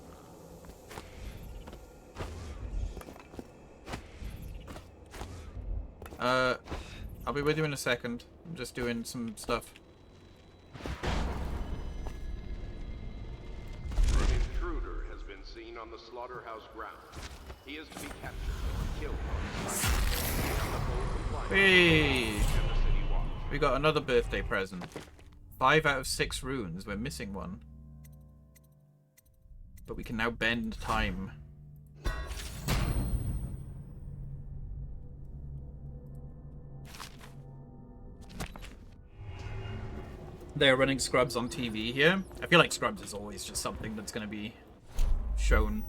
I'll be with you in a second. I'm just doing some stuff. An intruder has been seen on the slaughterhouse grounds. He is to be captured or killed on sight. We have the full compliance Hey! of the City Watch. We got another birthday present. 5 out of 6 runes. We're missing one. But we can now bend time. They're running Scrubs on TV here. I feel like Scrubs is always just something that's going to be shown.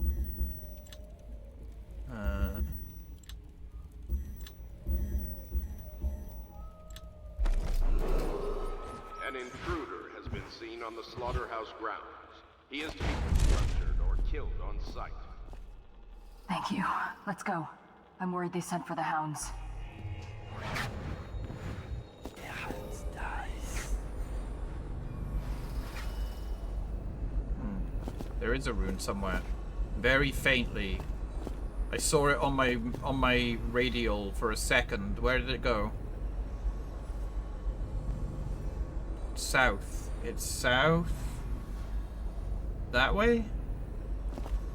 on the slaughterhouse grounds. He is to be captured or killed on sight. Thank you. Let's go. I'm worried they sent for the hounds. There is a rune somewhere. Very faintly. I saw it on my radial for a second. Where did it go? South. It's south. That way?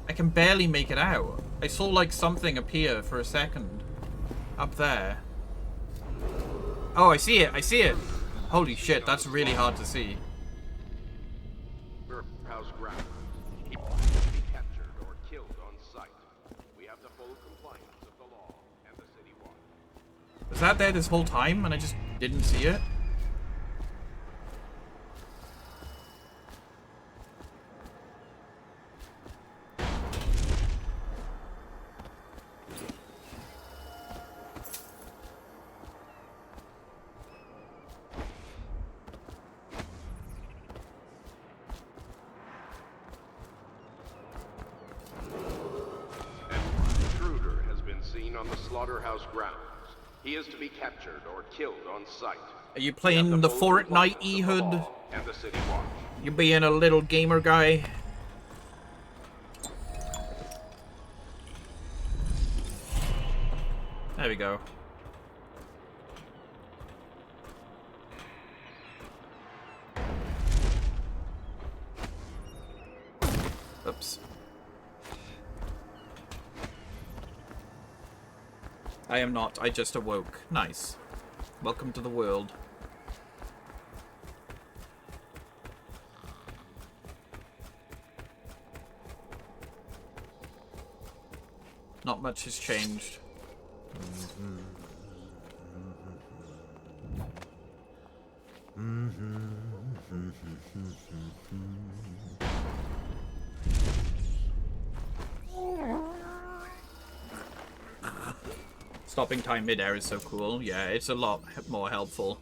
I can barely make it out. I saw like something appear for a second. Up there. Oh, I see it. I see it. Holy shit, that's really hard to see. House grounds. He is to be captured or killed on sight. We have the full compliance of the law and the city watch. Was that there this whole time and I just didn't see it? On the slaughterhouse grounds. He is to be captured or killed on sight. Are you playing the Fortnite Ehud? And the city watch. You being a little gamer guy? There we go. Oops. I am not. I just awoke. Nice. Welcome to the world. Not much has changed. Stopping time mid-air is so cool. Yeah, it's a lot more helpful.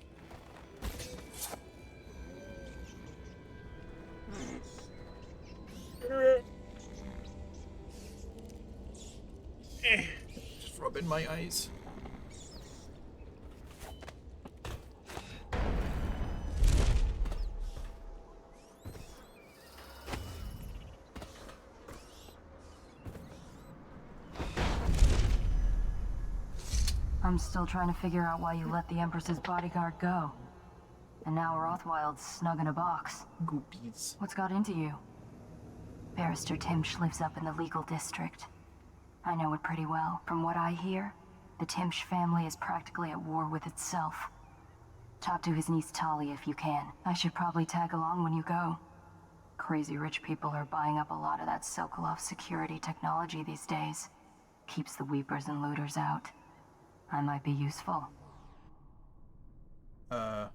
Just rubbing my eyes. I'm still trying to figure out why you let the Empress's bodyguard go. And now Rothwild's snug in a box. Goopies. What's got into you? Barrister Timsh lives up in the legal district. I know it pretty well. From what I hear, the Timsh family is practically at war with itself. Talk to his niece Talia if you can. I should probably tag along when you go. Crazy rich people are buying up a lot of that Sokolov security technology these days. Keeps the weepers and looters out. I might be useful. Not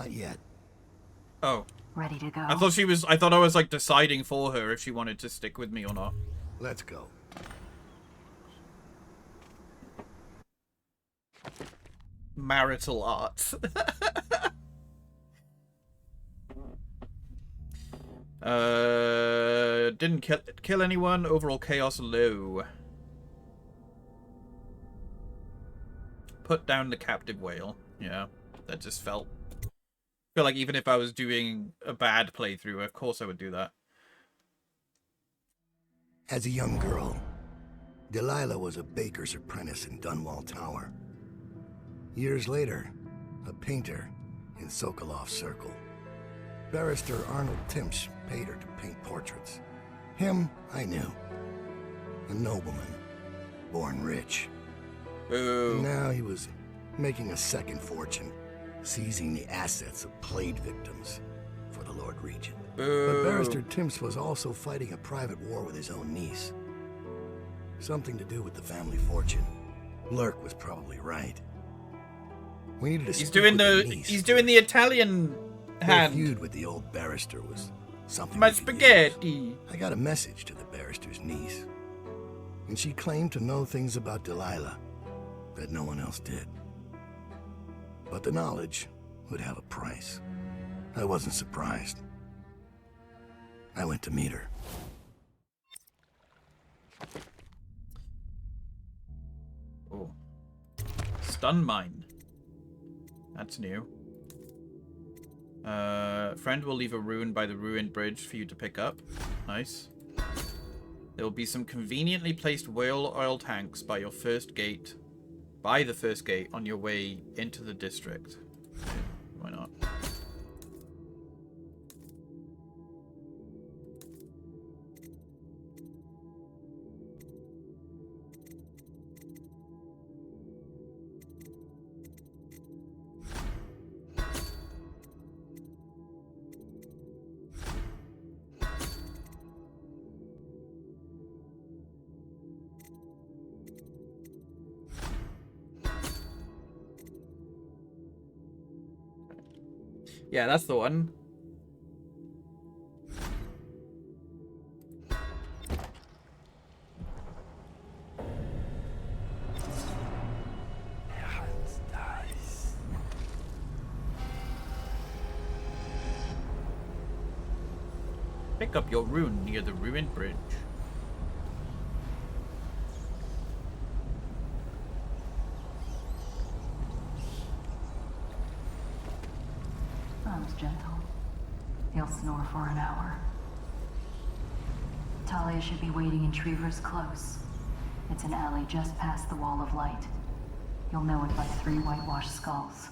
yet. Oh. Ready to go? I thought I was like deciding for her if she wanted to stick with me or not. Let's go. Marital art. Didn't kill anyone. Overall chaos low. Put down the captive whale. Yeah, that just felt like even if I was doing a bad playthrough, of course I would do that. As a young girl, Delilah was a baker's apprentice in Dunwall Tower. Years later, a painter in Sokolov's circle. Barrister Arnold Timsh paid her to paint portraits. Him, I knew. A nobleman, born rich. And now he was making a second fortune, seizing the assets of plague victims for the Lord Regent. But Barrister Timsh was also fighting a private war with his own niece. Something to do with the family fortune. Lurk was probably right. We needed to He's doing the Italian hand. The feud with the old barrister was something. My spaghetti. I got a message to the barrister's niece, and she claimed to know things about Delilah that no one else did. But the knowledge would have a price. I wasn't surprised. I went to meet her. Oh. Stun mine. That's new. Friend will leave a rune by the ruined bridge for you to pick up. Nice. There will be some conveniently placed whale oil tanks by your first gate. By the first gate on your way into the district. Why not? Yeah, that's the one. Pick up your rune near the ruined bridge. I was gentle. He'll snore for an hour. Talia should be waiting in Trevor's Close. It's an alley just past the Wall of Light. You'll know it by 3 whitewashed skulls.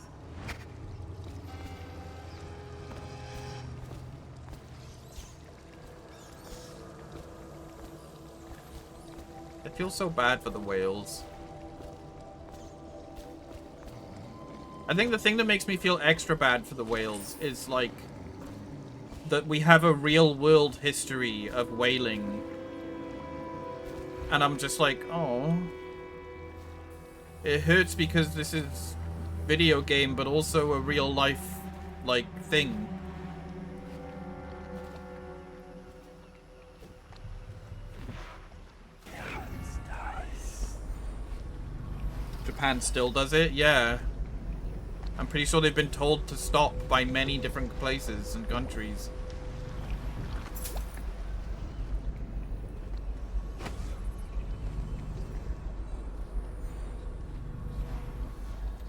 I feel so bad for the whales. I think the thing that makes me feel extra bad for the whales is, like, that we have a real-world history of whaling. And I'm just like, oh. It hurts because this is video game, but also a real-life, like, thing. Japan still does it? Yeah. I'm pretty sure they've been told to stop by many different places and countries.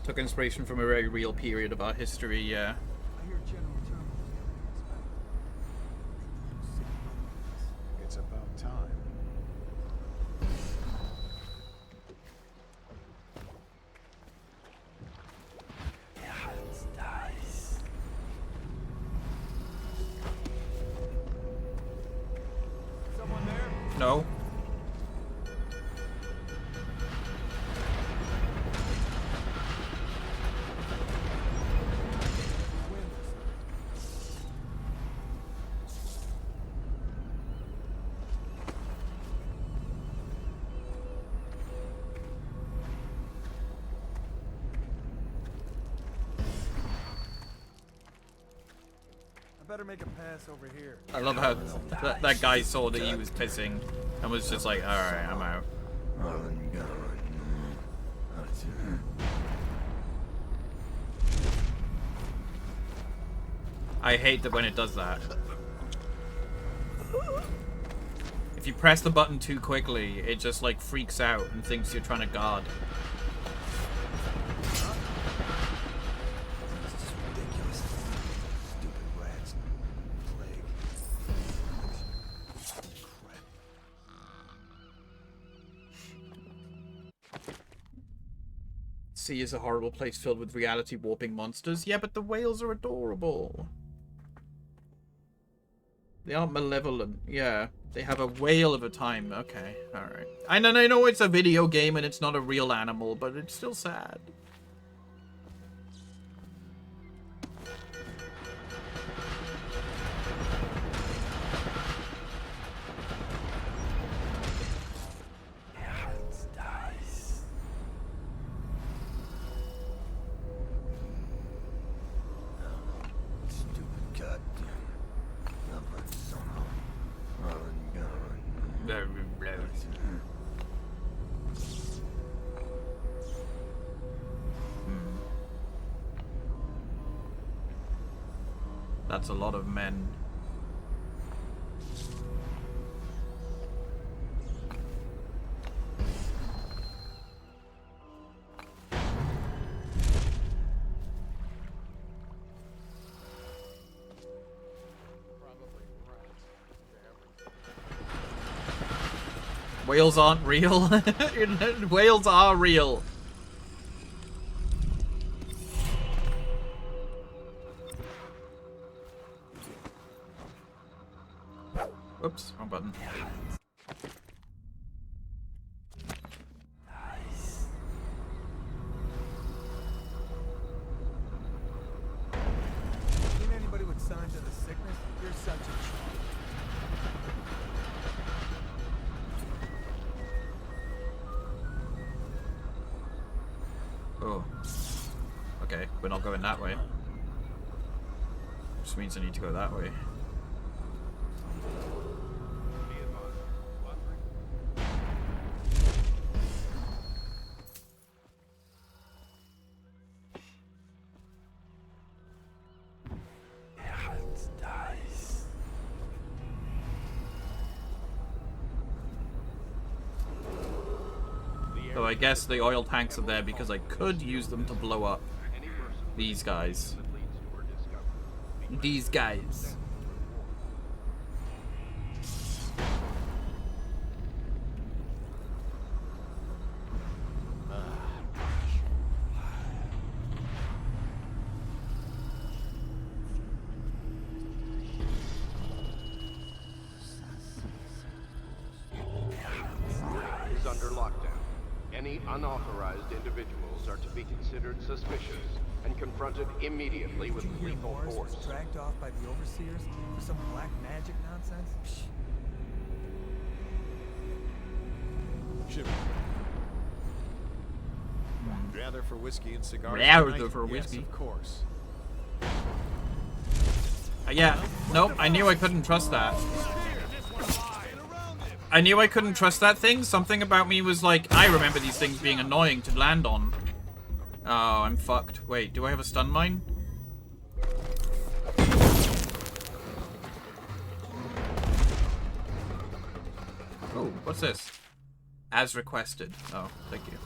Took inspiration from a very real period of our history, yeah. It's about time. Someone there? No. I better make a pass over here. I love how that guy saw that he was pissing and was just like, alright, I'm out. I hate that when it does that. If you press the button too quickly, it just like freaks out and thinks you're trying to guard. Sea is a horrible place filled with reality warping monsters. Yeah, but the whales are adorable. They aren't malevolent. Yeah, they have a whale of a time. Okay, alright. I know it's a video game and it's not a real animal, but it's still sad. That's a lot of men. Whales aren't real. Whales are real. Oops, wrong button. Seen anybody with signs of the sickness? You're such a chump. Oh. Okay, we're not going that way. Which means I need to go that way. So I guess the oil tanks are there because I could use them to blow up these guys. These guys. Is under lockdown. Any unauthorized individuals are to be considered suspicious and confronted immediately with lethal Morris force. was dragged off by the overseers for some black magic nonsense? Ship. Rather for whiskey and cigars. Rather tonight? for Yes, whiskey. of course. Yeah, nope, I knew I couldn't trust that. I knew I couldn't trust that thing. Something about me was like, I remember these things being annoying to land on. Oh, I'm fucked. Wait, do I have a stun mine? Oh, what's this? As requested. Oh, thank you.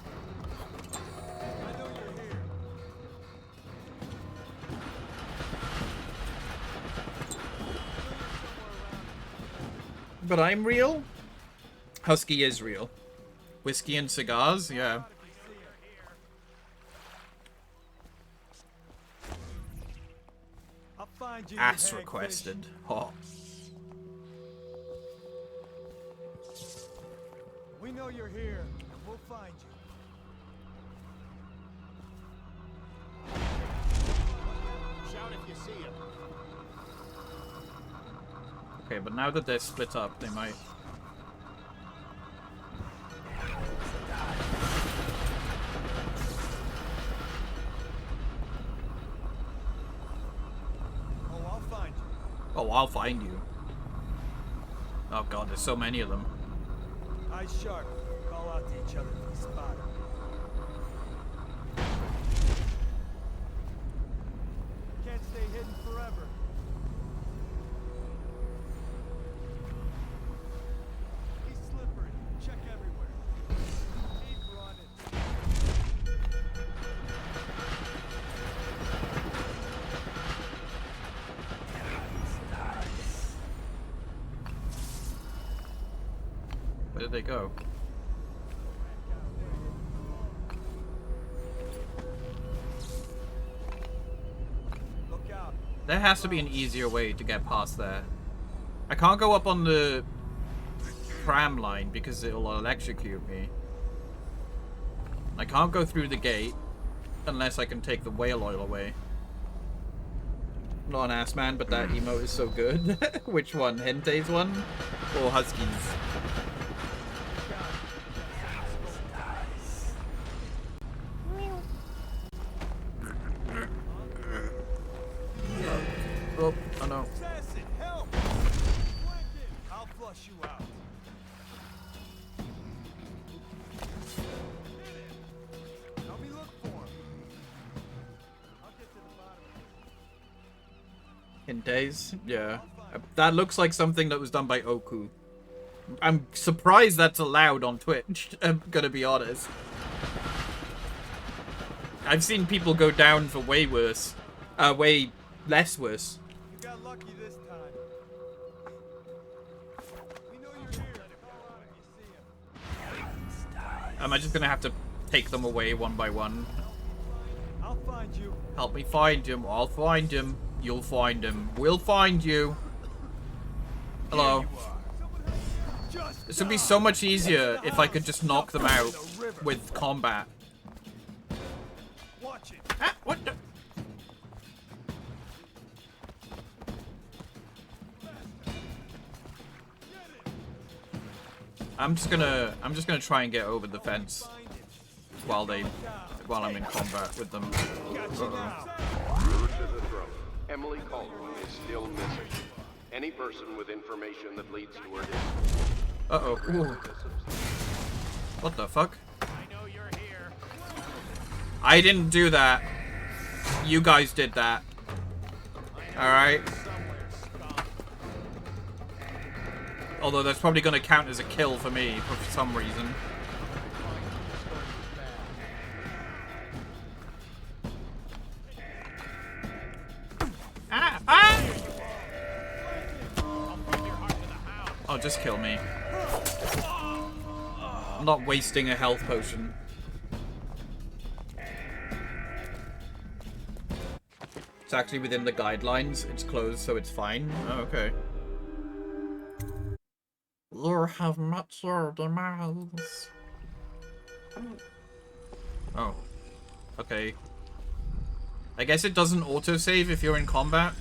But I'm real? Husky is real. Whiskey and cigars? Yeah. I'll find you, As you requested. Oh. We know you're here. We'll find you. Shout if you see him. Okay, but now that they're split up, they might... Oh, I'll find you. Oh, I'll find you. Oh god, there's so many of them. Eyes sharp. Call out to each other if you spot 'em. Can't stay hidden forever. He's slippery. Check everywhere. Keep running. Where did they go? Look out. There has to be an easier way to get past there. I can't go up on the tram line because it'll electrocute me. I can't go through the gate unless I can take the whale oil away. Not an ass man, but that emote is so good. Which one? Hente's one? Or Husky's? Oh, oh no. Assassin, help! Flank him. I'll flush you out. Hit him. Help me look for him. I'll get to the bottom of In Days? Yeah. That looks like something that was done by Oku. I'm surprised that's allowed on Twitch, I'm gonna be honest. I've seen people go down for way worse. Way less worse. You got lucky this time. We know you're here. Call out if you see him. Am I just gonna have to take them away one by one? I'll find you. Help me find him. I'll find him. You'll find him. We'll find you. Hello. This would be so much easier if I could just knock them out with combat. Watch it. Ah, what the? I'm just gonna try and get over the fence while I'm in combat with them. Route to the throne. Emily Caldwell is still missing. Any person with information that leads to her death. Uh-oh. Ooh. What the fuck? I didn't do that. You guys did that. Alright. Although that's probably going to count as a kill for me for some reason. Ah! Ah! Oh, just kill me. I'm not wasting a health potion. It's actually within the guidelines. It's closed, so it's fine. Oh, okay. You have met your demise. Oh. Okay. I guess it doesn't autosave if you're in combat.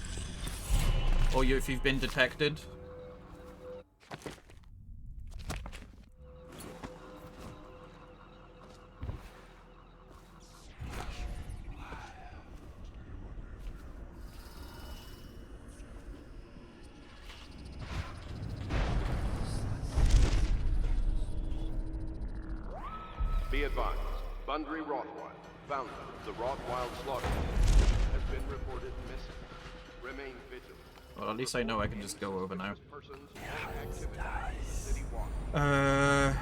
Or if you've been detected. Be advised, Bundry Rothwild, founder of the Rothwild Slaughter, has been reported missing. Remain vigilant. Well, at least I know I can just go over now. Alright.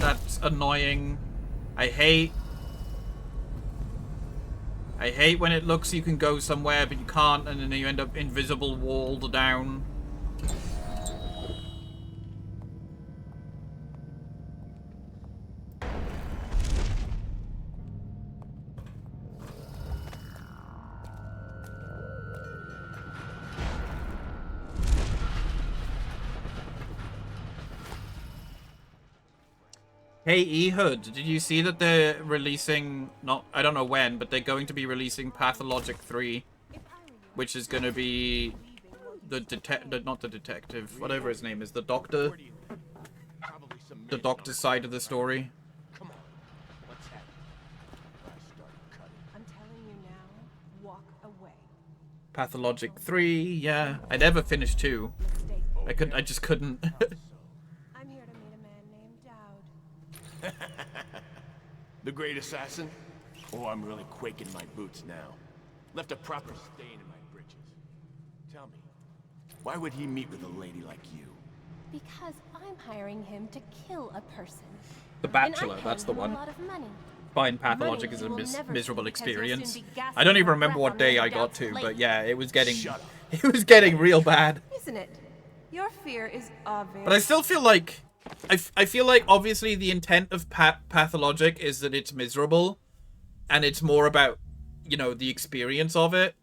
That's annoying. I hate when it looks you can go somewhere but you can't, and then you end up invisible walled down. Hey Ehud, did you see that they're releasing, I don't know when, but they're going to be releasing Pathologic 3, which is going to be not the detective, whatever his name is, the doctor's side of the story. I'm telling you now, walk away. Pathologic 3, yeah. I never finished 2. I just couldn't. I'm here to meet a man named Dowd. The great assassin? Oh, I'm really quaking my boots now. Left a proper stain in my britches. Tell me, why would he meet with a lady like you? Because I'm hiring him to kill a person. The Bachelor, that's the one. A lot of money. Fine, Pathologic is a miserable experience. I don't even remember what day I got to, but yeah, it was getting real bad. Isn't it? Your fear is obvious. But I still feel like I feel like obviously the intent of Pathologic is that it's miserable, and it's more about, you know, the experience of it.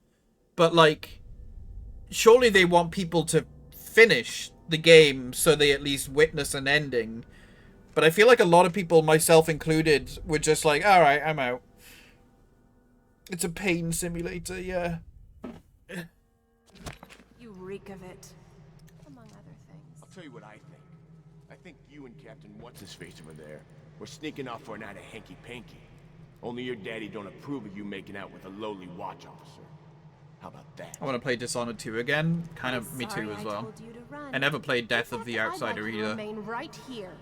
But like, surely they want people to finish the game so they at least witness an ending. But I feel like a lot of people, myself included, were just like, all right, I'm out. It's a pain simulator, yeah. You reek of it, among other things. I'll tell you what I think. I think you and Captain What's-His-Face over there were sneaking off for a night of hanky-panky. Only your daddy don't approve of you making out with a lowly watch officer. How about that? I want to play Dishonored 2 again. Kind of me too as well. I never played Death of the Outsider either. Remain right here.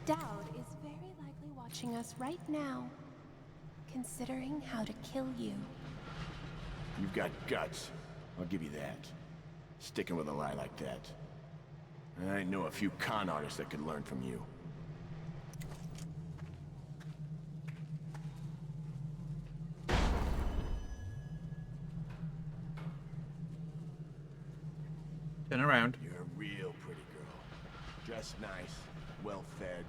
Dowd is very likely watching us right now, considering how to kill you. You've got guts. I'll give you that. Sticking with a lie like that. I know a few con artists that could learn from you. Turn around. You're a real pretty girl. Dressed nice, well fed,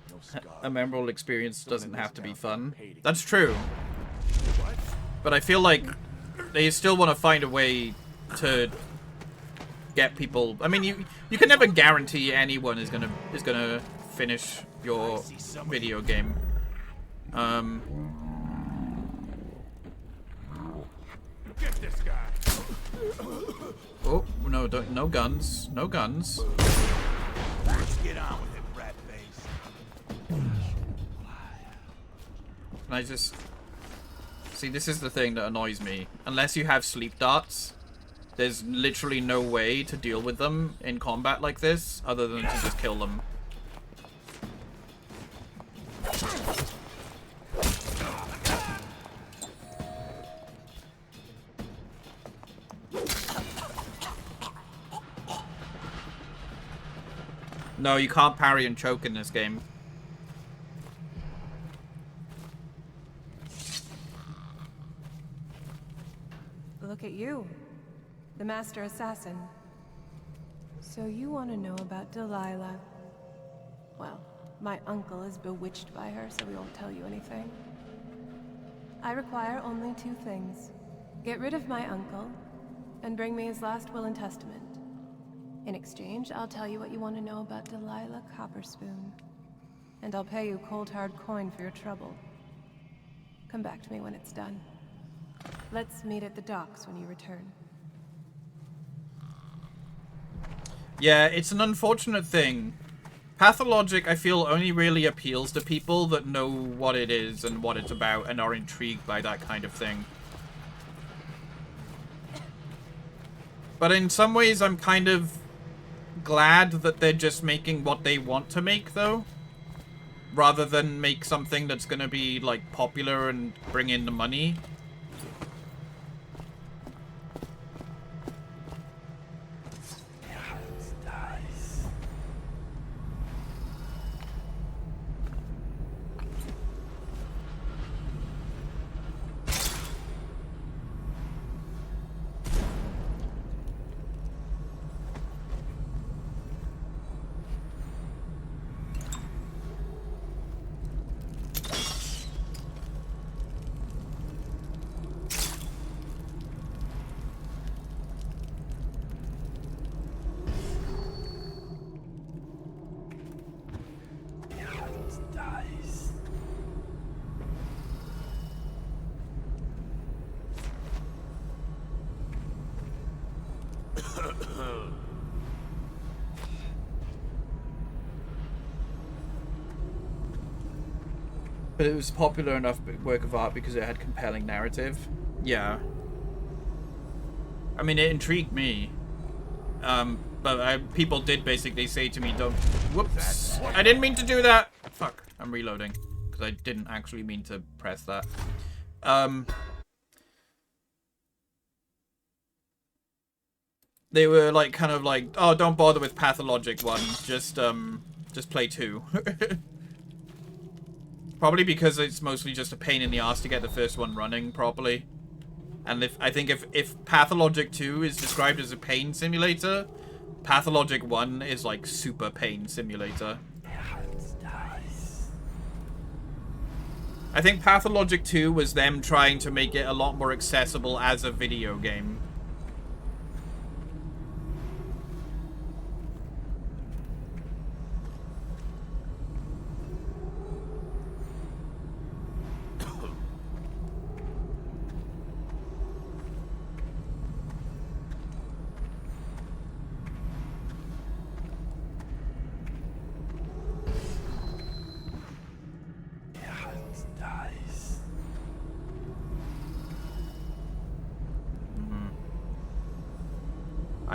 no scars. A memorable experience doesn't have to be fun. That's true. But I feel like they still want to find a way to get people. I mean, you can never guarantee anyone is gonna finish your video game. Get this guy. Oh no! No guns! No guns! Let's get on with it, rat face. Can I just see? This is the thing that annoys me. Unless you have sleep darts, there's literally no way to deal with them in combat like this other than to just kill them. No, you can't parry and choke in this game. Look at you, the master assassin. So you want to know about Delilah? Well, my uncle is bewitched by her, so we won't tell you anything. I require only two things. Get rid of my uncle, and bring me his last will and testament. In exchange, I'll tell you what you want to know about Delilah Copperspoon. And I'll pay you cold hard coin for your trouble. Come back to me when it's done. Let's meet at the docks when you return. Yeah, it's an unfortunate thing. Pathologic, I feel, only really appeals to people that know what it is and what it's about and are intrigued by that kind of thing. But in some ways, I'm kind of glad that they're just making what they want to make, though. Rather than make something that's gonna be, like, popular and bring in the money. But it was popular enough work of art because it had compelling narrative. Yeah. I mean, it intrigued me. But people did basically say to me, don't... Whoops! I didn't mean to do that! Fuck, I'm reloading. Because I didn't actually mean to press that. They were like, kind of like, oh, don't bother with Pathologic 1. Just play 2. Probably because it's mostly just a pain in the ass to get the first one running properly. And I think if Pathologic 2 is described as a pain simulator, Pathologic 1 is like super pain simulator. I think Pathologic 2 was them trying to make it a lot more accessible as a video game.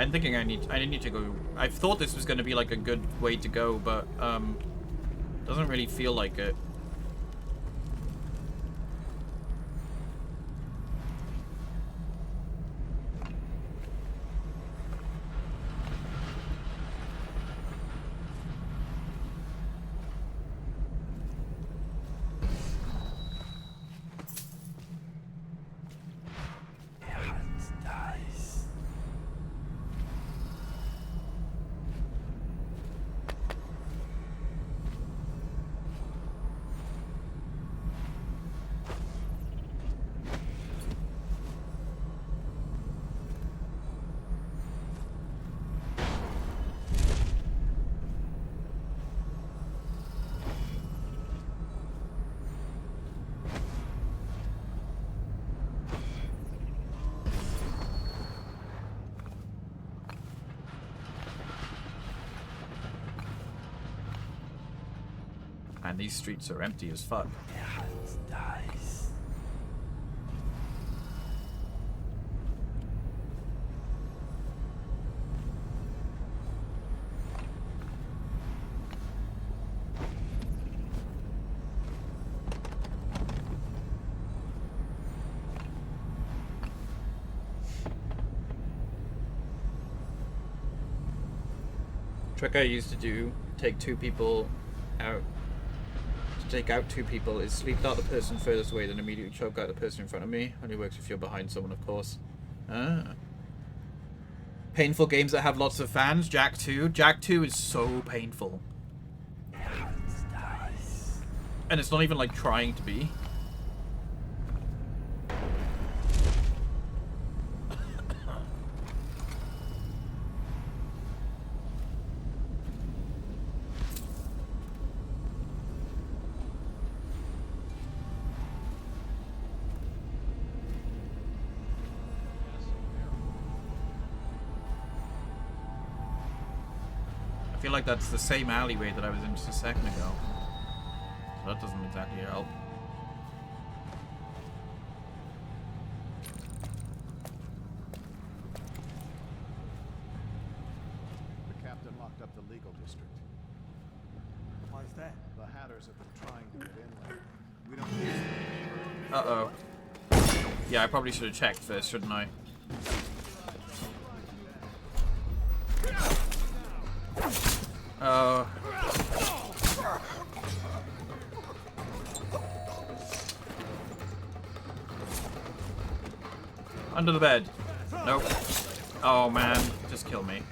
I'm thinking I need to go. I thought this was going to be like a good way to go, but doesn't really feel like it. And these streets are empty as fuck. Trick I used to do, take two people out. To take out two people is sleep out the person furthest away, then immediately choke out the person in front of me. Only works if you're behind someone, of course. Ah. Painful games that have lots of fans. Jak 2. Jak 2 is so painful. And it's not even like trying to be. I feel like that's the same alleyway that I was in just a second ago. So that doesn't exactly help. The captain locked up the legal district. Why is that? The Hatters have been trying to get inland. We don't. Uh-oh. Yeah, I probably should have checked first, shouldn't I? Under the bed. Nope. Oh man, just kill me.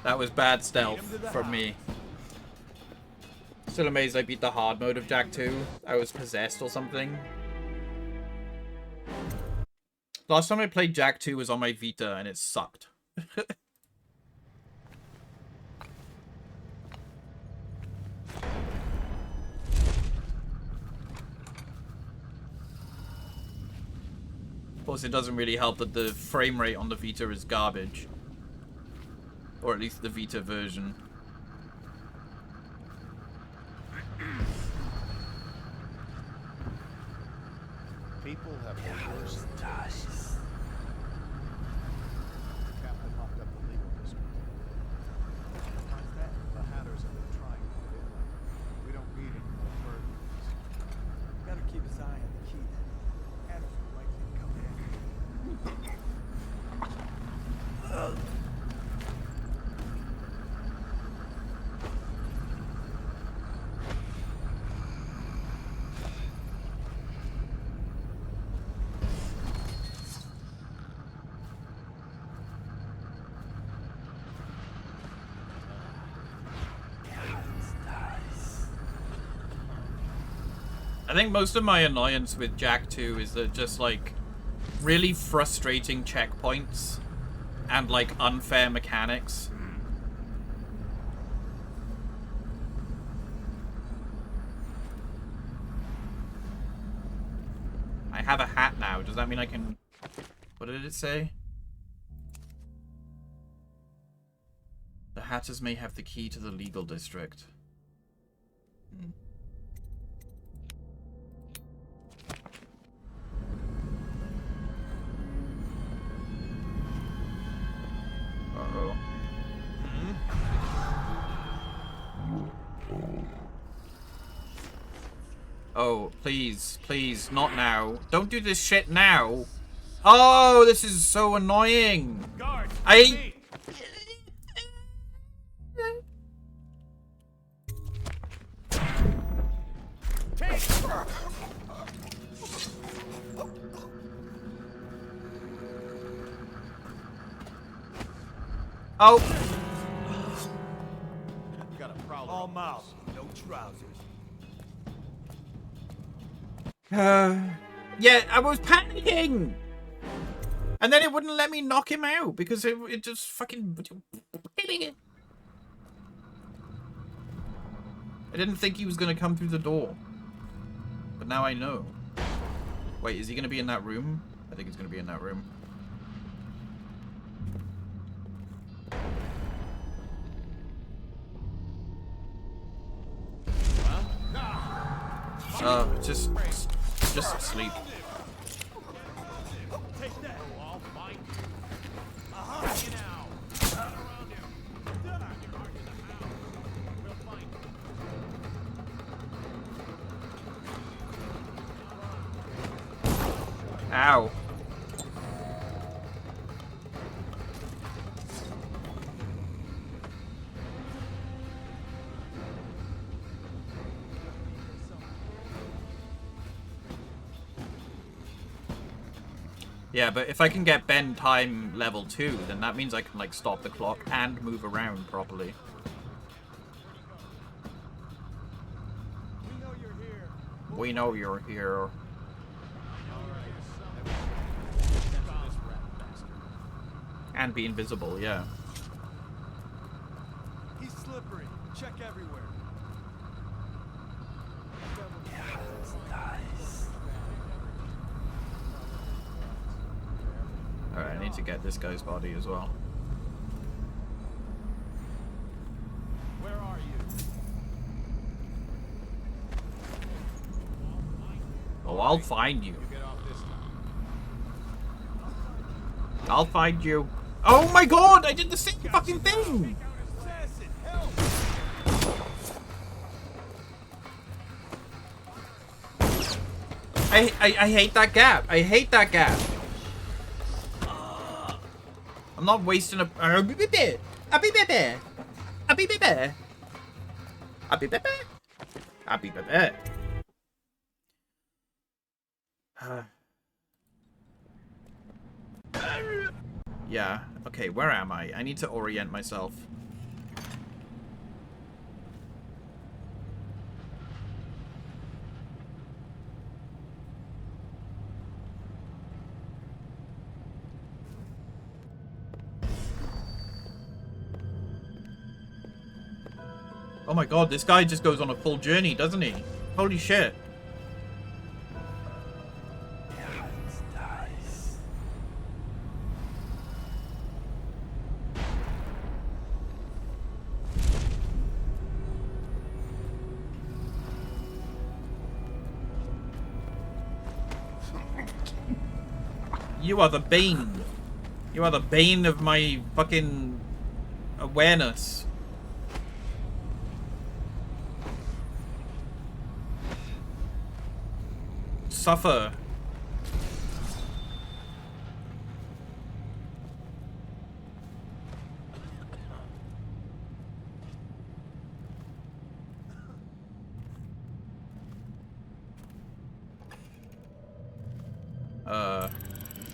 That was bad stealth from me. Still amazed I beat the hard mode of Jak 2. I was possessed or something. Last time I played Jak 2 was on my Vita and it sucked. Of course, it doesn't really help that the frame rate on the Vita is garbage. Or at least the Vita version. People have the worst ties. The captain locked up the legal district. How's that? The Hatters have been trying to get inland. We don't need any more burdens. Better keep his eye on the key then. Hatters are likely to come in. I think most of my annoyance with Jak 2 is that just like really frustrating checkpoints and like unfair mechanics. I have a hat now. Does that mean I can... What did it say? The Hatters may have the key to the legal district. Uh-oh. Oh, please, please, not now. Don't do this shit now. Oh, this is so annoying. Guards, I... Oh. Got a prowler. All mouth, no trousers. Yeah, I was panicking. And then it wouldn't let me knock him out because it just fucking... I didn't think he was going to come through the door. But now I know. Wait, is he going to be in that room? I think he's going to be in that room. Just sleep. Take that. I'll find you. Aha! You now. Run around him. You're marked in the house. We'll find you. Ow. Yeah, but if I can get bend time level 2, then that means I can, like, stop the clock and move around properly. We know you're here. And be invisible, yeah. He's slippery. Check everywhere. Alright, I need to get this guy's body as well. Where are you? Oh, I'll find you. I'll find you. Oh my god, I did the same fucking thing! I hate that gap. I hate that gap. I'm not wasting a... Yeah, okay, where am I? I need to orient myself. Oh my god, this guy just goes on a full journey, doesn't he? Holy shit. You are the bane. You are the bane of my fucking awareness. Suffer.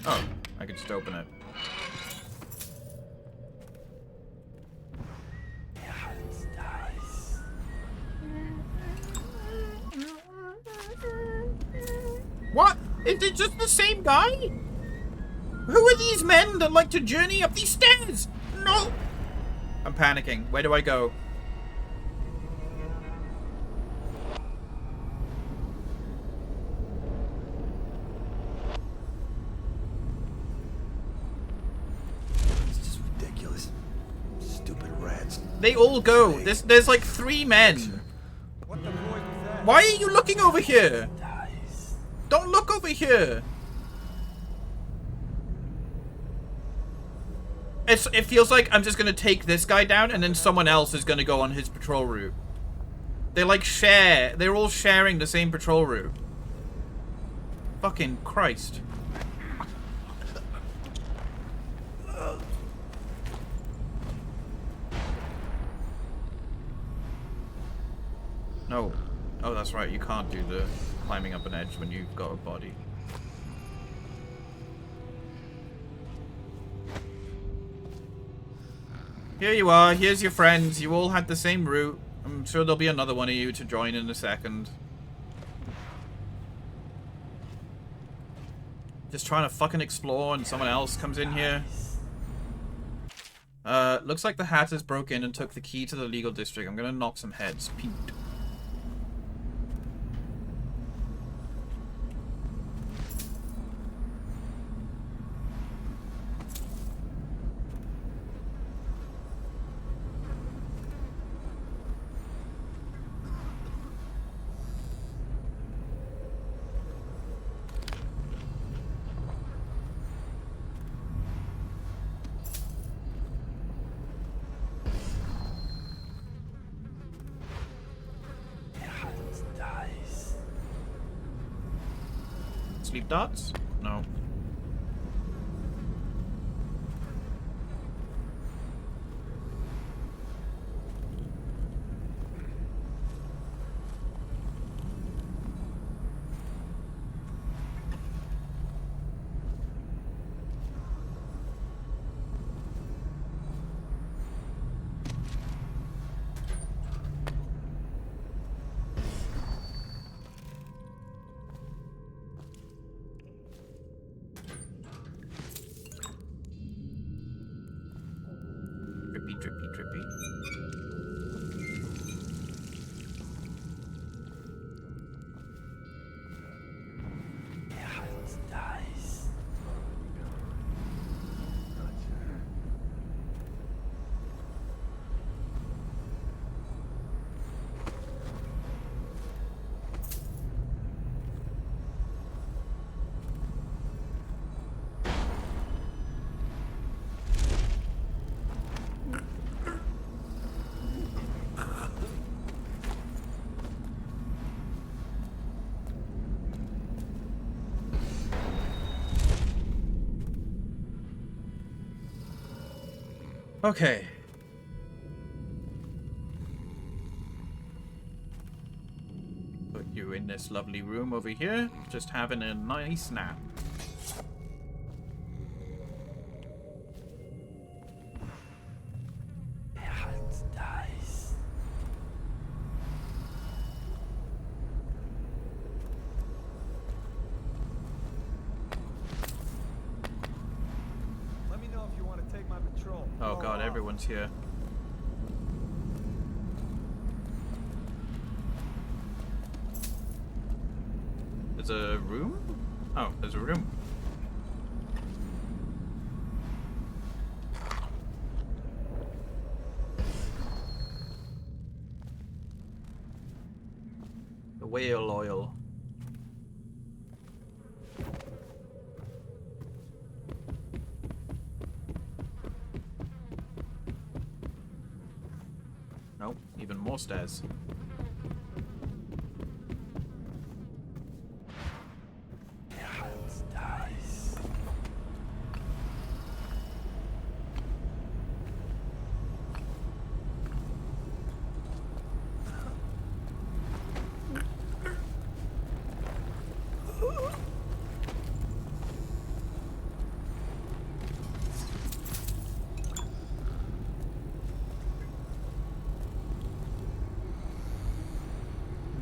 Oh, I could just open it. What? Is it just the same guy? Who are these men that like to journey up these stairs? No! I'm panicking. Where do I go? They all go. There's like 3 men. Why are you looking over here? Don't look over here. It feels like I'm just gonna take this guy down and then someone else is gonna go on his patrol route. They like share. They're all sharing the same patrol route. Fucking Christ. No. Oh, that's right. You can't do the climbing up an edge when you've got a body. Here you are. Here's your friends. You all had the same route. I'm sure there'll be another one of you to join in a second. Just trying to fucking explore and someone else comes in here. Looks like the Hatters broke in and took the key to the legal district. I'm gonna knock some heads. Pete. Sleep darts? No. Drippy, drippy, drippy. Okay. Put you in this lovely room over here, just having a nice nap. Let me know if you want to take my patrol. Oh god, everyone's here. There's a room? Oh, there's a room. The whale oil. Nope, even more stairs.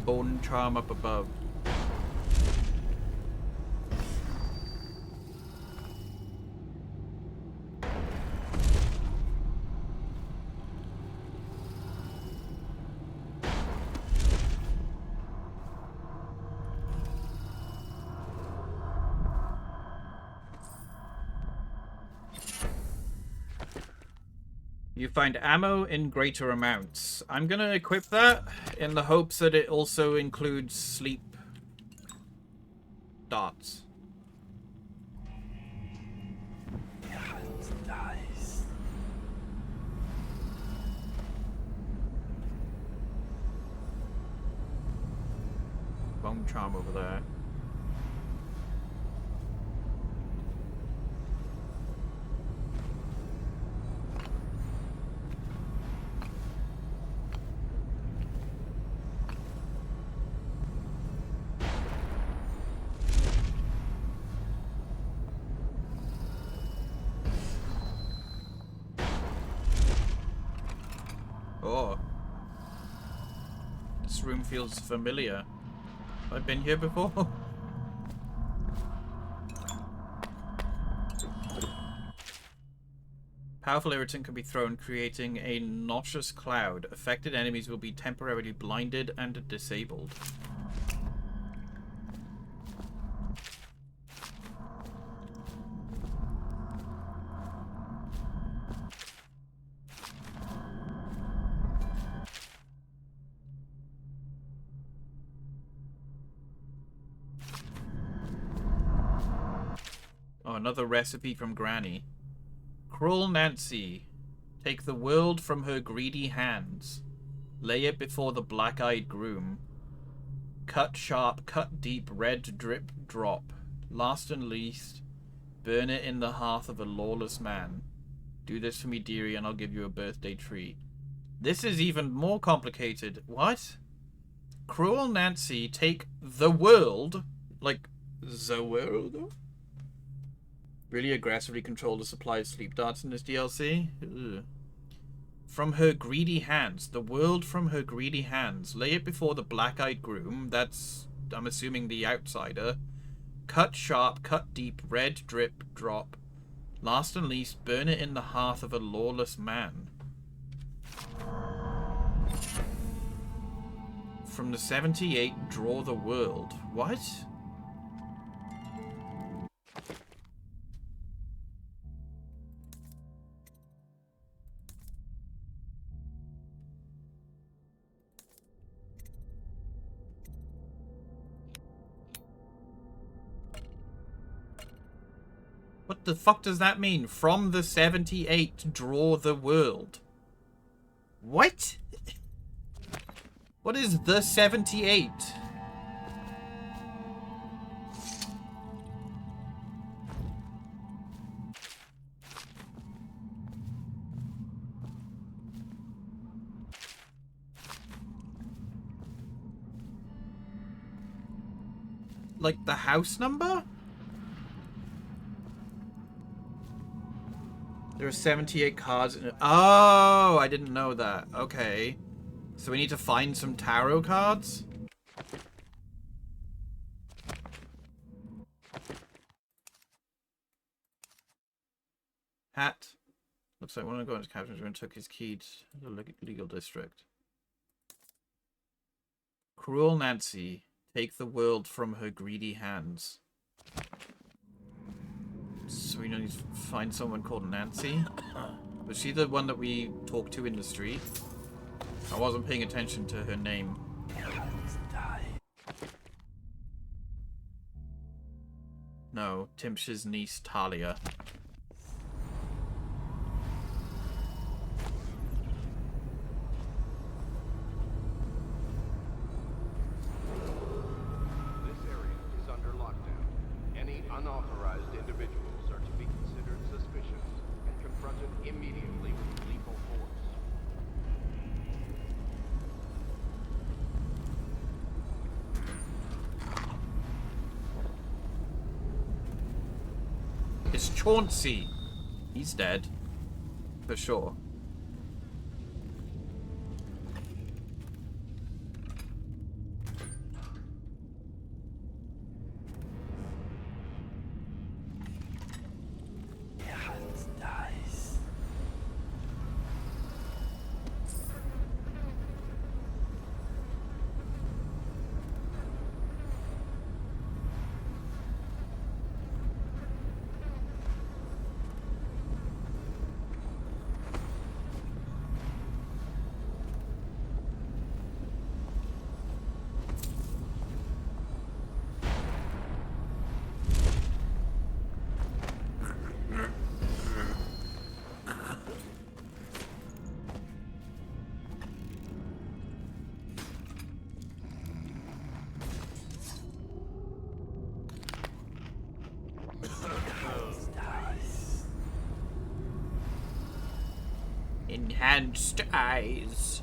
Bone charm up above. You find ammo in greater amounts. I'm gonna equip that in the hopes that it also includes sleep darts. bone charm over there. Oh. This room feels familiar. Have I been here before? Powerful irritant can be thrown, creating a noxious cloud. Affected enemies will be temporarily blinded and disabled. Oh, another recipe from Granny. Cruel Nancy, take the world from her greedy hands. Lay it before the black-eyed groom. Cut sharp, cut deep, red drip drop. Last and least, burn it in the hearth of a lawless man. Do this for me, dearie, and I'll give you a birthday treat. This is even more complicated. What? Cruel Nancy, take the world, like the world? Really aggressively control the supply of sleep darts in this DLC? Ugh. From her greedy hands. The world from her greedy hands. Lay it before the black-eyed groom. That's, I'm assuming, the outsider. Cut sharp, cut deep, red drip drop. Last and least, burn it in the hearth of a lawless man. From the 78, draw the world. What? What the fuck does that mean? From the 78, draw the world. What? What is the 78? Like the house number? There are 78 cards in it. Oh, I didn't know that. Okay. So we need to find some tarot cards? Hat. Looks like one of the guys' captains and took his key to the legal district. Cruel Nancy. Take the world from her greedy hands. So we need to find someone called Nancy. Was she the one that we talked to in the street? I wasn't paying attention to her name. No, Timsh's niece, Talia. This area is under lockdown. Any unauthorized individuals are to be considered suspicious and confronted immediately with lethal force. It's Chauncey. He's dead. For sure. Enhanced eyes.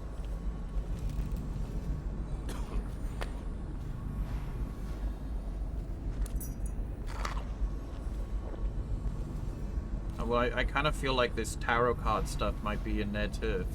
Well, I kind of feel like this tarot card stuff might be in there too.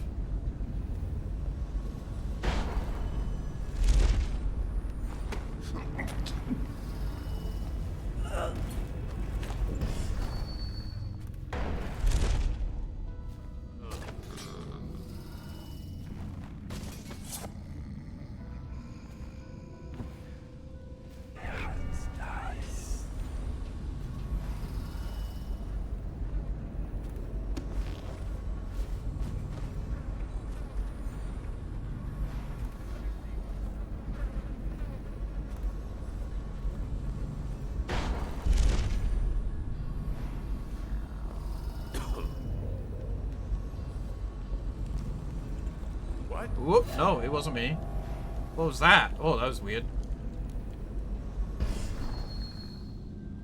Whoop, no, it wasn't me. What was that? Oh, that was weird.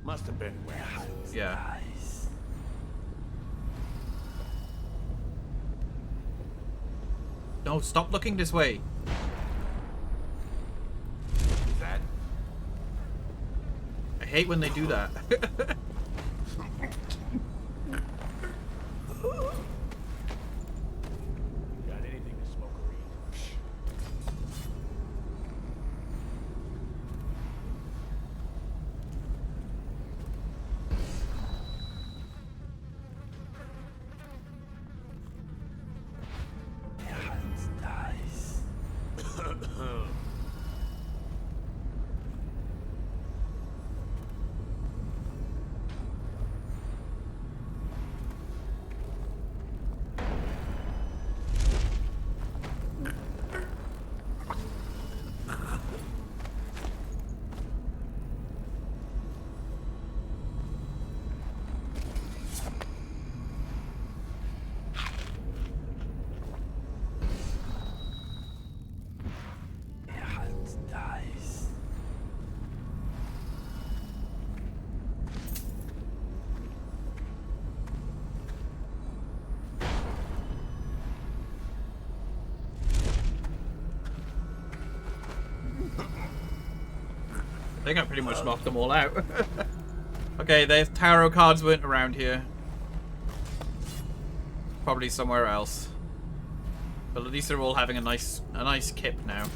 Must have been where. Yeah. No, stop looking this way. Is that? I hate when they do that. Got anything to smoke or eat? I think I pretty much knocked them all out. Okay, there's tarot cards weren't around here. Probably somewhere else. But at least they're all having a nice kip now.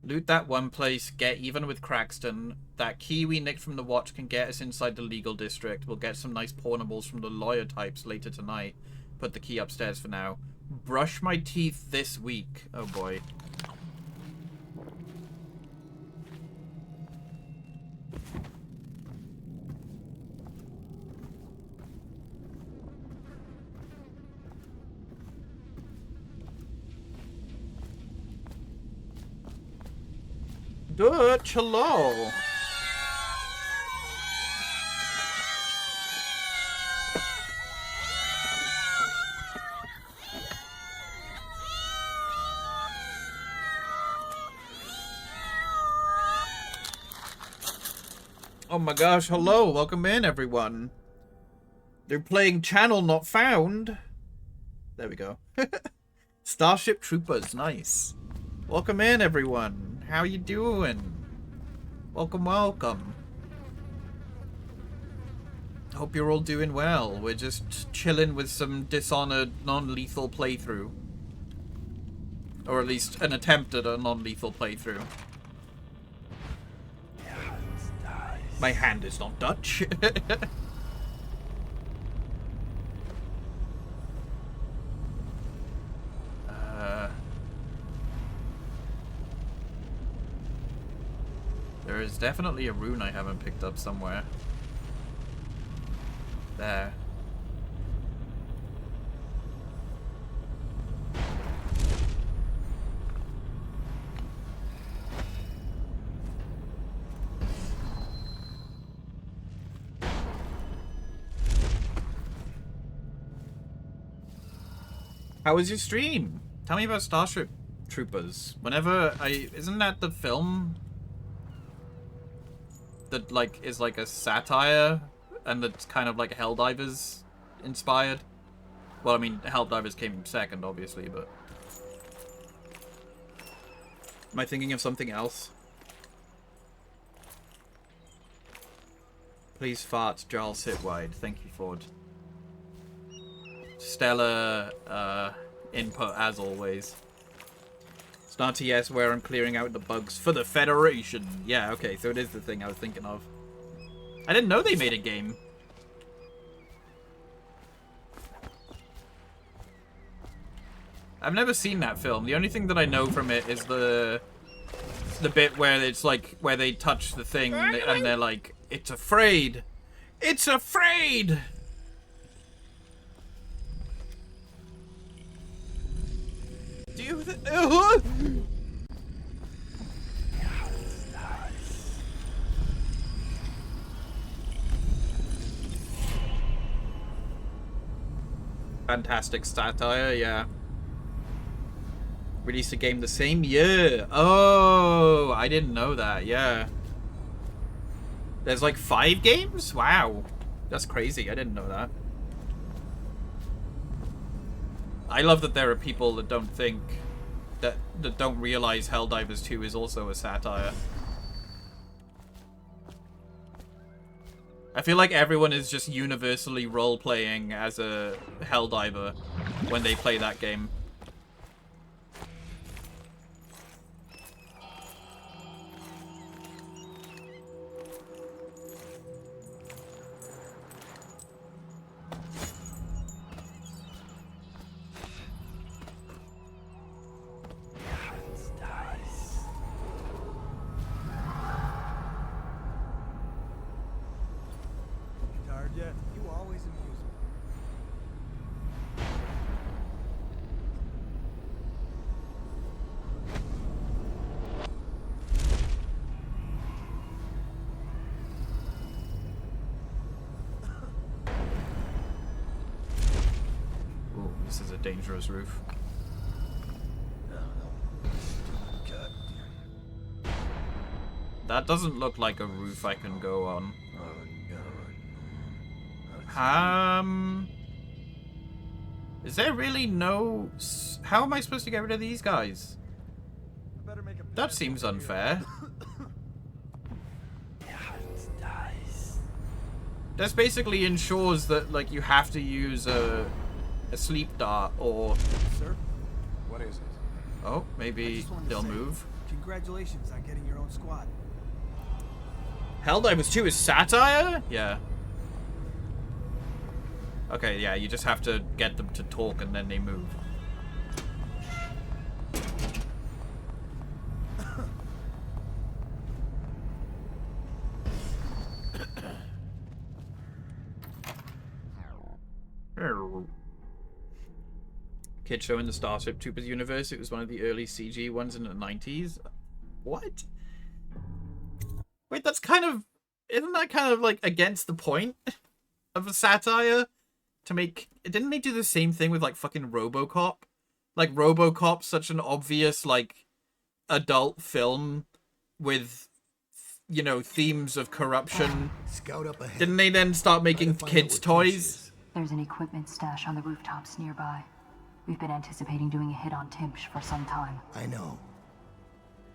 Loot that one place, get even with Crackston. That key we nicked from the watch can get us inside the legal district. We'll get some nice portables from the lawyer types later tonight. Put the key upstairs for now. Brush my teeth this week. Oh boy. Dutch, hello. Oh my gosh, hello. Welcome in, everyone. They're playing Channel Not Found. There we go. Starship Troopers, nice. Welcome in, everyone. How you doing? Welcome, welcome. Hope you're all doing well. We're just chilling with some Dishonored non-lethal playthrough. Or at least an attempt at a non-lethal playthrough. My hand is not Dutch. There is definitely a rune I haven't picked up somewhere. There. How was your stream? Tell me about Starship Troopers. Isn't that the film that like is like a satire and that's kind of like Helldivers inspired? Well, I mean, Helldivers came second, obviously, but... Am I thinking of something else? Please fart, Giles Sitwide. Thank you, Ford. Stellar input, as always. It's not TS where I'm clearing out the bugs for the Federation. Yeah, okay, so it is the thing I was thinking of. I didn't know they made a game. I've never seen that film. The only thing that I know from it is the bit where it's like, where they touch the thing and they're like, it's afraid. It's afraid! Do you... Fantastic satire, yeah. Released a game the same year. Oh, I didn't know that, yeah. There's like 5 games? Wow. That's crazy, I didn't know that. I love that there are people that don't think, that don't realize Helldivers 2 is also a satire. I feel like everyone is just universally role-playing as a Helldiver when they play that game. Tired yet? You always amuse me. Ooh, this is a dangerous roof. That doesn't look like a roof I can go on. Is there really no... How am I supposed to get rid of these guys? That seems unfair. This basically ensures that, like, you have to use a sleep dart or... Sir? What is it? Oh, maybe they'll move. Congratulations on getting your own squad. Helldivers 2 is satire? Yeah. Okay, yeah, you just have to get them to talk and then they move. Kid show in the Starship Troopers universe. It was one of the early CG ones in the 90s. What? Wait, that's kind of... Isn't that kind of, like, against the point of a satire? To make... Didn't they do the same thing with, like, fucking RoboCop? Like, RoboCop's such an obvious, like, adult film with, you know, themes of corruption. Scout up ahead. Didn't they then start making kids' toys? There's an equipment stash on the rooftops nearby. We've been anticipating doing a hit on Timsh for some time. I know.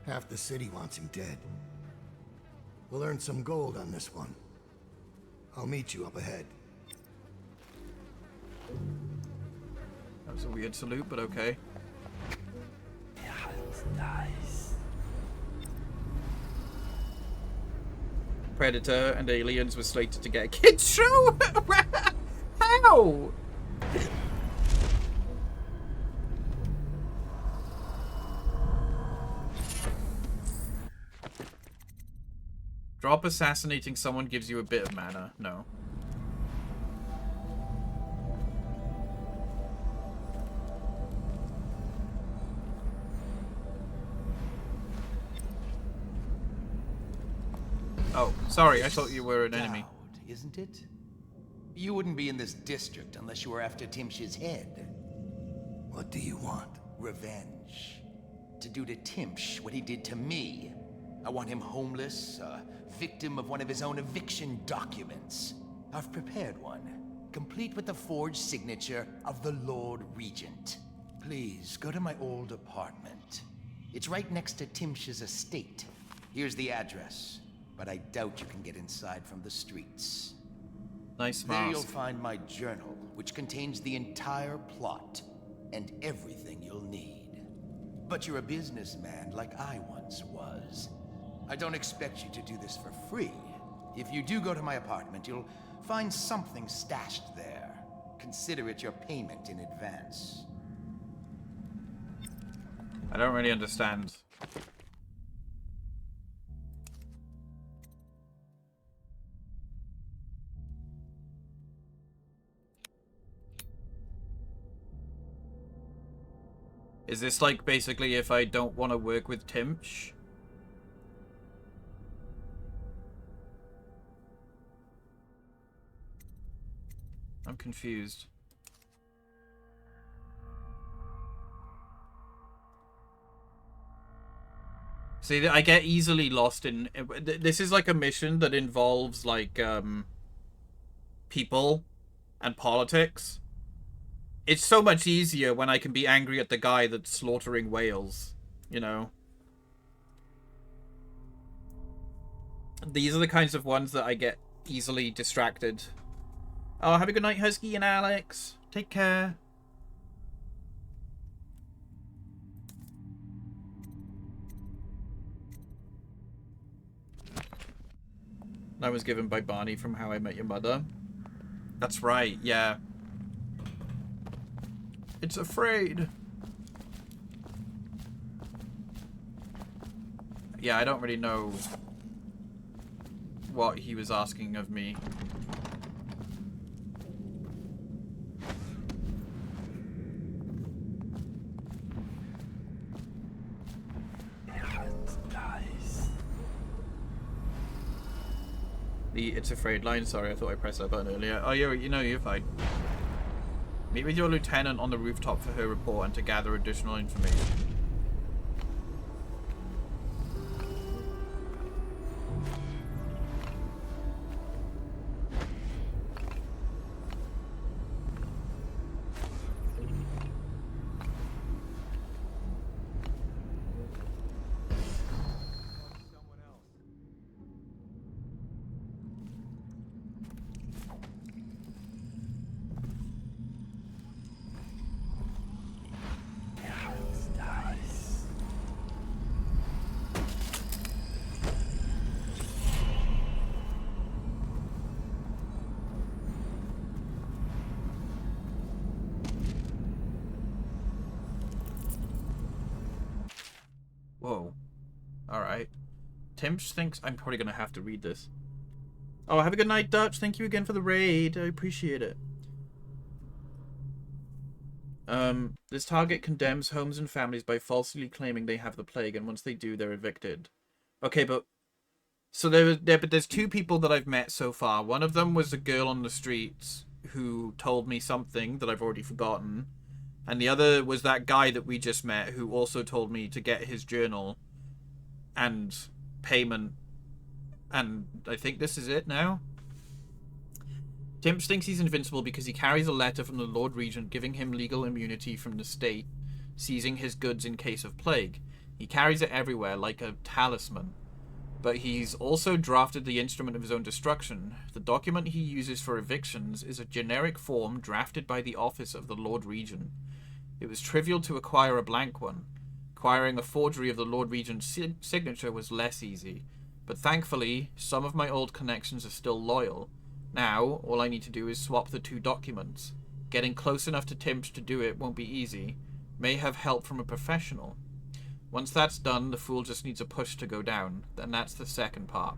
Half the city wants him dead. We'll earn some gold on this one. I'll meet you up ahead. That was a weird salute, but okay. Nice. Predator and Aliens were slated to get a kids show? How? Drop assassinating someone gives you a bit of mana. No. Oh, sorry, I thought you were an enemy. Isn't it? You wouldn't be in this district unless you were after Timsh's head. What do you want? Revenge. To do to Timsh what he did to me. I want him homeless, a victim of one of his own eviction documents. I've prepared one. complete with the forged signature of the Lord Regent. Please, go to my old apartment. It's right next to Timsh's estate. Here's the address, but I doubt you can get inside from the streets. Nice There you'll mask. find my journal, which contains the entire plot and everything you'll need. But you're a businessman like I once was. I don't expect you to do this for free. If you do go to my apartment, you'll find something stashed there. Consider it your payment in advance. I don't really understand. Is this like basically if I don't want to work with Timsh? I'm confused. See, I get easily lost in... This is like a mission that involves like people and politics. It's so much easier when I can be angry at the guy that's slaughtering whales, you know? These are the kinds of ones that I get easily distracted. Oh, have a good night, Husky and Alex. Take care. That was given by Barney from How I Met Your Mother. That's right, yeah. It's afraid. Yeah, I don't really know what he was asking of me. The It's Afraid line. Sorry, I thought I pressed that button earlier. Oh, you're fine. Meet with your lieutenant on the rooftop for her report and to gather additional information. Whoa. Alright. Timsh thinks I'm probably going to have to read this. Oh, have a good night, Dutch. Thank you again for the raid. I appreciate it. This target condemns homes and families by falsely claiming they have the plague, and once they do, they're evicted. Okay, but... So but there's two people that I've met so far. One of them was a girl on the streets who told me something that I've already forgotten. And the other was that guy that we just met who also told me to get his journal and payment. And I think this is it now. Timsh thinks he's invincible because he carries a letter from the Lord Regent giving him legal immunity from the state, seizing his goods in case of plague. He carries it everywhere like a talisman. But he's also drafted the instrument of his own destruction. The document he uses for evictions is a generic form drafted by the office of the Lord Regent. It was trivial to acquire a blank one. Acquiring a forgery of the Lord Regent's signature was less easy. But thankfully, some of my old connections are still loyal. Now, all I need to do is swap the two documents. Getting close enough to Timsh to do it won't be easy. May have help from a professional. Once that's done, the fool just needs a push to go down. And that's the second part.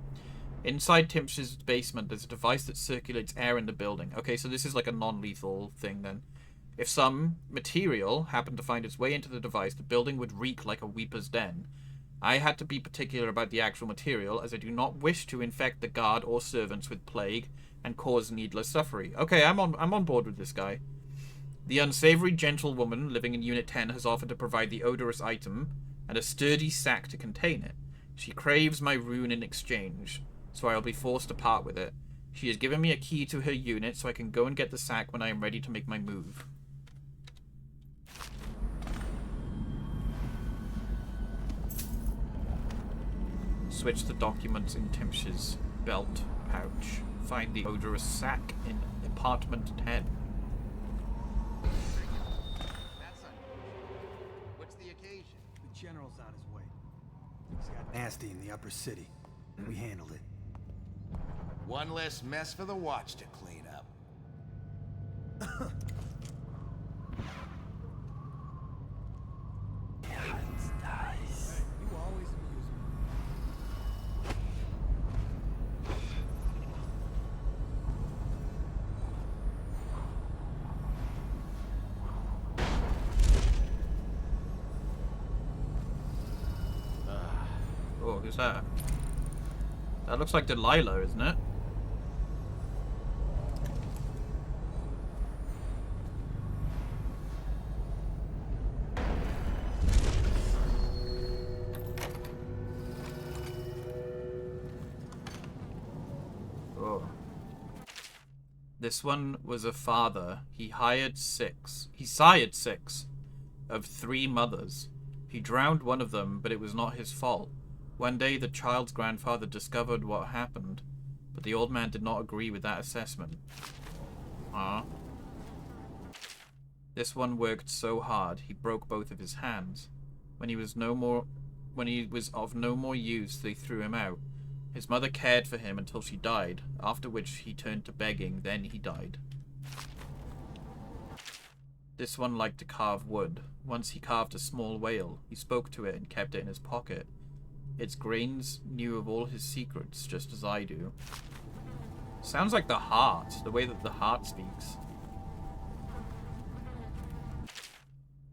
Inside Timsh's basement, there's a device that circulates air in the building. Okay, so this is like a non-lethal thing then. If some material happened to find its way into the device, the building would reek like a weeper's den. I had to be particular about the actual material, as I do not wish to infect the guard or servants with plague and cause needless suffering. Okay, I'm on board with this guy. The unsavory gentlewoman living in Unit 10 has offered to provide the odorous item and a sturdy sack to contain it. She craves my rune in exchange, so I'll be forced to part with it. She has given me a key to her unit so I can go and get the sack when I am ready to make my move. Switch the documents in Timsh's belt pouch. Find the odorous sack in apartment 10. That's unusual. What's the occasion? The general's on his way. He's got nasty in the upper city. We handled it. One less mess for the watch to clean up. You always amuse me. Oh, who's that? That looks like Delilah, isn't it? Oh. This one was a father. He sired six of 3 mothers. He drowned one of them, but it was not his fault. One day, the child's grandfather discovered what happened, but the old man did not agree with that assessment. This one worked so hard, he broke both of his hands. When he was of no more use, they threw him out. His mother cared for him until she died, after which he turned to begging, then he died. This one liked to carve wood. Once he carved a small whale. He spoke to it and kept it in his pocket. Its grains knew of all his secrets, just as I do. Sounds like the heart, the way that the heart speaks.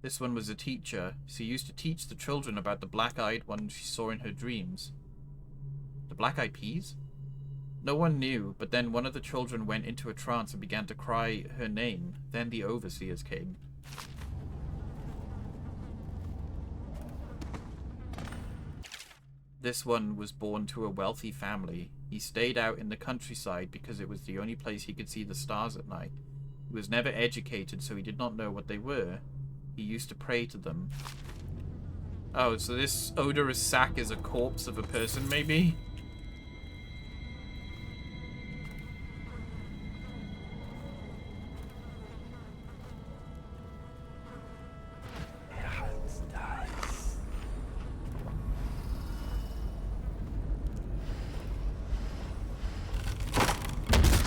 This one was a teacher. She used to teach the children about the black-eyed one she saw in her dreams. The black-eyed peas? No one knew, but then one of the children went into a trance and began to cry her name. Then the overseers came. This one was born to a wealthy family. He stayed out in the countryside because it was the only place he could see the stars at night. He was never educated, so he did not know what they were. He used to pray to them. Oh, so this odorous sack is a corpse of a person, maybe?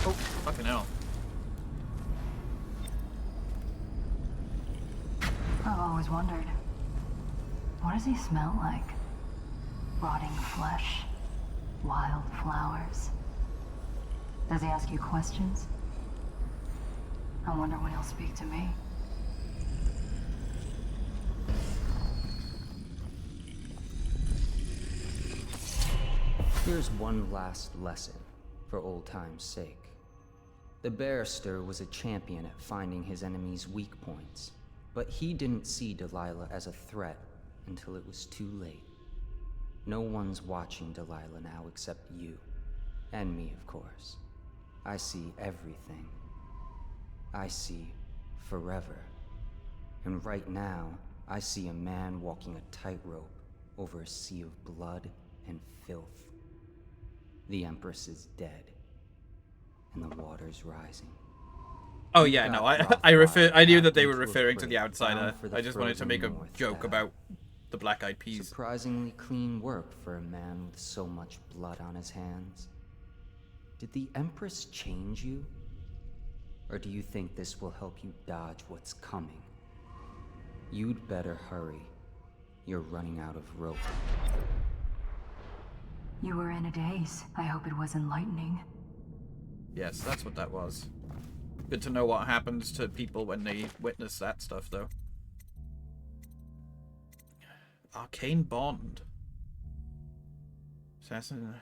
Oh, fucking hell. I've always wondered, what does he smell like? Rotting flesh? Wild flowers? Does he ask you questions? I wonder when he'll speak to me. Here's one last lesson, for old time's sake. The barrister was a champion at finding his enemy's weak points, but he didn't see Delilah as a threat until it was too late. No one's watching Delilah now except you. And me, of course. I see everything. I see forever. And right now, I see a man walking a tightrope over a sea of blood and filth. The Empress is dead, and the water's rising. Oh yeah, no, I knew that they were referring to the outsider. I just wanted to make a joke about the black-eyed peas. Surprisingly clean work for a man with so much blood on his hands. Did the Empress change you? Or do you think this will help you dodge what's coming? You'd better hurry. You're running out of rope. You were in a daze. I hope it was enlightening. Yes, that's what that was. Good to know what happens to people when they witness that stuff, though. Arcane Bond. Assassin...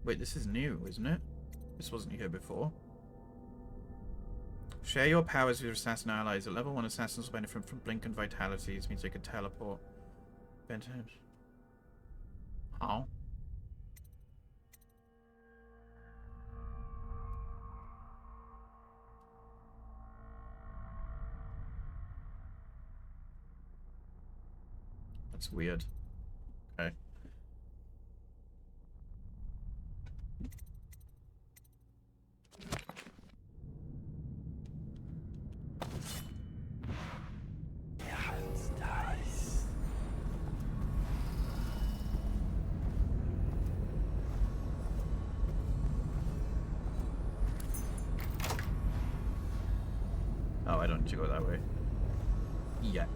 Wait, this is new, isn't it? This wasn't here before. Share your powers with your assassin allies. At level 1, assassins will benefit from blink and vitality. This means they can teleport. Oh. That's weird. Okay. Oh, I don't need to go that way. Yet.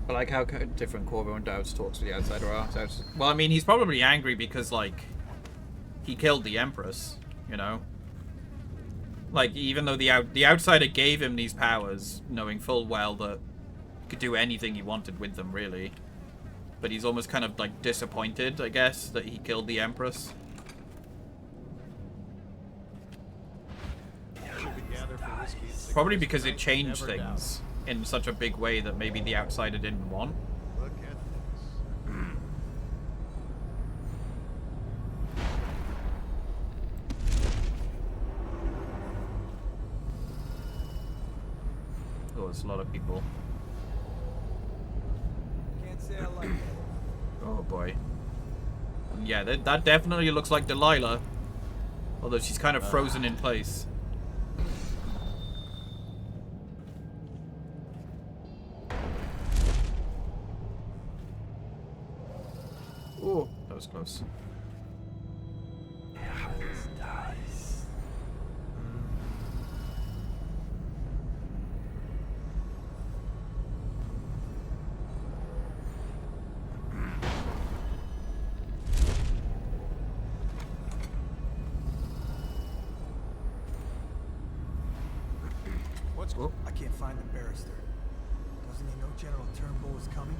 I like how different Corvo and Dowds talks to the outsider are. Well, I mean, he's probably angry because, like, he killed the Empress, you know? Like, even though the outsider gave him these powers, knowing full well that he could do anything he wanted with them, really. But he's almost kind of, like, disappointed, I guess, that he killed the Empress. Probably because it changed things in such a big way that maybe the outsider didn't want. Look at this. Oh, there's a lot of people. Can't say I like it. Oh boy. Yeah, that definitely looks like Delilah. Although she's kind of frozen in place. Oh, that was close. What's I can't find the barrister. Doesn't he know General Turnbull is coming?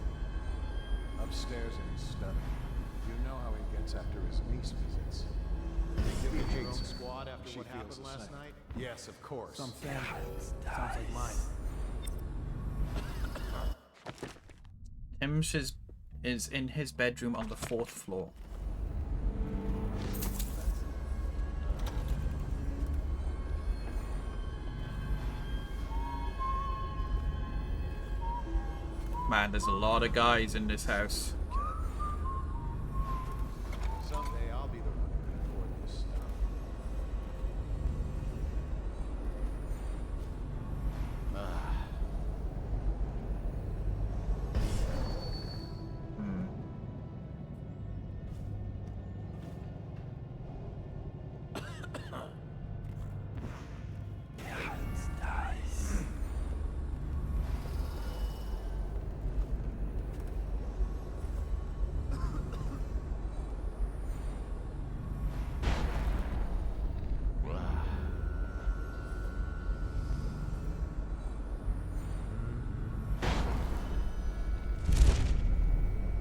Upstairs in his study. You know how he gets after his niece visits. Give He him your own hates her. squad after She what feels happened the last same. night? Yes, of course. Some family. Sounds like mine. Timsh is in his bedroom on the 4th floor. Man, there's a lot of guys in this house. Someday I'll be the one who can afford this stuff.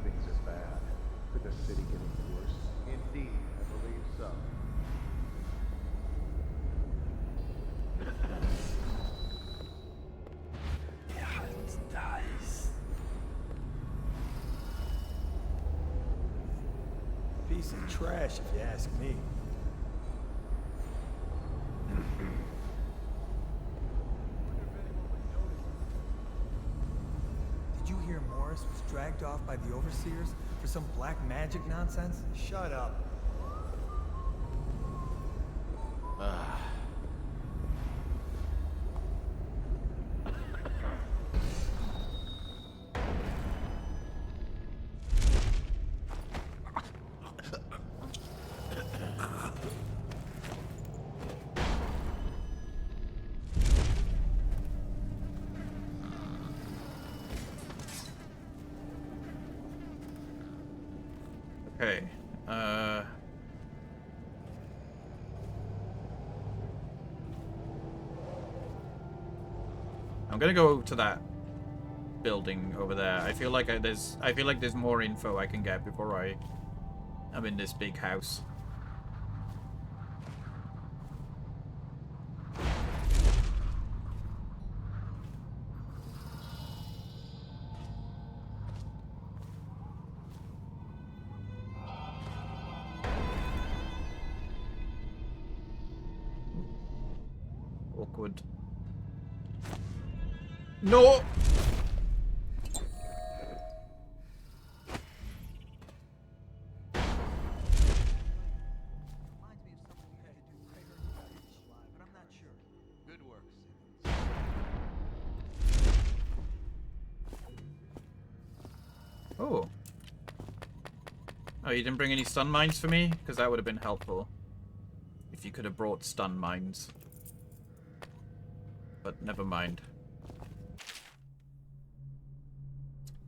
Things are bad. Could the city get any worse? Indeed, I believe so. Piece of trash, if you ask me. Did you hear Morris was dragged off by the overseers for some black magic nonsense? Shut up. Okay. I'm gonna go to that building over there. I feel like there's more info I can get before I'm in this big house. awkward. No! Good work, Oh. Oh, you didn't bring any stun mines for me? Because that would have been helpful. If you could have brought stun mines. But never mind.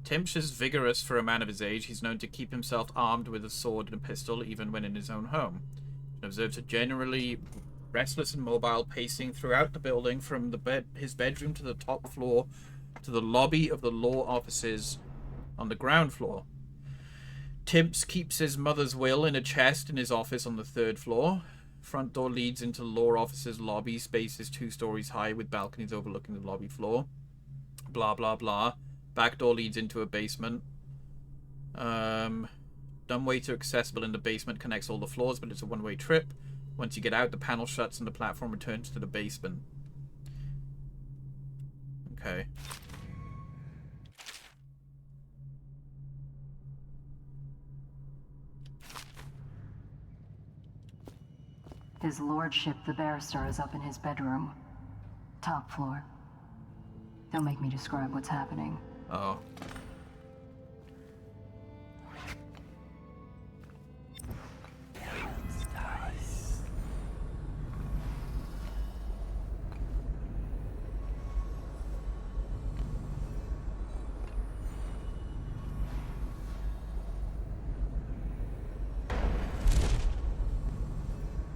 Timsh is vigorous for a man of his age. He's known to keep himself armed with a sword and a pistol even when in his own home. And observes a generally restless and mobile, pacing throughout the building from his bedroom to the top floor to the lobby of the law offices on the ground floor. Timps keeps his mother's will in a chest in his office on the 3rd floor. Front door leads into law office's lobby. Space is 2 stories high with balconies overlooking the lobby floor. Blah, blah, blah. Back door leads into a basement. Dumbwaiter accessible in the basement connects all the floors, but it's a one-way trip. Once you get out, the panel shuts and the platform returns to the basement. Okay. His lordship, the barrister, is up in his bedroom. Top floor. Don't make me describe what's happening. Oh.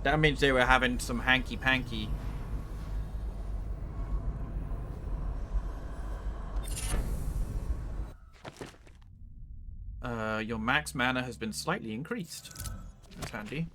That means they were having some hanky-panky. Your max mana has been slightly increased. That's handy.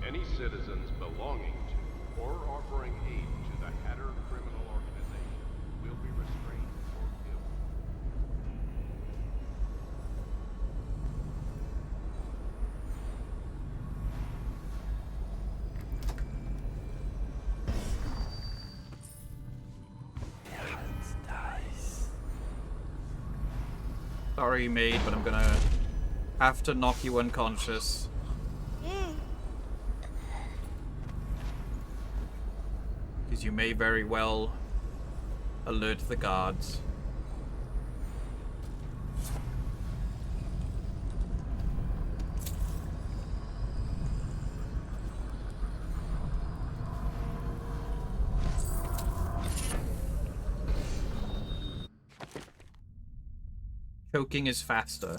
Any citizens belonging to or offering aid to the Hatter criminal organization will be restrained or killed. Sorry, maid, but I'm gonna have to knock you unconscious. Because you may very well alert the guards. Choking is faster.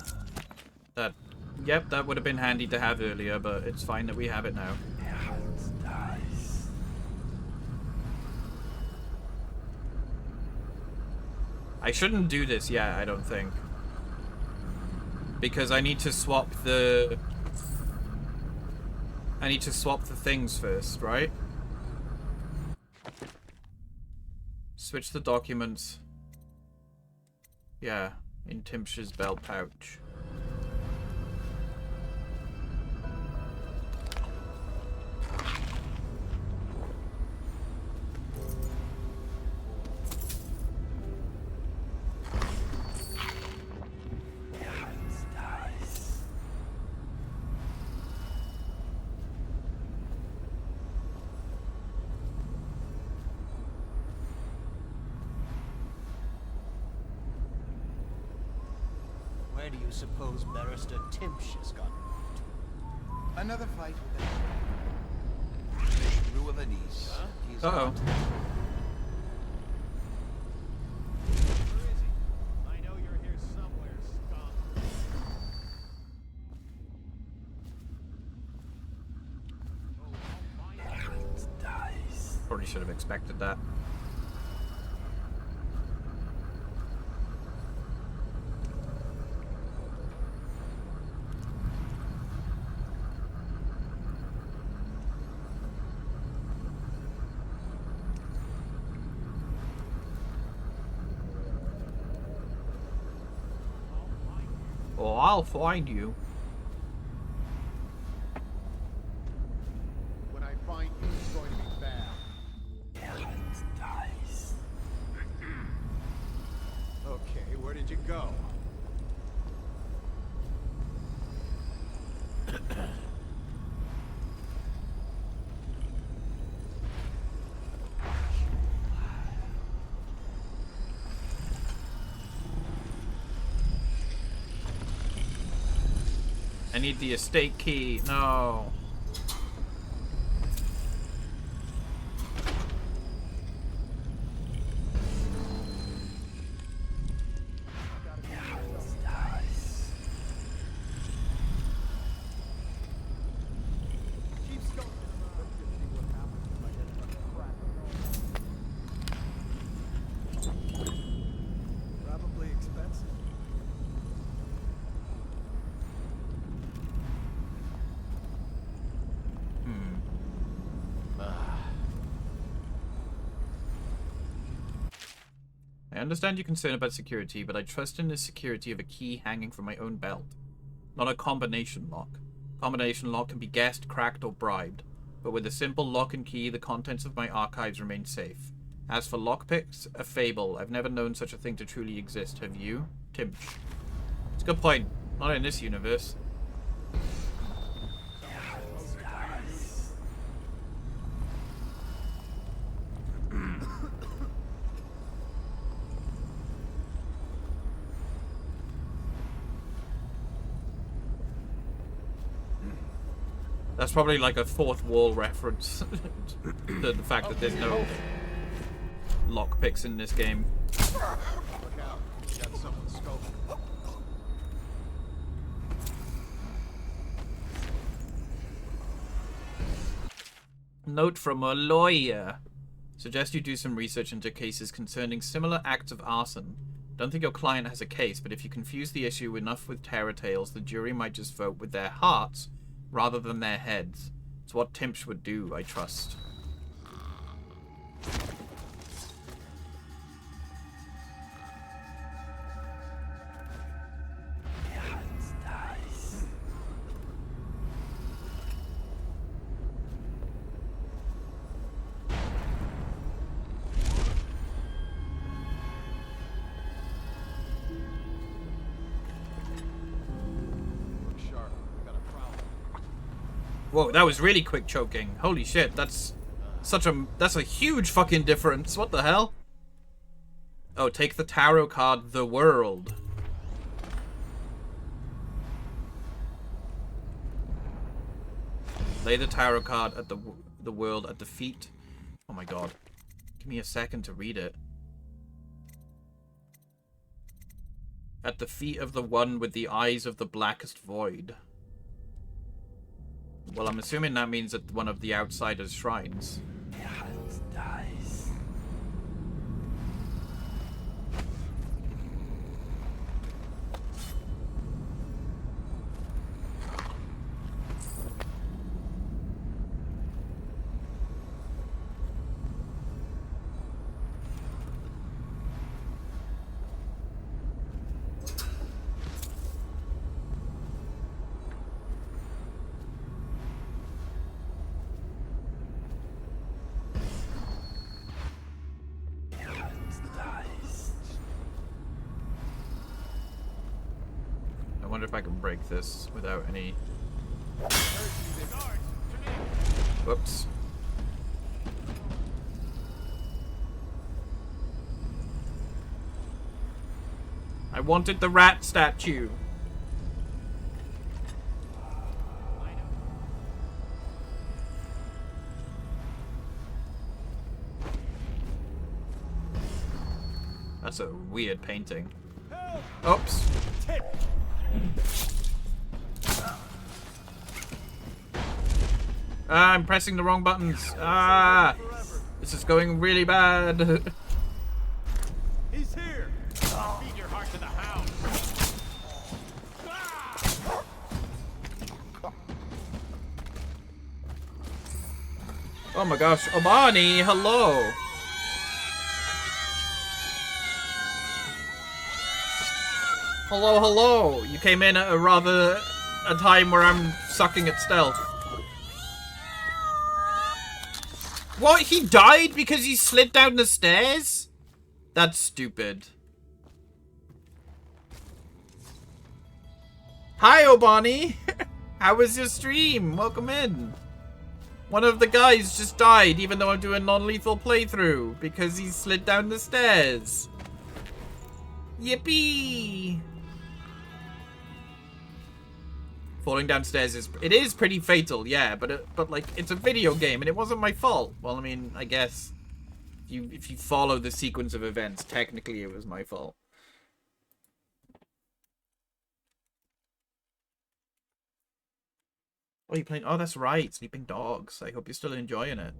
Yep, that would have been handy to have earlier, but it's fine that we have it now. I shouldn't do this yet, I don't think. Because I need to swap the... things first, right? Switch the documents. Yeah, in Timsh's belt pouch. Where do you suppose Barrister Timsh has gotten to? Another fight with that Rue of Anise. He's Uh-oh. out. I know you're here somewhere, scum. Probably should have expected that. or I'll find you. When I find you, it's going to be bad. Okay, where did you go? I need the estate key. No. Probably expensive. I understand your concern about security, but I trust in the security of a key hanging from my own belt, not a combination lock. Combination lock can be guessed, cracked, or bribed, but with a simple lock and key, the contents of my archives remain safe. As for lockpicks, a fable. I've never known such a thing to truly exist. Have you? Timch. It's a good point. Not in this universe. That's probably like a fourth wall reference. the fact that there's no lockpicks in this game. Look out. You got someone scoping. Note from a lawyer. Suggest you do some research into cases concerning similar acts of arson. Don't think your client has a case, but if you confuse the issue enough with terror tales, the jury might just vote with their hearts rather than their heads. It's what Timsh would do, I trust. Look sharp. We got a problem. Whoa, that was really quick choking. Holy shit, that's a huge fucking difference. What the hell? Oh, take the tarot card, The World. Lay the tarot card at the world at the feet. Oh my god. Give me a second to read it. At the feet of the one with the eyes of the blackest void. Well, I'm assuming that means at one of the outsider's shrines. I wonder if I can break this without any... Whoops. I wanted the rat statue. That's a weird painting. Oops. Ah, I'm pressing the wrong buttons. Ah, this is going really bad. He's here. Feed your heart to the hound. Oh my gosh, Omani, hello. Hello, hello. You came in at a time where I'm sucking at stealth. What? He died because he slid down the stairs? That's stupid. Hi, Obani. How was your stream? Welcome in. One of the guys just died, even though I'm doing non-lethal playthrough, because he slid down the stairs. Yippee! Falling downstairs is pretty fatal, yeah, but like it's a video game and it wasn't my fault. Well, I mean, I guess if you follow the sequence of events, technically it was my fault. Oh, you playing? Oh, that's right, Sleeping Dogs. I hope you're still enjoying it.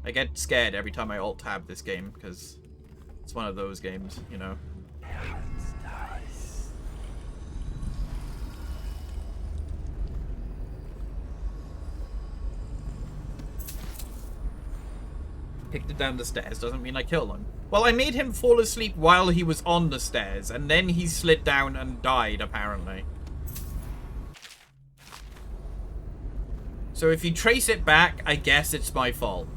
I get scared every time I alt-tab this game because it's one of those games, you know. Picked it down the stairs doesn't mean I killed him. Well, I made him fall asleep while he was on the stairs, and then he slid down and died, apparently. So if you trace it back, I guess it's my fault.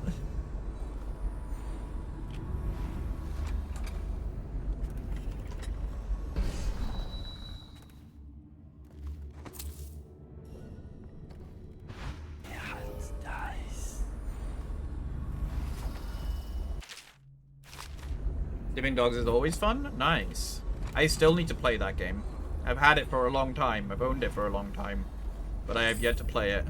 Sleeping Dogs is always fun? Nice. I still need to play that game. I've had it for a long time. I've owned it for a long time. But I have yet to play it.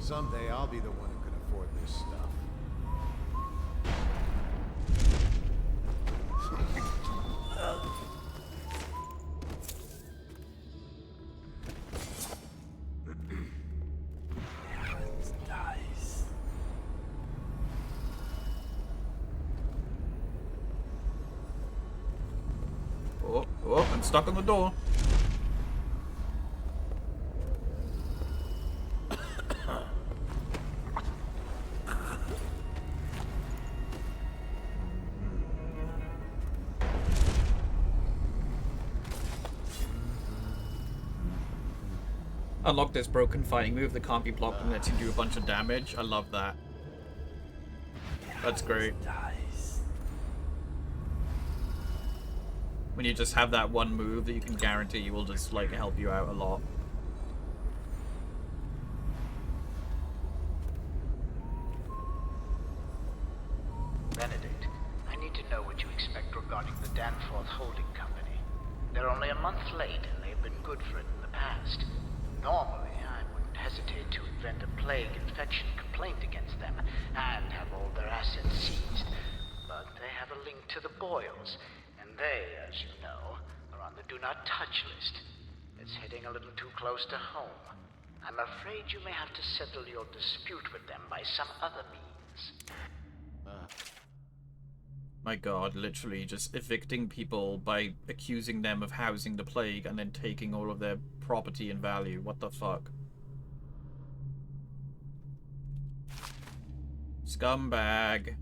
Someday I'll be the one who can afford this stuff. Oh, I'm stuck on the door. Unlock this broken fighting move that can't be blocked and lets you do a bunch of damage. I love that. That's great. When you just have that one move that you can guarantee will just like help you out a lot. Benedict, I need to know what you expect regarding the Danforth Holding Company. They're only a month late and they've been good for it in the past. Normally, I wouldn't hesitate to invent a plague infection complaint against them and have all their assets seized. But they have a link to the Boyles, and they, as you know, are on the Do Not Touch list. It's hitting a little too close to home. I'm afraid you may have to settle your dispute with them by some other means. My god, literally just evicting people by accusing them of housing the plague and then taking all of their property and value. What the fuck? Scumbag.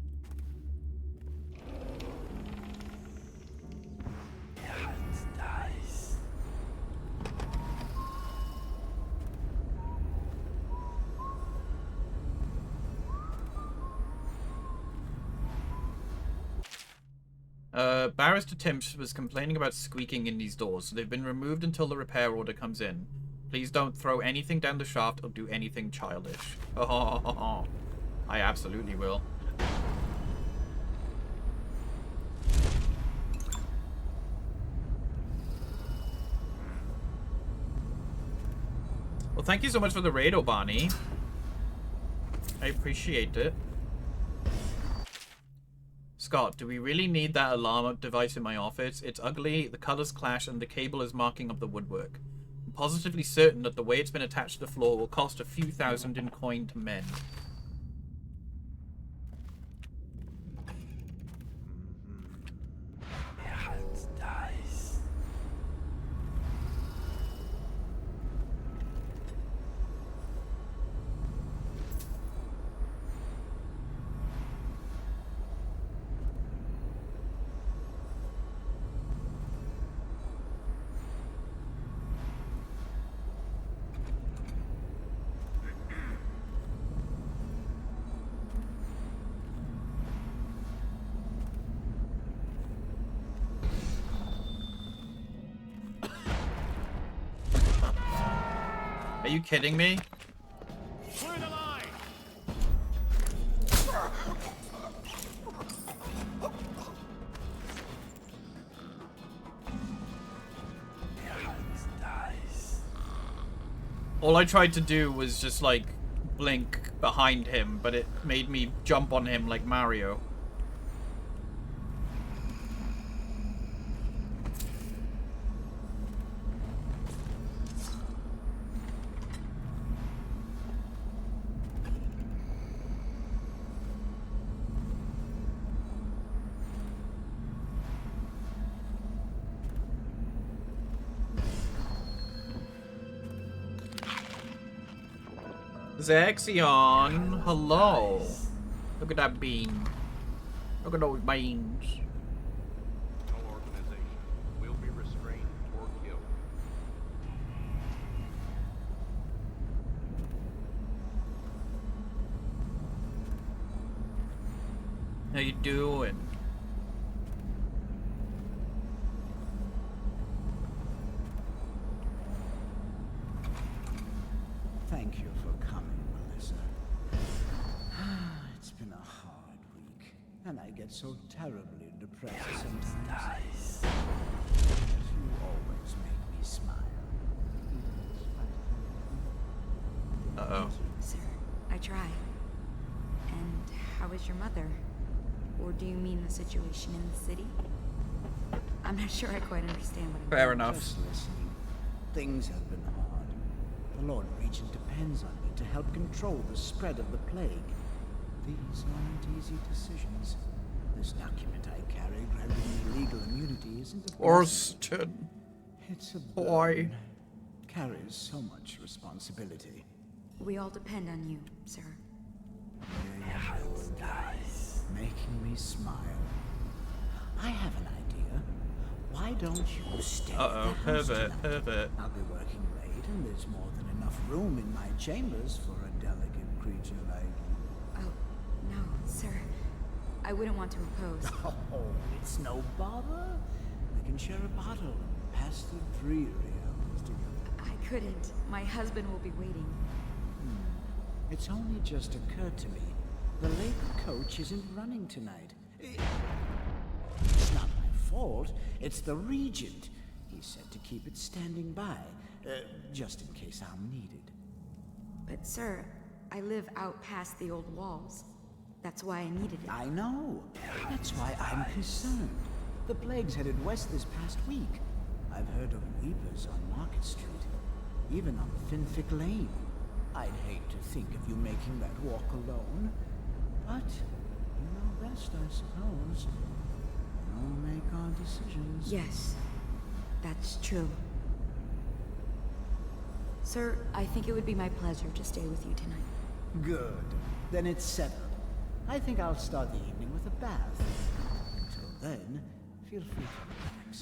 Barrister Timsh was complaining about squeaking in these doors, so they've been removed until the repair order comes in. Please don't throw anything down the shaft or do anything childish. Oh, I absolutely will. Well, thank you so much for the raid, Obani. I appreciate it. Scott, do we really need that alarm device in my office? It's ugly, the colors clash, and the cable is marking up the woodwork. I'm positively certain that the way it's been attached to the floor will cost a few thousand in coin to mend. Are you kidding me? Clear the line! All I tried to do was just like blink behind him, but it made me jump on him like Mario. Zaxion, hello. Look at that beam. Look at those beams. No organization will be restrained or killed. How you doing? Thank you for coming, Melissa. It's been a hard week, and I get so terribly depressed sometimes. You always make me smile. Uh-oh. Sir, I try. And how is your mother? Or do you mean the situation in the city? I'm not sure I quite understand what Fair enough. Just listening. Things have been hard. The Lord Regent depends on me to help control the spread of the plague. These aren't easy decisions. This document I carry granting me legal immunity isn't a Orston. It's a Why? burden. Carries so much responsibility. We all depend on you, sir. Making me smile. I have an idea. Why don't you stay at the Uh-oh, house pervert, tonight? pervert. I'll be working late, and there's more than enough room in my chambers for a delicate creature like you. Oh, no, sir. I wouldn't want to oppose. Oh, it's no bother. We can share a bottle and pass the dreary hours together. I couldn't. My husband will be waiting. It's only just occurred to me. The late coach isn't running tonight. It's not my fault. It's the Regent. He said to keep it standing by, just in case I'm needed. But, sir, I live out past the old walls. That's why I needed it. I know. That's why I'm concerned. The plague's headed west this past week. I've heard of weepers on Market Street, even on Finfic Lane. I'd hate to think of you making that walk alone. But you know best, I suppose. We'll make our decisions. Yes, that's true. Sir, I think it would be my pleasure to stay with you tonight. Good. Then it's settled. I think I'll start the evening with a bath. Until then, feel free to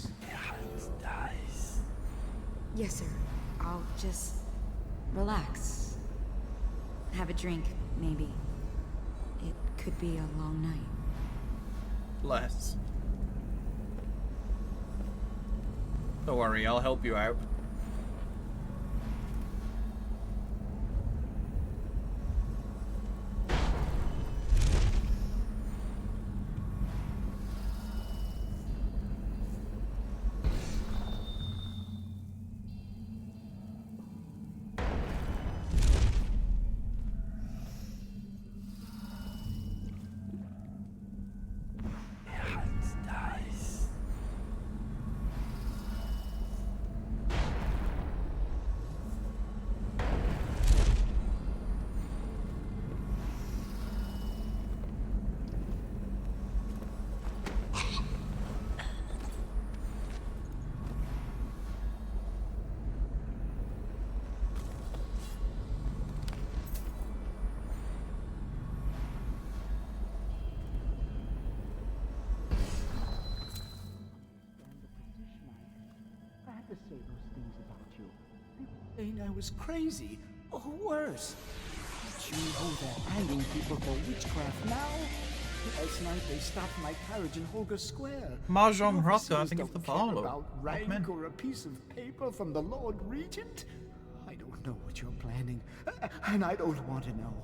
relax. Yes, sir. I'll just relax. Have a drink, maybe. It could be a long night. Less. Don't worry, I'll help you out. I had to say those things about you. People saying I was crazy, or worse. Did you know they're hanging people for witchcraft now? Last night they stopped my carriage in Holger Square. Mahjong Rocco, I Officers think it's don't the care follow. about rank or a piece of paper from the Lord Regent? I don't don't know what you're planning, and I don't want to know.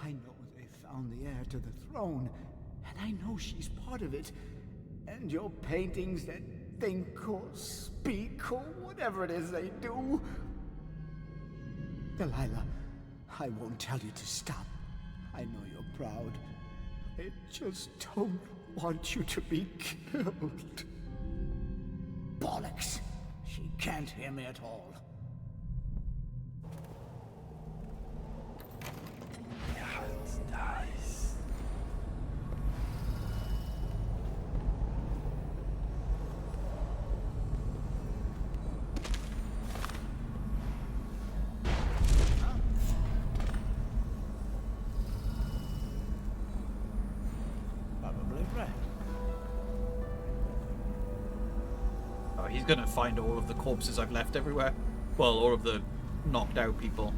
I know they found the heir to the throne, and I know she's part of it. And your paintings that think or speak or whatever it is they do. Delilah, I won't tell you to stop. I know you're proud. I just don't want you to be killed. Bollocks! She can't hear me at all. Ja, it's nice. Probably right. Oh, he's gonna find all of the corpses I've left everywhere. Well, all of the knocked out people.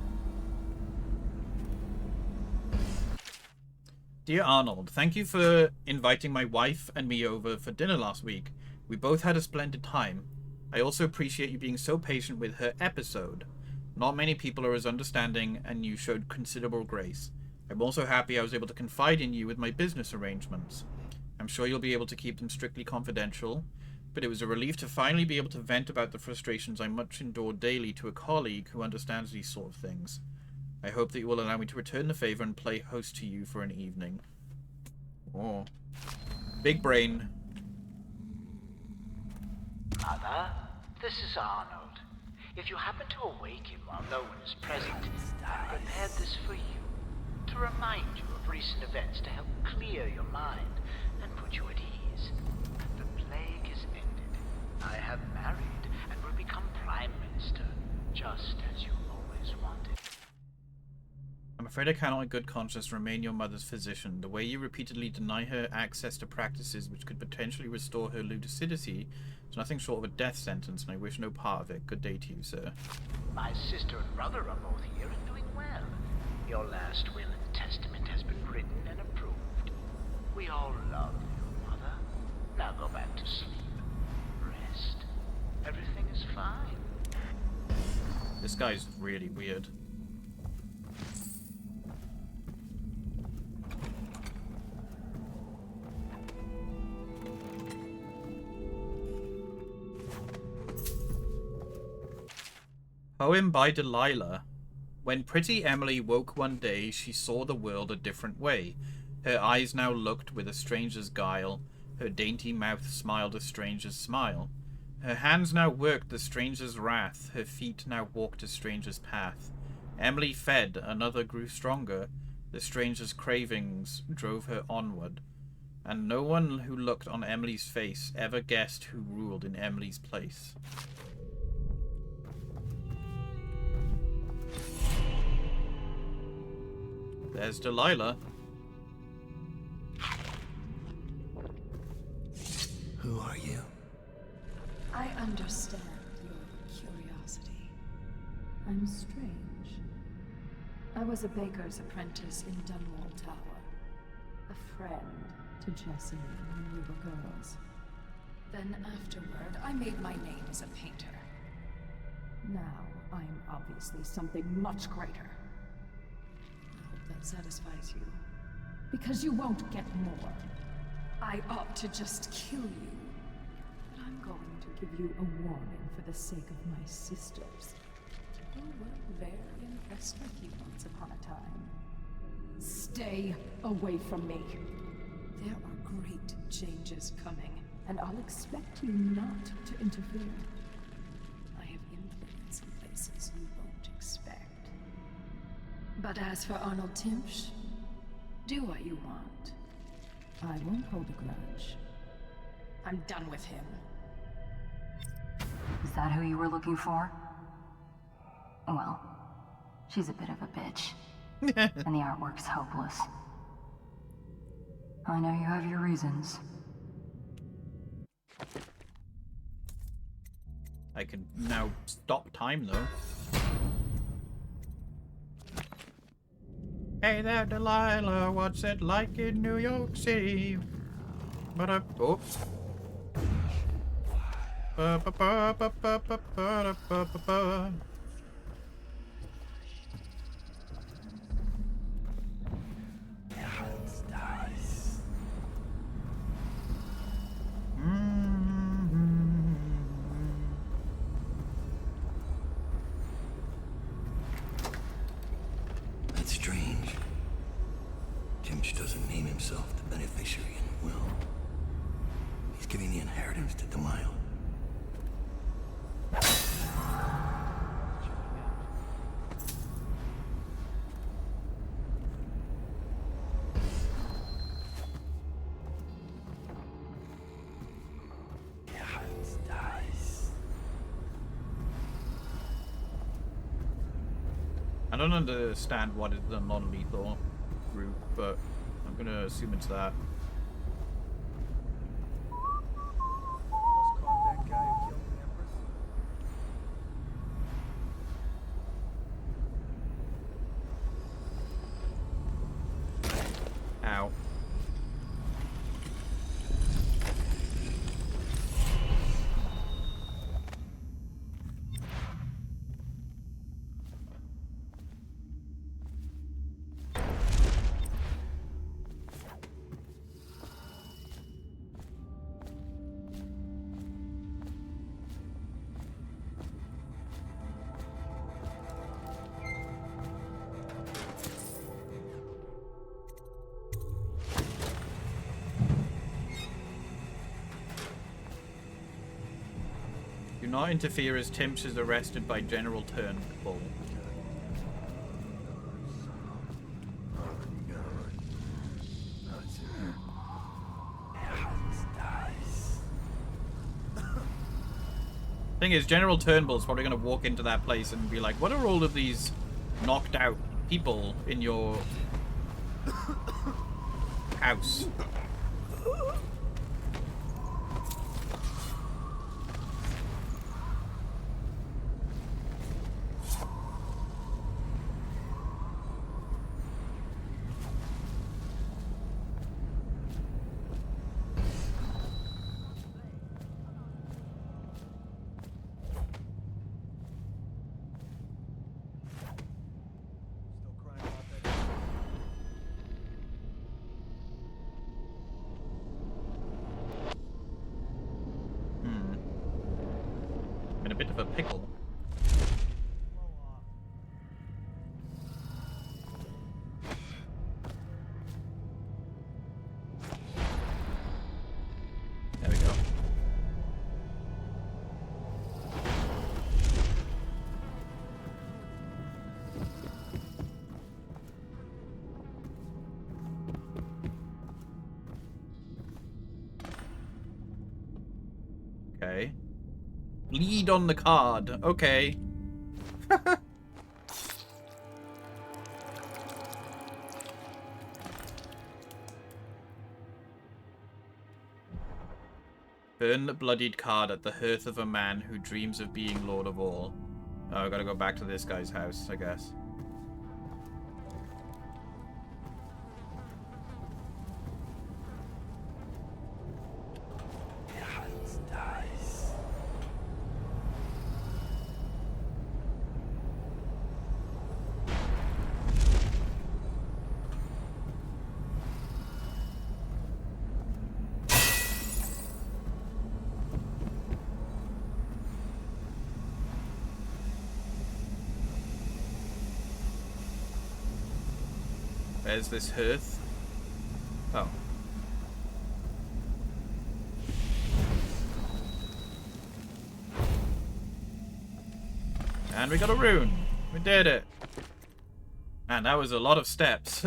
Dear Arnold, thank you for inviting my wife and me over for dinner last week. We both had a splendid time. I also appreciate you being so patient with her episode. Not many people are as understanding, and you showed considerable grace. I'm also happy I was able to confide in you with my business arrangements. I'm sure you'll be able to keep them strictly confidential, but it was a relief to finally be able to vent about the frustrations I much endure daily to a colleague who understands these sort of things. I hope that you will allow me to return the favor and play host to you for an evening. Oh. Big brain. Mother, this is Arnold. If you happen to awaken while no one is present, I prepared this for you, to remind you of recent events to help clear your mind and put you at ease. The plague is ended. I have married and will become Prime Minister, just as you always wanted. I'm afraid I cannot in good conscience remain your mother's physician. The way you repeatedly deny her access to practices which could potentially restore her lucidity is nothing short of a death sentence, and I wish no part of it. Good day to you, sir. My sister and brother are both here and doing well. Your last will and testament has been written and approved. We all love you, Mother. Now go back to sleep. Rest. Everything is fine. This guy's really weird. Poem by Delilah. When pretty Emily woke one day, she saw the world a different way. Her eyes now looked with a stranger's guile. Her dainty mouth smiled a stranger's smile. Her hands now worked the stranger's wrath. Her feet now walked a stranger's path. Emily fed, another grew stronger. The stranger's cravings drove her onward. And no one who looked on Emily's face ever guessed who ruled in Emily's place. There's Delilah. Who are you? I understand your curiosity. I'm strange. I was a baker's apprentice in Dunwall Tower. A friend to Jessie when we were girls. Then afterward, I made my name as a painter. Now, I'm obviously something much greater. I hope that satisfies you. Because you won't get more. I ought to just kill you. But I'm going to give you a warning for the sake of my sisters, who were very impressed with you once upon a time. Stay away from me. There are great changes coming, and I'll expect you not to interfere. I have influence in places you won't expect. But as for Arnold Timpsch, do what you want. I won't hold a grudge. I'm done with him. Is that who you were looking for? Well, she's a bit of a bitch. And the artwork's hopeless. I know you have your reasons. I can now stop time, though. Hey there, Delilah, what's it like in New York City? Oops. Timsh doesn't name himself the beneficiary in will. He's giving the inheritance to Delilah. I don't understand what is the non-lethal route, but I'm gonna assume it's that. Almost caught that guy who killed the Empress. Ow. Do not interfere as Timsh is arrested by General Turnbull. Thing is, General Turnbull's probably going to walk into that place and be like, what are all of these knocked out people in your house? Still crying about that. I'm in a bit of a pickle. There we go. Okay. Lead on the card. Okay. Burn the bloodied card at the hearth of a man who dreams of being Lord of all. Oh, I gotta go back to this guy's house, I guess. Where's this hearth? Oh. And we got a rune. We did it. Man, that was a lot of steps.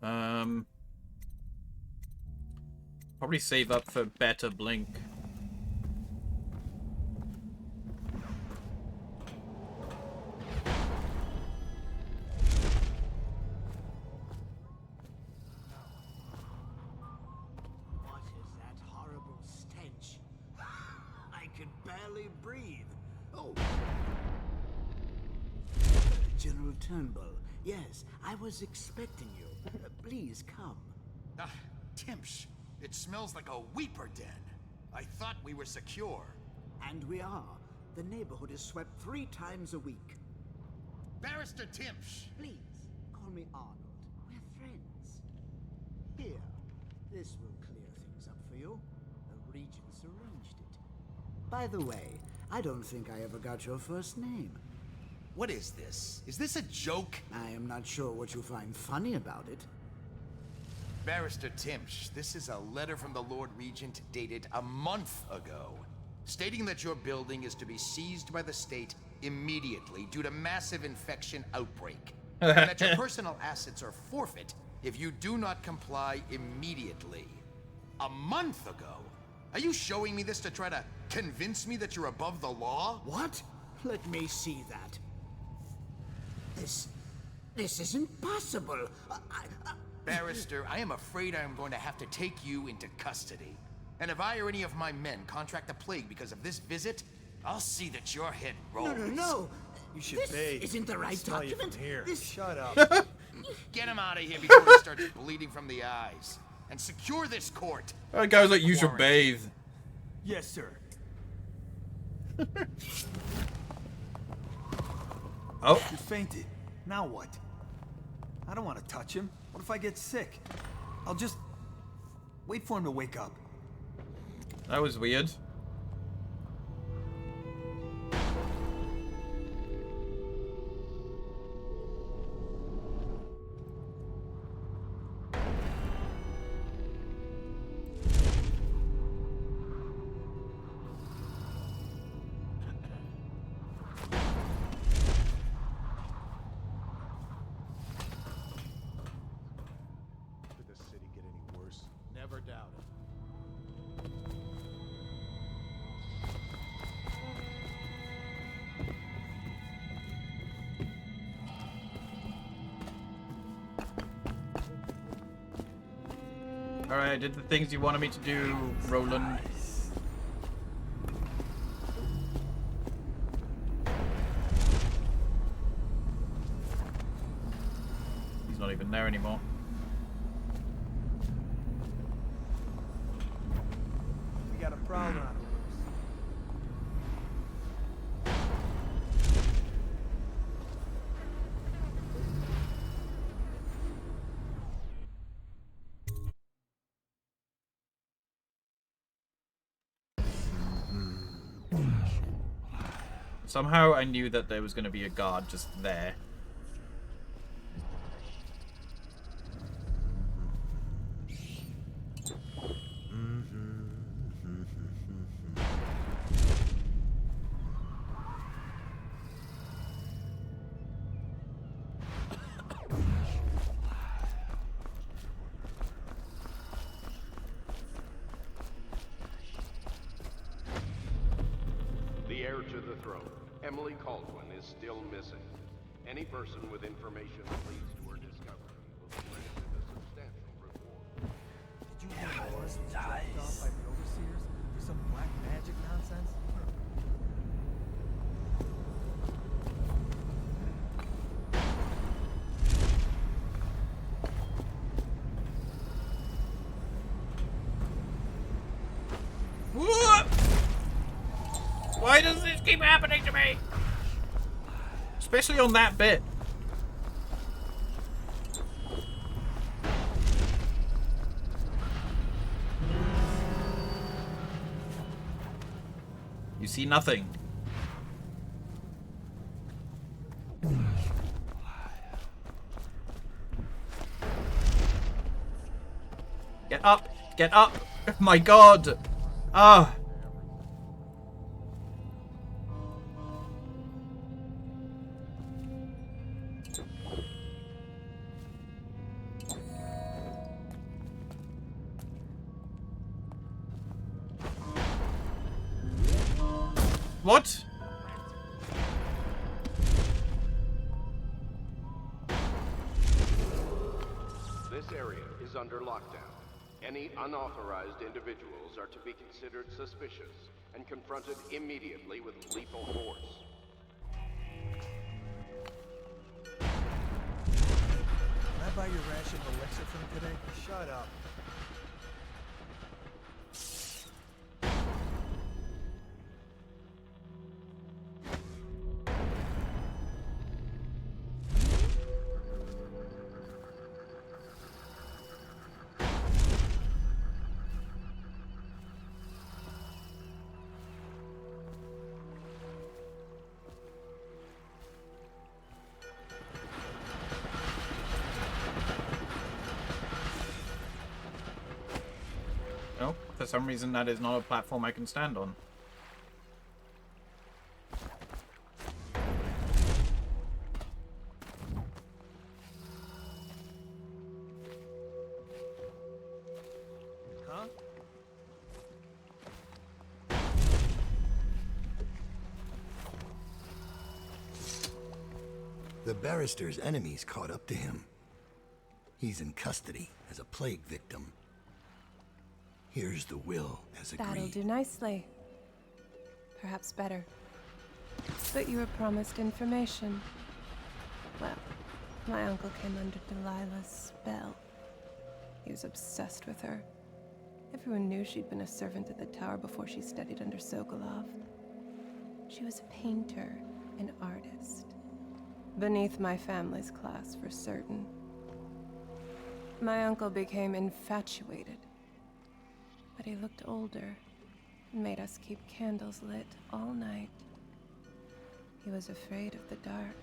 Probably save up for better blink. What is that horrible stench? I can barely breathe. Oh. General Turnbull, yes, I was expecting you. Please come. Ah, Timsh, it smells like a weeper den. I thought we were secure. And we are. The neighborhood is swept 3 times a week. Barrister Timsh! Please, call me Arnold. We're friends. Here, this will clear things up for you. The Regents arranged it. By the way, I don't think I ever got your first name. What is this? Is this a joke? I am not sure what you find funny about it. Barrister Timsh, this is a letter from the Lord Regent dated a month ago, stating that your building is to be seized by the state immediately due to massive infection outbreak, and that your personal assets are forfeit if you do not comply immediately. A month ago? Are you showing me this to try to convince me that you're above the law? What? Let me see that. This isn't possible. Barrister, I am afraid I am going to have to take you into custody. And if I or any of my men contract the plague because of this visit, I'll see that your head rolls. No. You should This bathe. isn't the right Smell you from document. here. This... Shut up. Get him out of here before he starts bleeding from the eyes. And secure this court. That guy's like, you should bathe. Yes, sir. Oh. You fainted. Now what? I don't want to touch him. What if I get sick? I'll just wait for him to wake up. That was weird. Did the city get any worse? Never doubt it. Alright, I did the things you wanted me to do, Roland. He's not even there anymore. We got a prowler on the loose. Somehow I knew that there was going to be a guard just there. The heir to the throne, Emily Caldwin, is still missing. Any person with information that leads to her discovery will be granted a substantial reward. Did you hear Morris was dragged off by the overseers for some black magic nonsense? What? Why does this keep happening to me? Especially on that bit. You see nothing. Get up! Get up! My God! Ah! What? This area is under lockdown. Any unauthorized individuals are to be considered suspicious and confronted immediately with lethal force. Can I buy your ration of elixir from today? Shut up. for some reason that is not a platform I can stand on. Huh? The barrister's enemies caught up to him. He's in custody as a plague victim. Here's the will as agreed. That'll do nicely. Perhaps better. But you were promised information. Well, my uncle came under Delilah's spell. He was obsessed with her. Everyone knew she'd been a servant at the tower before she studied under Sokolov. She was a painter, an artist. Beneath my family's class, for certain. My uncle became infatuated. But he looked older and made us keep candles lit all night. He was afraid of the dark.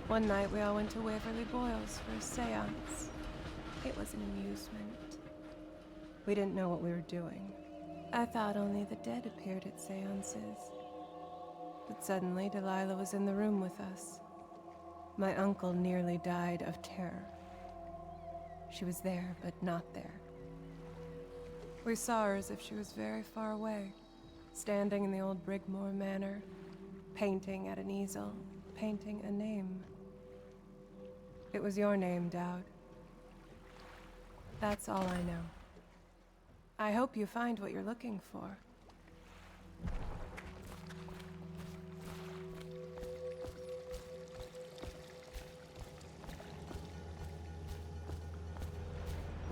One night we all went to Waverly Boyle's for a seance. It was an amusement. We didn't know what we were doing. I thought only the dead appeared at seances. But suddenly Delilah was in the room with us. My uncle nearly died of terror. She was there, but not there. We saw her as if she was very far away, standing in the old Brigmore Manor, painting at an easel, painting a name. It was your name, Dowd. That's all I know. I hope you find what you're looking for.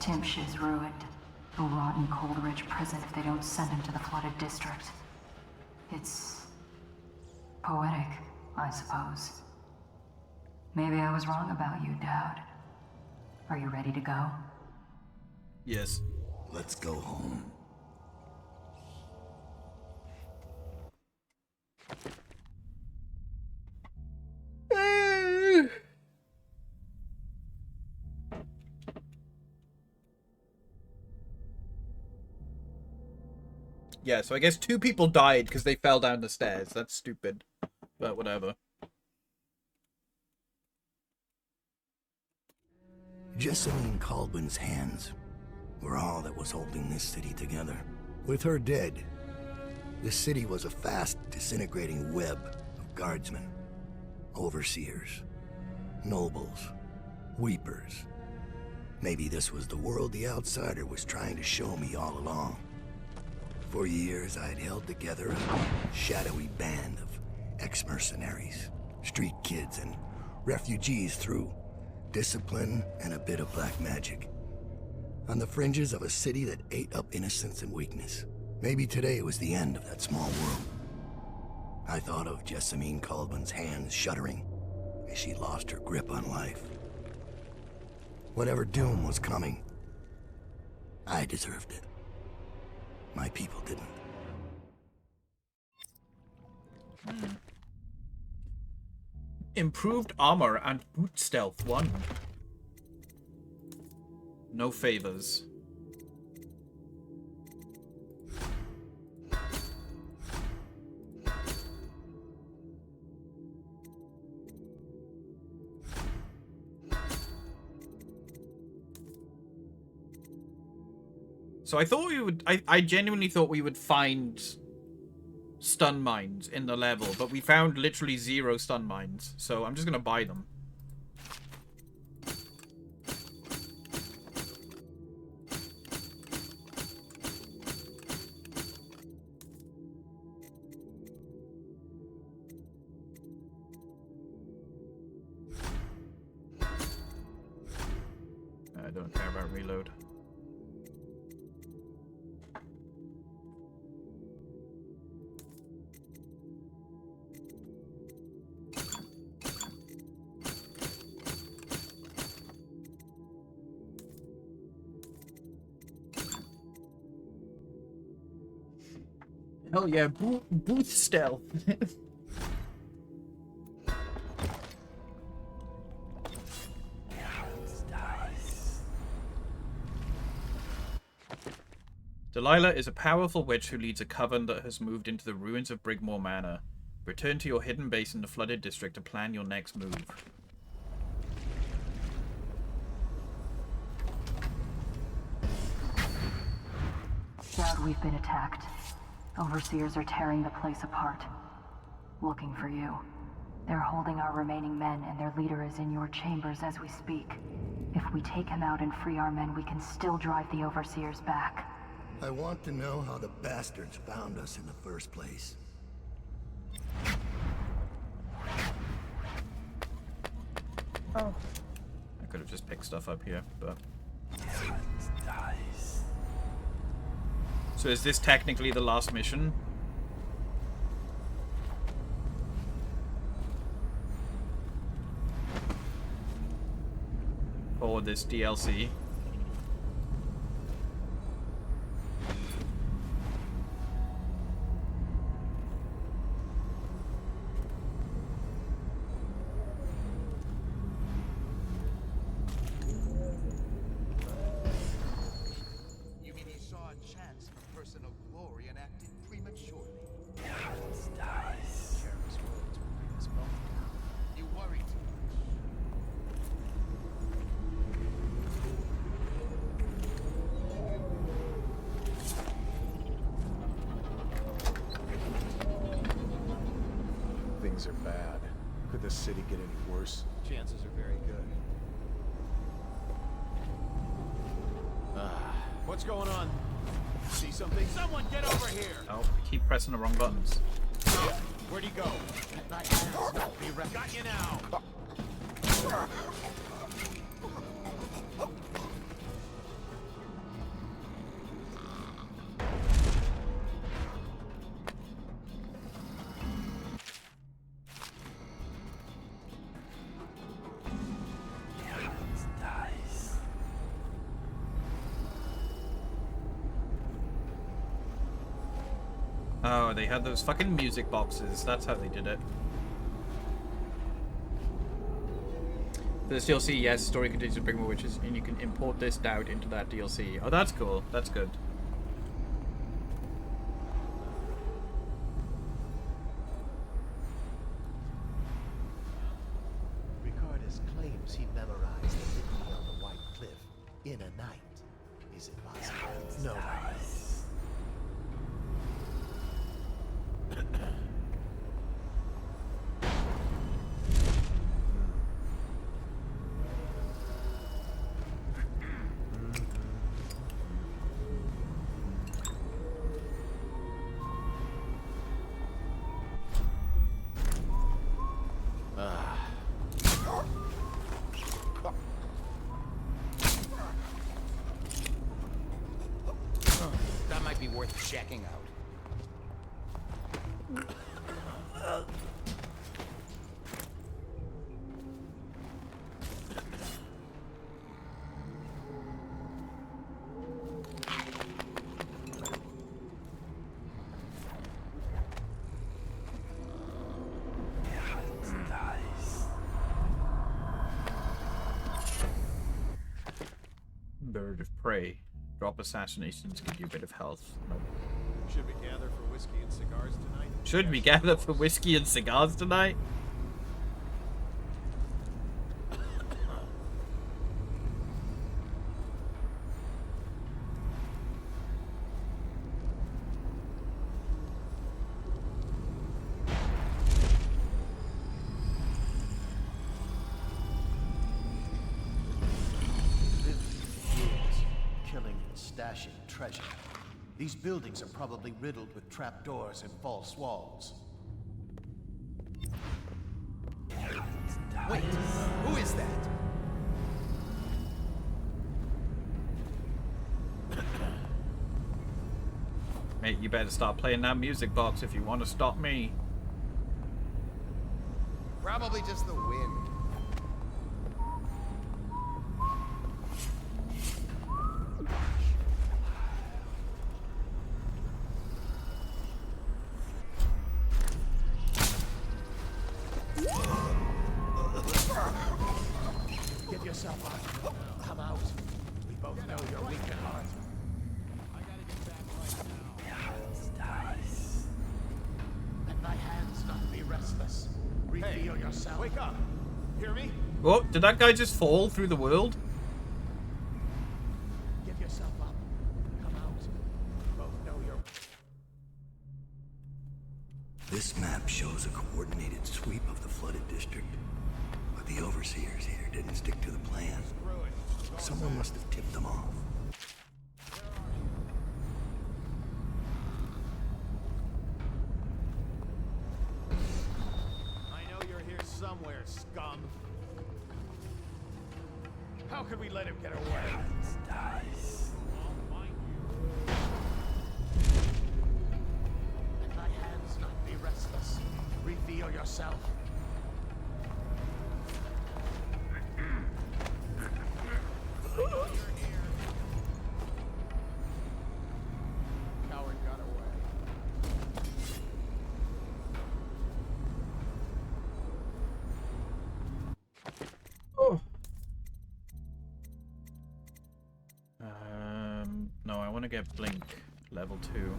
Timsh is ruined. He'll rot in Coldridge prison if they don't send him to the flooded district. It's poetic, I suppose. Maybe I was wrong about you, Dowd. Are you ready to go? Yes. Let's go home. Yeah, so I guess 2 people died because they fell down the stairs. That's stupid. But whatever. Jessamine Caldwell's hands were all that was holding this city together. With her dead, the city was a fast disintegrating web of guardsmen, overseers, nobles, weepers. Maybe this was the world the outsider was trying to show me all along. For years, I'd held together a shadowy band of ex-mercenaries, street kids, and refugees through discipline and a bit of black magic. On the fringes of a city that ate up innocence and weakness. Maybe today was the end of that small world. I thought of Jessamine Caldwell's hands shuddering as she lost her grip on life. Whatever doom was coming, I deserved it. My people didn't. Improved armor and boot stealth 1. No favors. So I thought we would... I genuinely thought we would find stun mines in the level, but we found literally 0 stun mines. So I'm just going to buy them. I don't care about reload. Hell yeah, booth stealth. Delilah is a powerful witch who leads a coven that has moved into the ruins of Brigmore Manor. Return to your hidden base in the flooded district to plan your next move. Dad, we've been attacked. Overseers are tearing the place apart. Looking for you. They're holding our remaining men, and their leader is in your chambers as we speak. If we take him out and free our men, we can still drive the Overseers back. I want to know how the bastards found us in the first place. Oh. I could have just picked stuff up here, but... Nice. So is this technically the last mission? For this DLC? You mean he saw a chance for personal glory and acted prematurely? Nice. Careless words will bring us both down. You worry too much. Things are bad. Could the city get any worse? Chances are very good. What's going on? See something? Someone get over here! Oh, I keep pressing the wrong buttons. Where'd he go? Got you now. Nice. Oh, they had those fucking music boxes. That's how they did it. For this DLC, yes, story continues to bring more witches, and you can import this doubt into that DLC. Oh, that's cool. That's good. Ricardus claims he memorized the litany on the White Cliff in a night. Is it possible? No way. That might be worth checking out. Nice. Bird of prey. Drop assassinations, give you a bit of health. Nope. Should we gather for whiskey and cigars tonight? Should we gather for whiskey and cigars tonight? Killing and stashing treasure. These buildings are probably riddled with trapdoors and false walls. Wait, who is that? Mate, you better start playing that music box if you want to stop me. Probably just the wind. Get yourself up. I'm out. We both know you're weak at heart. I gotta get back. yourself. Wake up. Hear me? Oh, did that guy just fall through the world? Give yourself up. Come out. You both know you're... This map shows a coordinated sweep of the flooded district. But the overseers here didn't stick to the plan. Someone must have tipped them off. I know you're here somewhere, scum. How could we let him get away? Nice. Let thy hands not be restless. Reveal yourself. Coward got away. Oh. No, I want to get Blink level 2.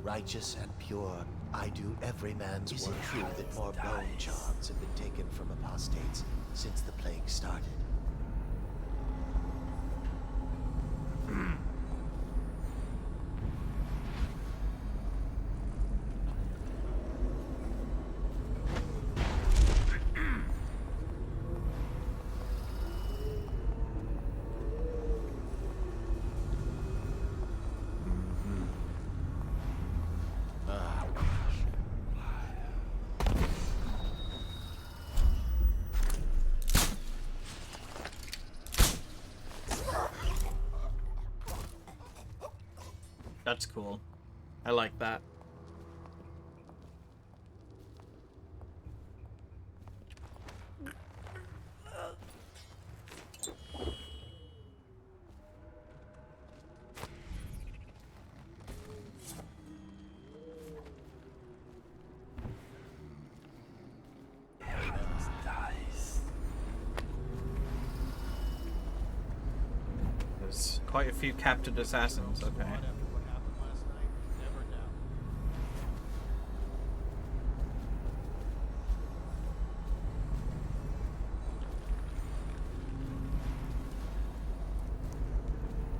Righteous and pure, I do every man's work. Is it true that more bone charms have been taken from apostates since the plague started? That's cool. I like that. There's quite a few captured assassins, okay.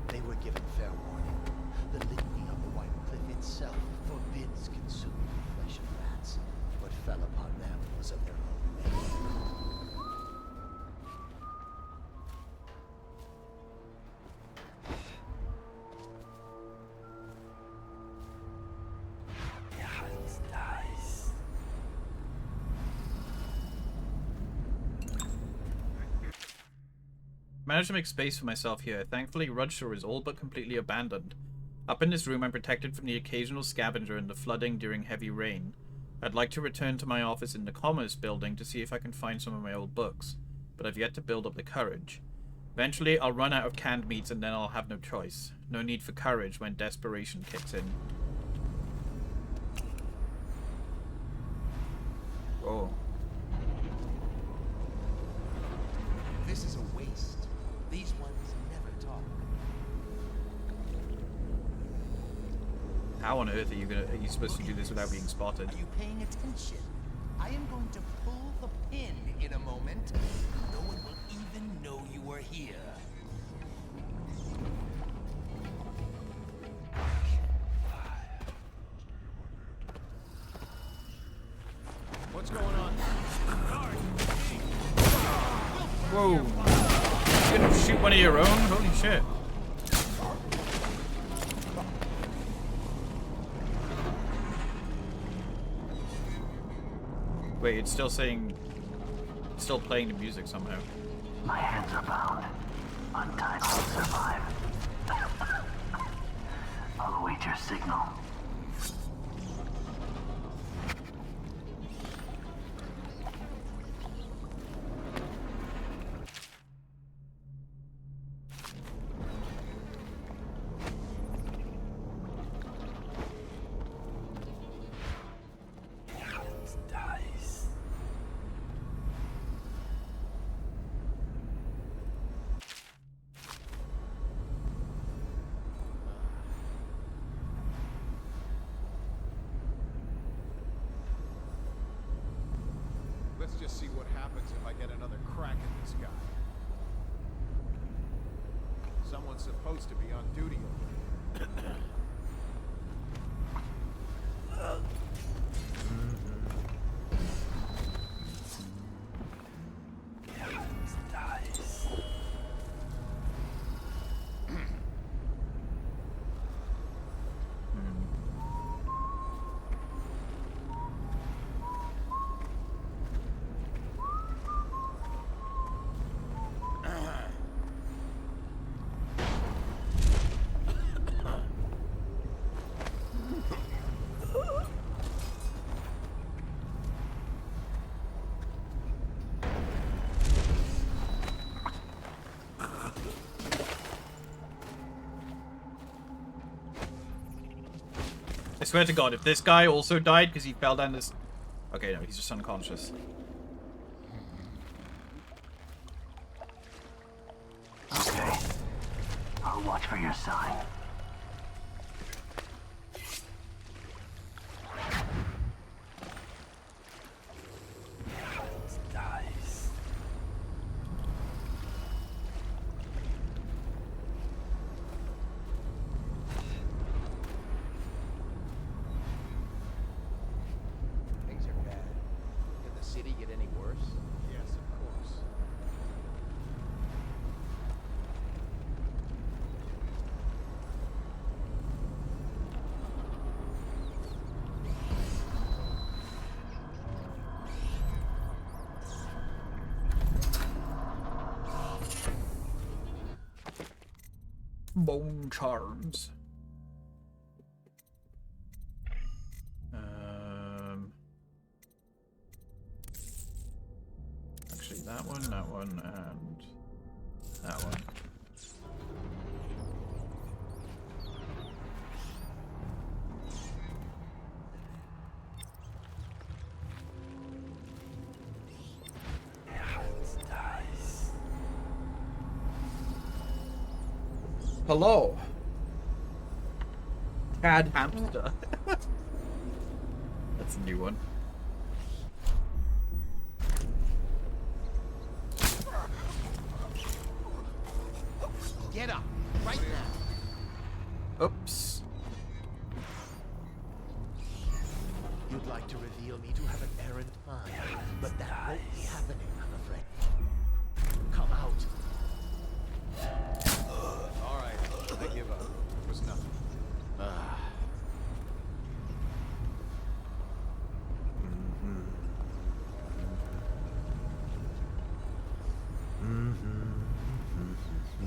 They were given fair warning. The litany on the White Cliff itself forbids consuming the flesh of rats. What fell upon them was of their own making. Managed to make space for myself here. Thankfully, Rudshore is all but completely abandoned. Up in this room, I'm protected from the occasional scavenger and the flooding during heavy rain. I'd like to return to my office in the Commerce building to see if I can find some of my old books, but I've yet to build up the courage. Eventually, I'll run out of canned meats and then I'll have no choice. No need for courage when desperation kicks in. Oh. This is a waste. These ones never talk. How on earth are you supposed to do this without being spotted? Are you paying attention? I am going to pull the pin in a moment. No one will even know you were here. What's going on? Whoa. You gonna shoot one of your own? Holy shit. Wait, it's still saying... It's still playing the music somehow. My hands are bound. Untied will survive. I'll await your signal. see what happens if I get another crack at this guy. Someone's supposed to be on duty over here. Nice. I swear to God, if this guy also died because he fell down this... Okay, no, he's just unconscious. Okay. I'll watch for your sign. Nice. Things are bad. Did the city get any worse? Yes, of course. Bone charms. Actually, that one, and that one. Nice. Hello. Tad hamster. That's a new one. Get up, right now. Oops. You'd like to reveal me to have an errant mind, but that won't be happening, I'm afraid. Come out. All right, I give up. It was nothing.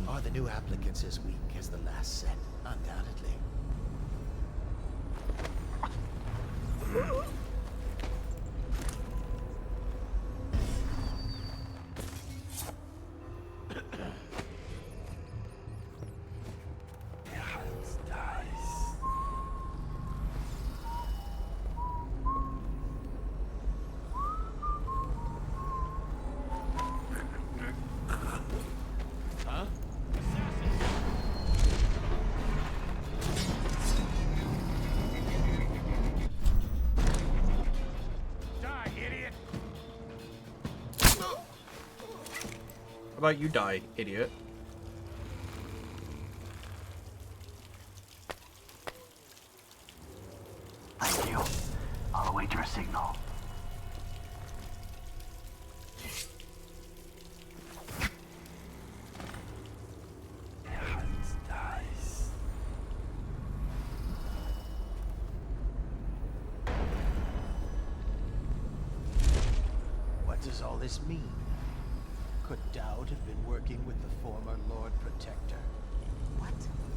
Are the new applicants as weak as the last set? Undoubtedly. Nice. Huh? Die, idiot! How about you die, idiot? Thank you. I'll await your signal. Nice. What does all this mean? Could Dowd have been working with the former Lord Protector? What?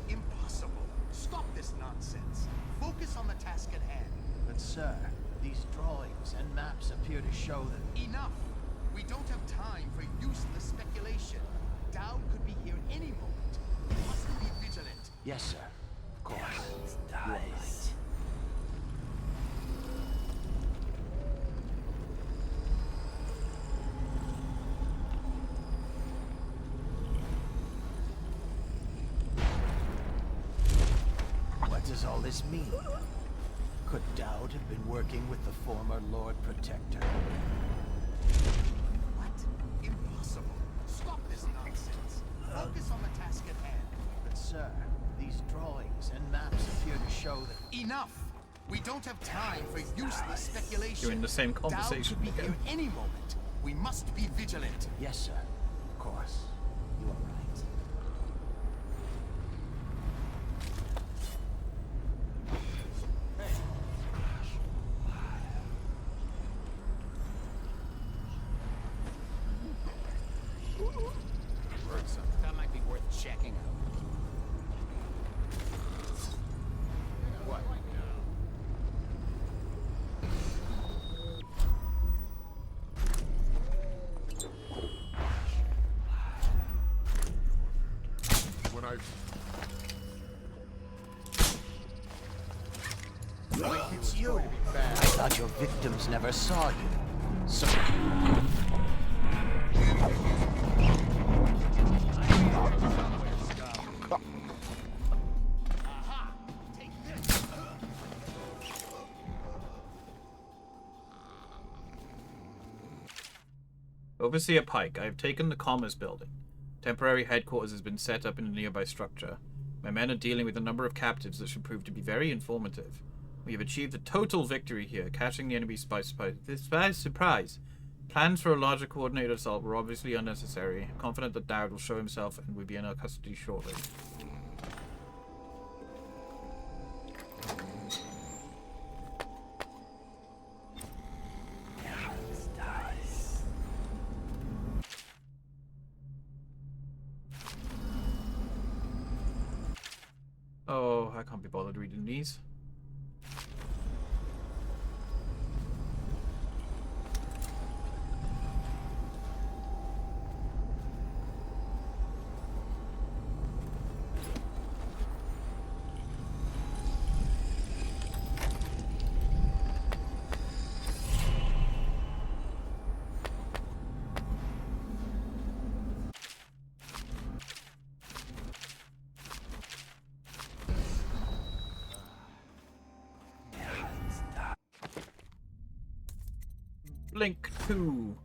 Impossible. Stop this nonsense. Focus on the task at hand. But sir, these drawings and maps appear to show that... Enough! We don't have time for useless speculation. Dowd could be here any moment. We must be vigilant. Yes, sir. Of course. You're right. What does all this mean? Could Dowd have been working with the former Lord Protector? What? Impossible. Stop this nonsense. Focus on the task at hand. But sir, these drawings and maps appear to show that... Enough! We don't have time for useless speculation. You're in the same Doubt conversation could be again. here any moment. We must be vigilant. Yes, sir. Of course. You are right. That might be worth checking out. What? When Wait, it's you. I thought your victims never saw you. So... Overseer Pike, I have taken the Commerce Building. Temporary headquarters has been set up in a nearby structure. My men are dealing with a number of captives that should prove to be very informative. We have achieved a total victory here, catching the enemy by surprise. Plans for a larger coordinated assault were obviously unnecessary. I'm confident that Dowd will show himself and will be in our custody shortly. Oh, I can't be bothered reading these. Blink 2.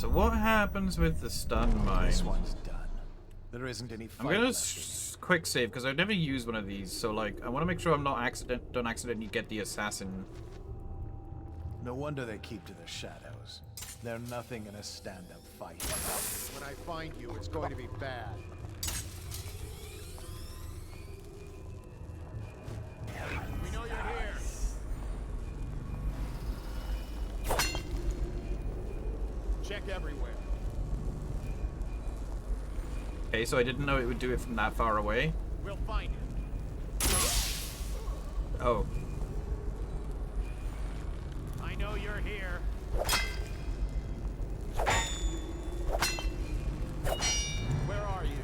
So what happens with the stun mine? This one's done. There isn't any fight I'm gonna left. quick save because I've never used one of these. So like, I want to make sure I'm not don't accidentally get the assassin. No wonder they keep to the shadows. They're nothing in a stand-up fight. When I find you, it's going to be bad. We know you're here. Check everywhere. Okay, so I didn't know it would do it from that far away. We'll find it. Oh. I know you're here. Where are you?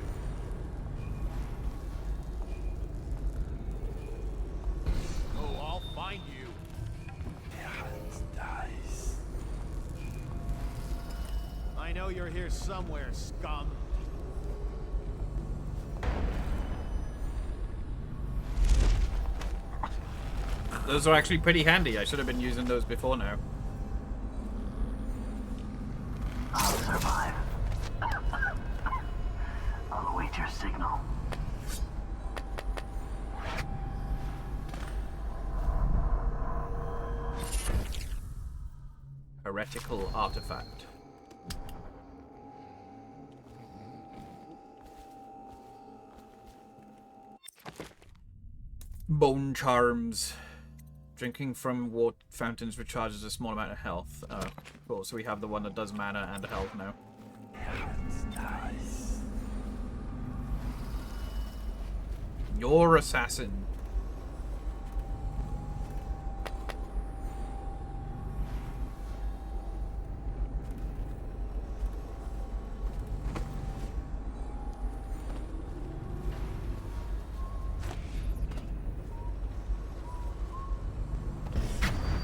Oh, I'll find you. I know you're here somewhere, scum. Those are actually pretty handy. I should have been using those before now. I'll survive. I'll await your signal. Heretical artifact. Bone charms. Drinking from water fountains recharges a small amount of health. Cool. So we have the one that does mana and health now. That's nice. Your assassin.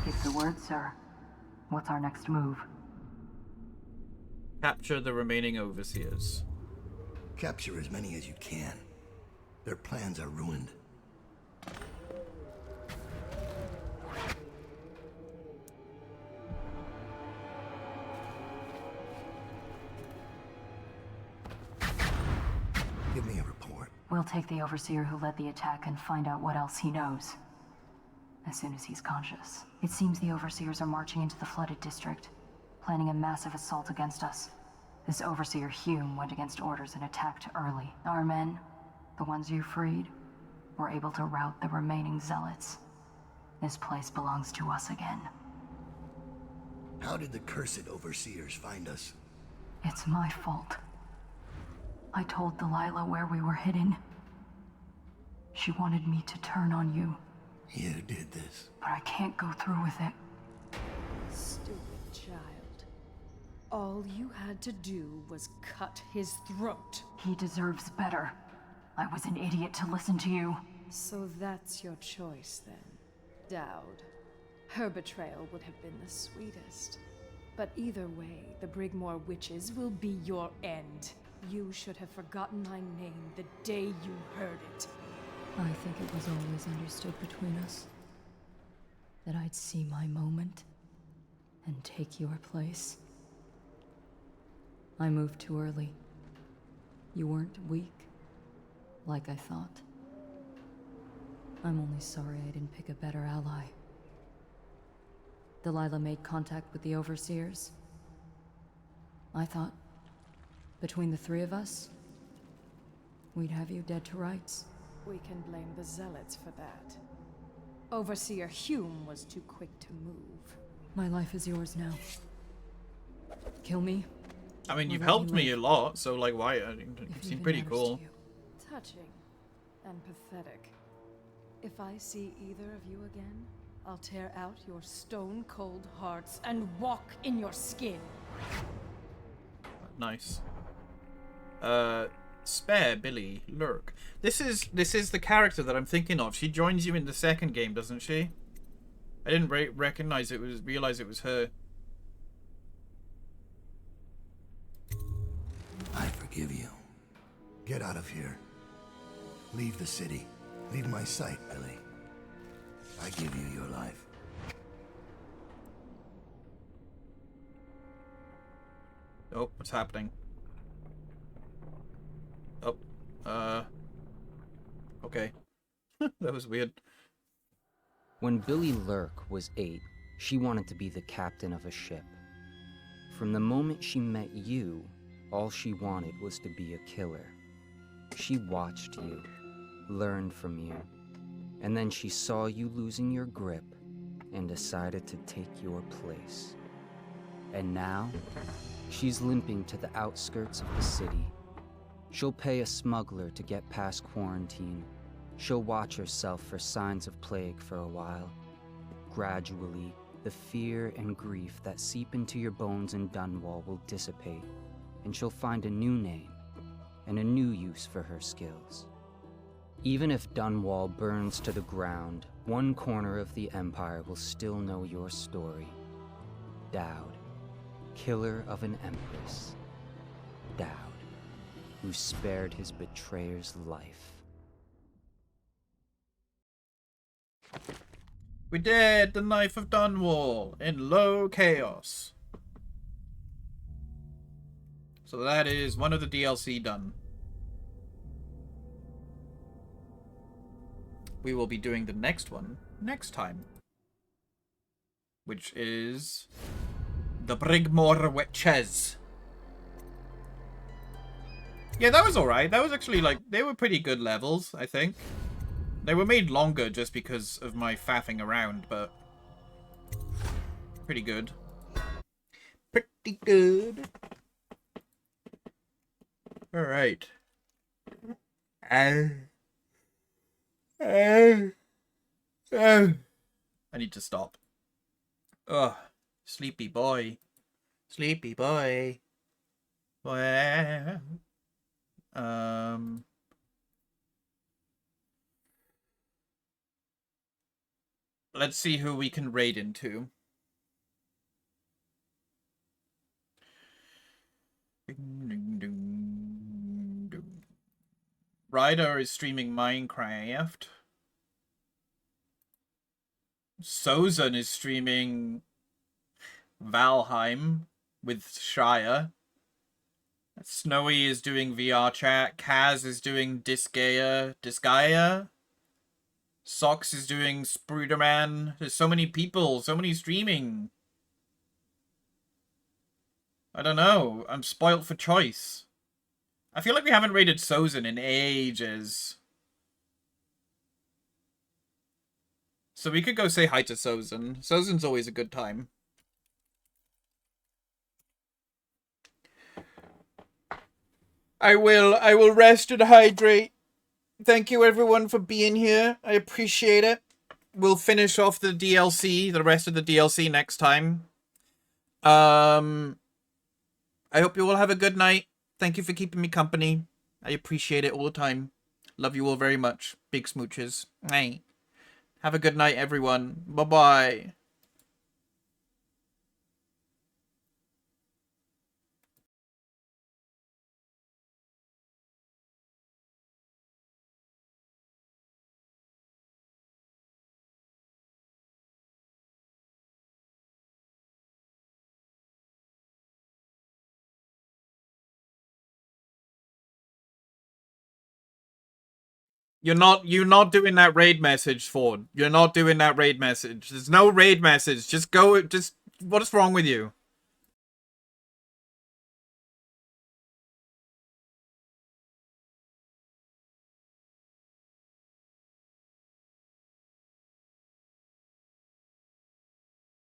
Give the word, sir. What's our next move? Capture the remaining overseers. Capture as many as you can. Their plans are ruined. Give me a report. We'll take the overseer who led the attack and find out what else he knows. As soon as he's conscious. It seems the overseers are marching into the flooded district, planning a massive assault against us. This overseer Hume went against orders and attacked early. Our men, the ones you freed, were able to rout the remaining zealots. This place belongs to us again. How did the cursed overseers find us? It's my fault. I told Delilah where we were hidden. She wanted me to turn on you. You did this. But I can't go through with it. Stupid child. All you had to do was cut his throat. He deserves better. I was an idiot to listen to you. So that's your choice then, Dowd. Her betrayal would have been the sweetest. But either way, the Brigmore witches will be your end. You should have forgotten my name the day you heard it. I think it was always understood between us that I'd see my moment and take your place. I moved too early. You weren't weak, like I thought. I'm only sorry I didn't pick a better ally. Delilah made contact with the overseers. I thought, between the three of us, we'd have you dead to rights. We can blame the zealots for that. Overseer Hume was too quick to move. My life is yours now. Kill me. I mean, you've helped me a lot, so like, why? You seem pretty cool. Touching and pathetic. If I see either of you again, I'll tear out your stone-cold hearts and walk in your skin. Nice. Spare Billy Lurk. This is the character that I'm thinking of. She joins you in the second game, doesn't she? I didn't realize it was her. I forgive you. Get out of here. Leave the city. Leave my sight, Billy. I give you your life. Oh, what's happening? Oh, okay. That was weird. When Billy Lurk was 8, she wanted to be the captain of a ship. From the moment she met you, all she wanted was to be a killer. She watched you, learned from you, and then she saw you losing your grip and decided to take your place. And now, she's limping to the outskirts of the city. She'll pay a smuggler to get past quarantine. She'll watch herself for signs of plague for a while. Gradually, the fear and grief that seep into your bones in Dunwall will dissipate, and she'll find a new name and a new use for her skills. Even if Dunwall burns to the ground, one corner of the Empire will still know your story. Dowd, killer of an Empress. Dowd, who spared his betrayer's life. We did the Knife of Dunwall in low chaos. So that is one of the DLC done. We will be doing the next one next time, which is the Brigmore Witches. Yeah, that was alright. That was actually, like, they were pretty good levels, I think. They were made longer just because of my faffing around, but pretty good. Pretty good. Alright. I need to stop. Ugh. Sleepy boy. Sleepy boy. Boy. Let's see who we can raid into. Ryder is streaming Minecraft. Sozan is streaming Valheim with Shire. Snowy is doing VR chat. Kaz is doing Disgaea. Sox is doing Spruderman. There's so many people, so many streaming. I don't know. I'm spoilt for choice. I feel like we haven't rated Sozan in ages. So we could go say hi to Sozan. Sozan's always a good time. I will rest and hydrate. Thank you everyone for being here. I appreciate it. We'll finish off the DLC, the rest of the DLC next time. I hope you all have a good night. Thank you for keeping me company. I appreciate it all the time. Love you all very much. Big smooches. Hey. Have a good night, everyone. Bye-bye. You're not doing that raid message, Ford. You're not doing that raid message. There's no raid message. Just go, what is wrong with you?